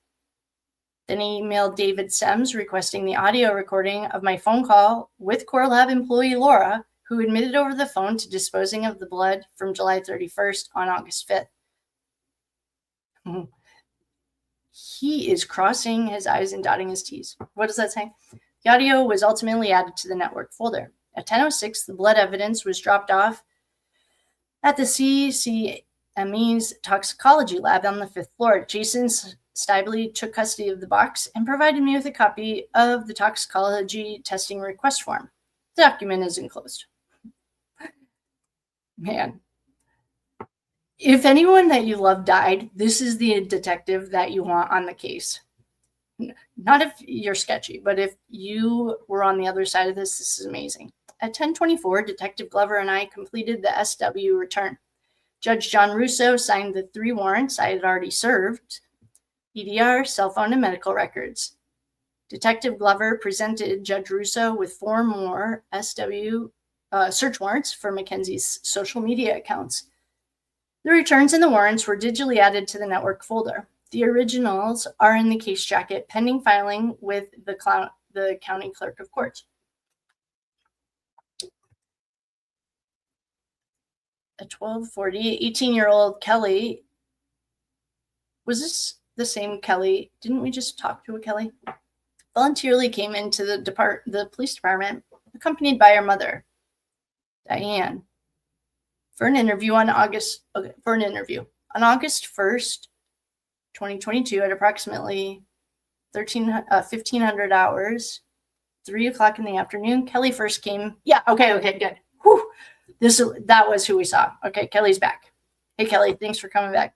Then I emailed David Sems requesting the audio recording of my phone call with core lab employee Laura, who admitted over the phone to disposing of the blood from July 31st on August 5th. He is crossing his I's and dotting his T's. What does that say? The audio was ultimately added to the network folder. At 10:06, the blood evidence was dropped off At the CCME's toxicology lab on the 5th floor, Jason Stibley took custody of the box and provided me with a copy of the toxicology testing request form. The document is enclosed. Man. If anyone that you love died, this is the detective that you want on the case. Not if you're sketchy, but if you were on the other side of this, this is amazing. At 10:24, Detective Glover and I completed the SW return. Judge John Russo signed the 3 warrants I had already served: EDR, cell phone, and medical records. Detective Glover presented Judge Russo with 4 more SW search warrants for Mackenzie's social media accounts. The returns and the warrants were digitally added to the network folder. The originals are in the case jacket pending filing with the county clerk of court. At 12:40, 18-year-old Kelly, was this the same Kelly? Didn't we just talk to a Kelly? Voluntarily came into the police department accompanied by her mother, Diane, for an interview on August 1st, 2022 at approximately 1500 hours, 3 o'clock in the afternoon. Kelly first came. Yeah, okay, good. Whew. That was who we saw. Okay, Kelly's back. Hey, Kelly, thanks for coming back.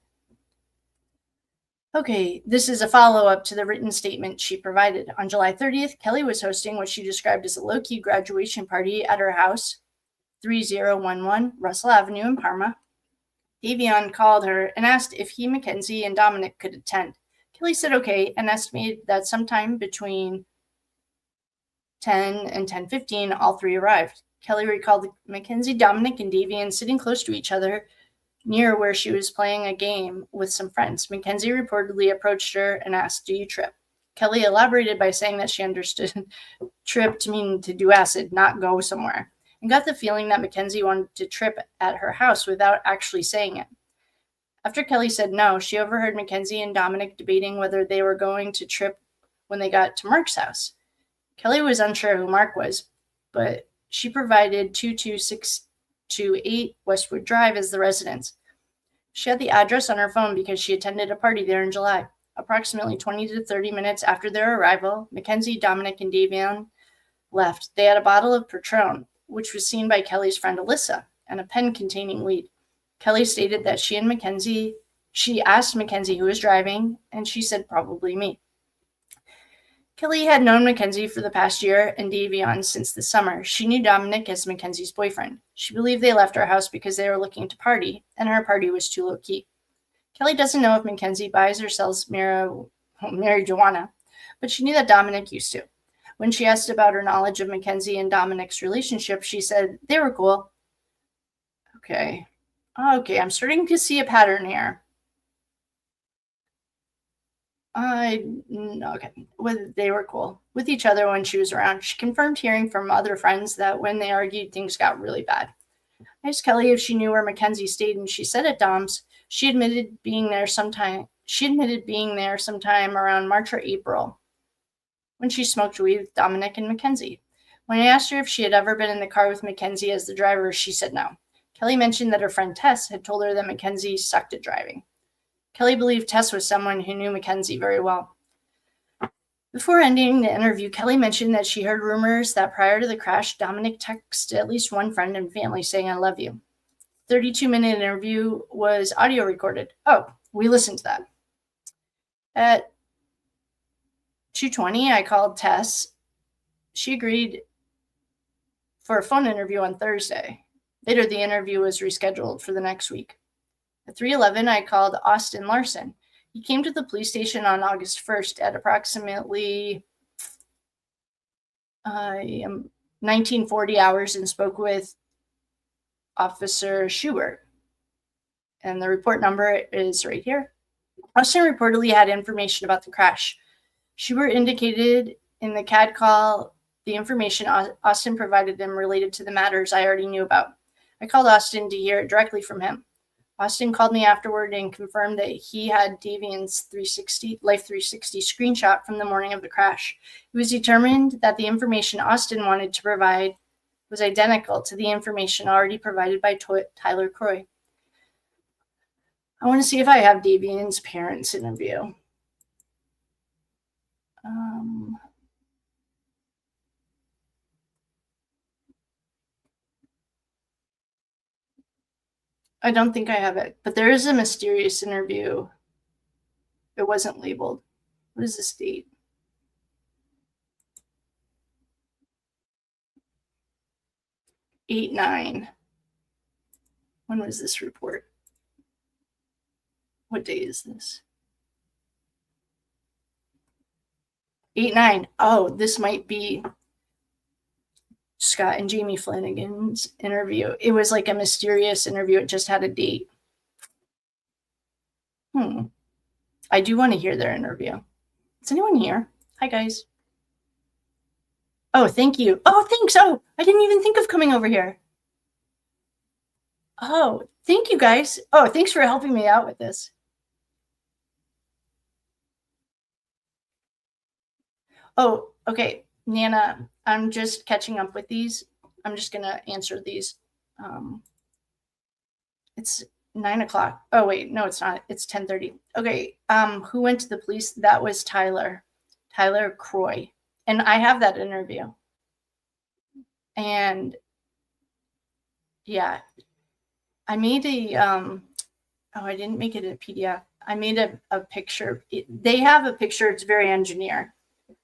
Okay, this is a follow-up to the written statement she provided. On July 30th, Kelly was hosting what she described as a low-key graduation party at her house, 3011 Russell Avenue in Parma. Davion called her and asked if he, Mackenzie, and Dominic could attend. Kelly said okay and estimated that sometime between 10 and 10:15, all 3 arrived. Kelly recalled Mackenzie, Dominic, and Davion sitting close to each other near where she was playing a game with some friends. Mackenzie reportedly approached her and asked, "Do you trip?" Kelly elaborated by saying that she understood trip to mean to do acid, not go somewhere, and got the feeling that Mackenzie wanted to trip at her house without actually saying it. After Kelly said no, she overheard Mackenzie and Dominic debating whether they were going to trip when they got to Mark's house. Kelly was unsure who Mark was, but she provided 22628 Westwood Drive as the residence. She had the address on her phone because she attended a party there in July. Approximately 20 to 30 minutes after their arrival, Mackenzie, Dominic, and Davion left. They had a bottle of Patron, which was seen by Kelly's friend Alyssa, and a pen containing weed. Kelly stated that she asked Mackenzie who was driving, and she said probably me. Kelly had known Mackenzie for the past year and Davion since the summer. She knew Dominic as Mackenzie's boyfriend. She believed they left her house because they were looking to party, and her party was too low-key. Kelly doesn't know if Mackenzie buys or sells marijuana, but she knew that Dominic used to. When she asked about her knowledge of Mackenzie and Dominic's relationship, she said they were cool. Okay, I'm starting to see a pattern here. They were cool with each other when she was around. She confirmed hearing from other friends that when they argued, things got really bad. I asked Kelly if she knew where Mackenzie stayed, and she said at Dom's. She admitted being there sometime around March or April when she smoked weed with Dominic and Mackenzie. When I asked her if she had ever been in the car with Mackenzie as the driver, she said no. Kelly mentioned that her friend Tess had told her that Mackenzie sucked at driving. Kelly believed Tess was someone who knew Mackenzie very well. Before ending the interview, Kelly mentioned that she heard rumors that prior to the crash, Dominic texted at least one friend and family saying, "I love you." 32-minute interview was audio recorded. Oh, we listened to that. At 2:20, I called Tess. She agreed for a phone interview on Thursday. Later, the interview was rescheduled for the next week. At 3:11, I called Austin Larson. He came to the police station on August 1st at approximately 1940 hours and spoke with Officer Schubert. And the report number is right here. Austin reportedly had information about the crash. Schubert indicated in the CAD call the information Austin provided them related to the matters I already knew about. I called Austin to hear it directly from him. Austin called me afterward and confirmed that he had Davion's Life 360 screenshot from the morning of the crash. He was determined that the information Austin wanted to provide was identical to the information already provided by Tyler Croy. I want to see if I have Davion's parents interview. I don't think I have it, but there is a mysterious interview. It wasn't labeled. What is this date? (8/9). When was this report? What day is this? 8/9. Oh, this might be Scott and Jamie Flanagan's interview. It was like a mysterious interview. It just had a date. I do want to hear their interview. Is anyone here? Hi, guys. Oh, thank you. Oh, thanks. Oh, I didn't even think of coming over here. Oh, thank you, guys. Oh, thanks for helping me out with this. Oh, okay. Nana, I'm just catching up with these. I'm just going to answer these. It's 9 o'clock. Oh, wait. No, it's not. It's 10:30. Okay. Who went to the police? That was Tyler Croy. And I have that interview. And yeah, I made a, I didn't make it a PDF. I made a picture. They have a picture. It's very engineer.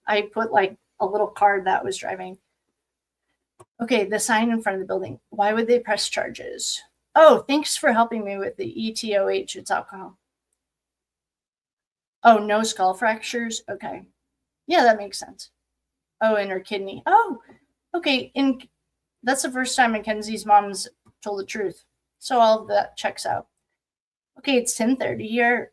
I put like a little car that was driving. Okay, the sign in front of the building. Why would they press charges? Oh, thanks for helping me with the ETOH. It's alcohol. Oh, no skull fractures? Okay. Yeah, that makes sense. Oh, in her kidney. Oh, okay. That's the first time Mackenzie's mom's told the truth. So all of that checks out. Okay, it's 10:30 here.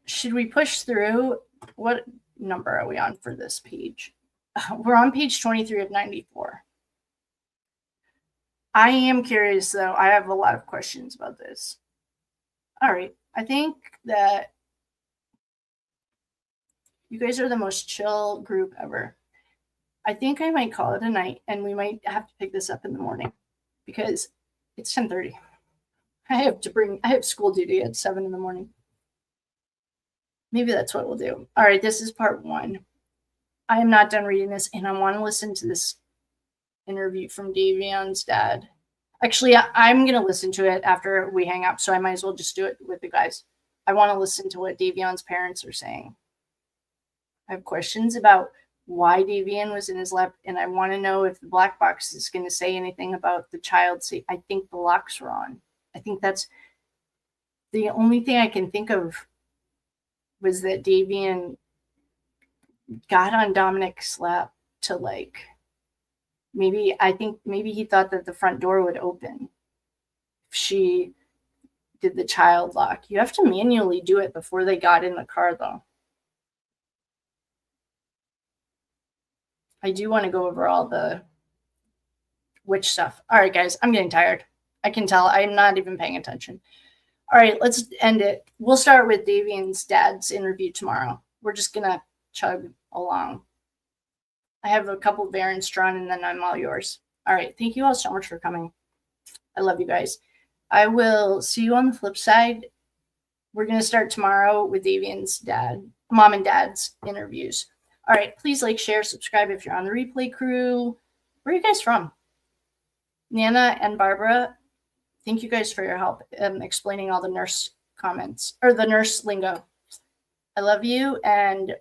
Should we push through? What number are we on for this page? We're on page 23 of 94. I am curious, though. I have a lot of questions about this. All right. I think that you guys are the most chill group ever. I think I might call it a night, and we might have to pick this up in the morning because it's 10:30. I have school duty at 7 in the morning. Maybe that's what we'll do. All right, this is part 1. I am not done reading this, and I want to listen to this interview from Davion's dad. Actually, I'm going to listen to it after we hang up, so I might as well just do it with the guys. I want to listen to what Davion's parents are saying. I have questions about why Davion was in his lap, and I want to know if the black box is going to say anything about the child. I think the locks were on. I think that's the only thing I can think of was that Davion got on Dominic's lap to maybe he thought that the front door would open if she did the child lock. You have to manually do it before they got in the car, though. I do want to go over all the witch stuff. All right, guys, I'm getting tired. I can tell I'm not even paying attention. All right, let's end it. We'll start with Davion's dad's interview tomorrow. We're just going to chug along. I have a couple of errands drawn, and then I'm all yours. All right, thank you all so much for coming. I love you guys. I will see you on the flip side. We're going to start tomorrow with Davion's mom and dad's interviews. All right, please like, share, subscribe if you're on the replay crew. Where are you guys from? Nana and Barbara, thank you guys for your help explaining all the nurse comments or the nurse lingo. I love you, and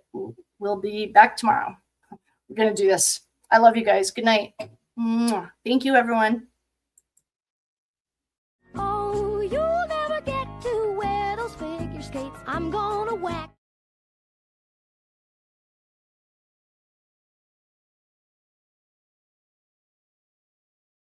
we'll be back tomorrow. We're going to do this. I love you guys. Good night. Thank you, everyone. Oh, you'll never get to wear those figure skates. I'm gonna whack.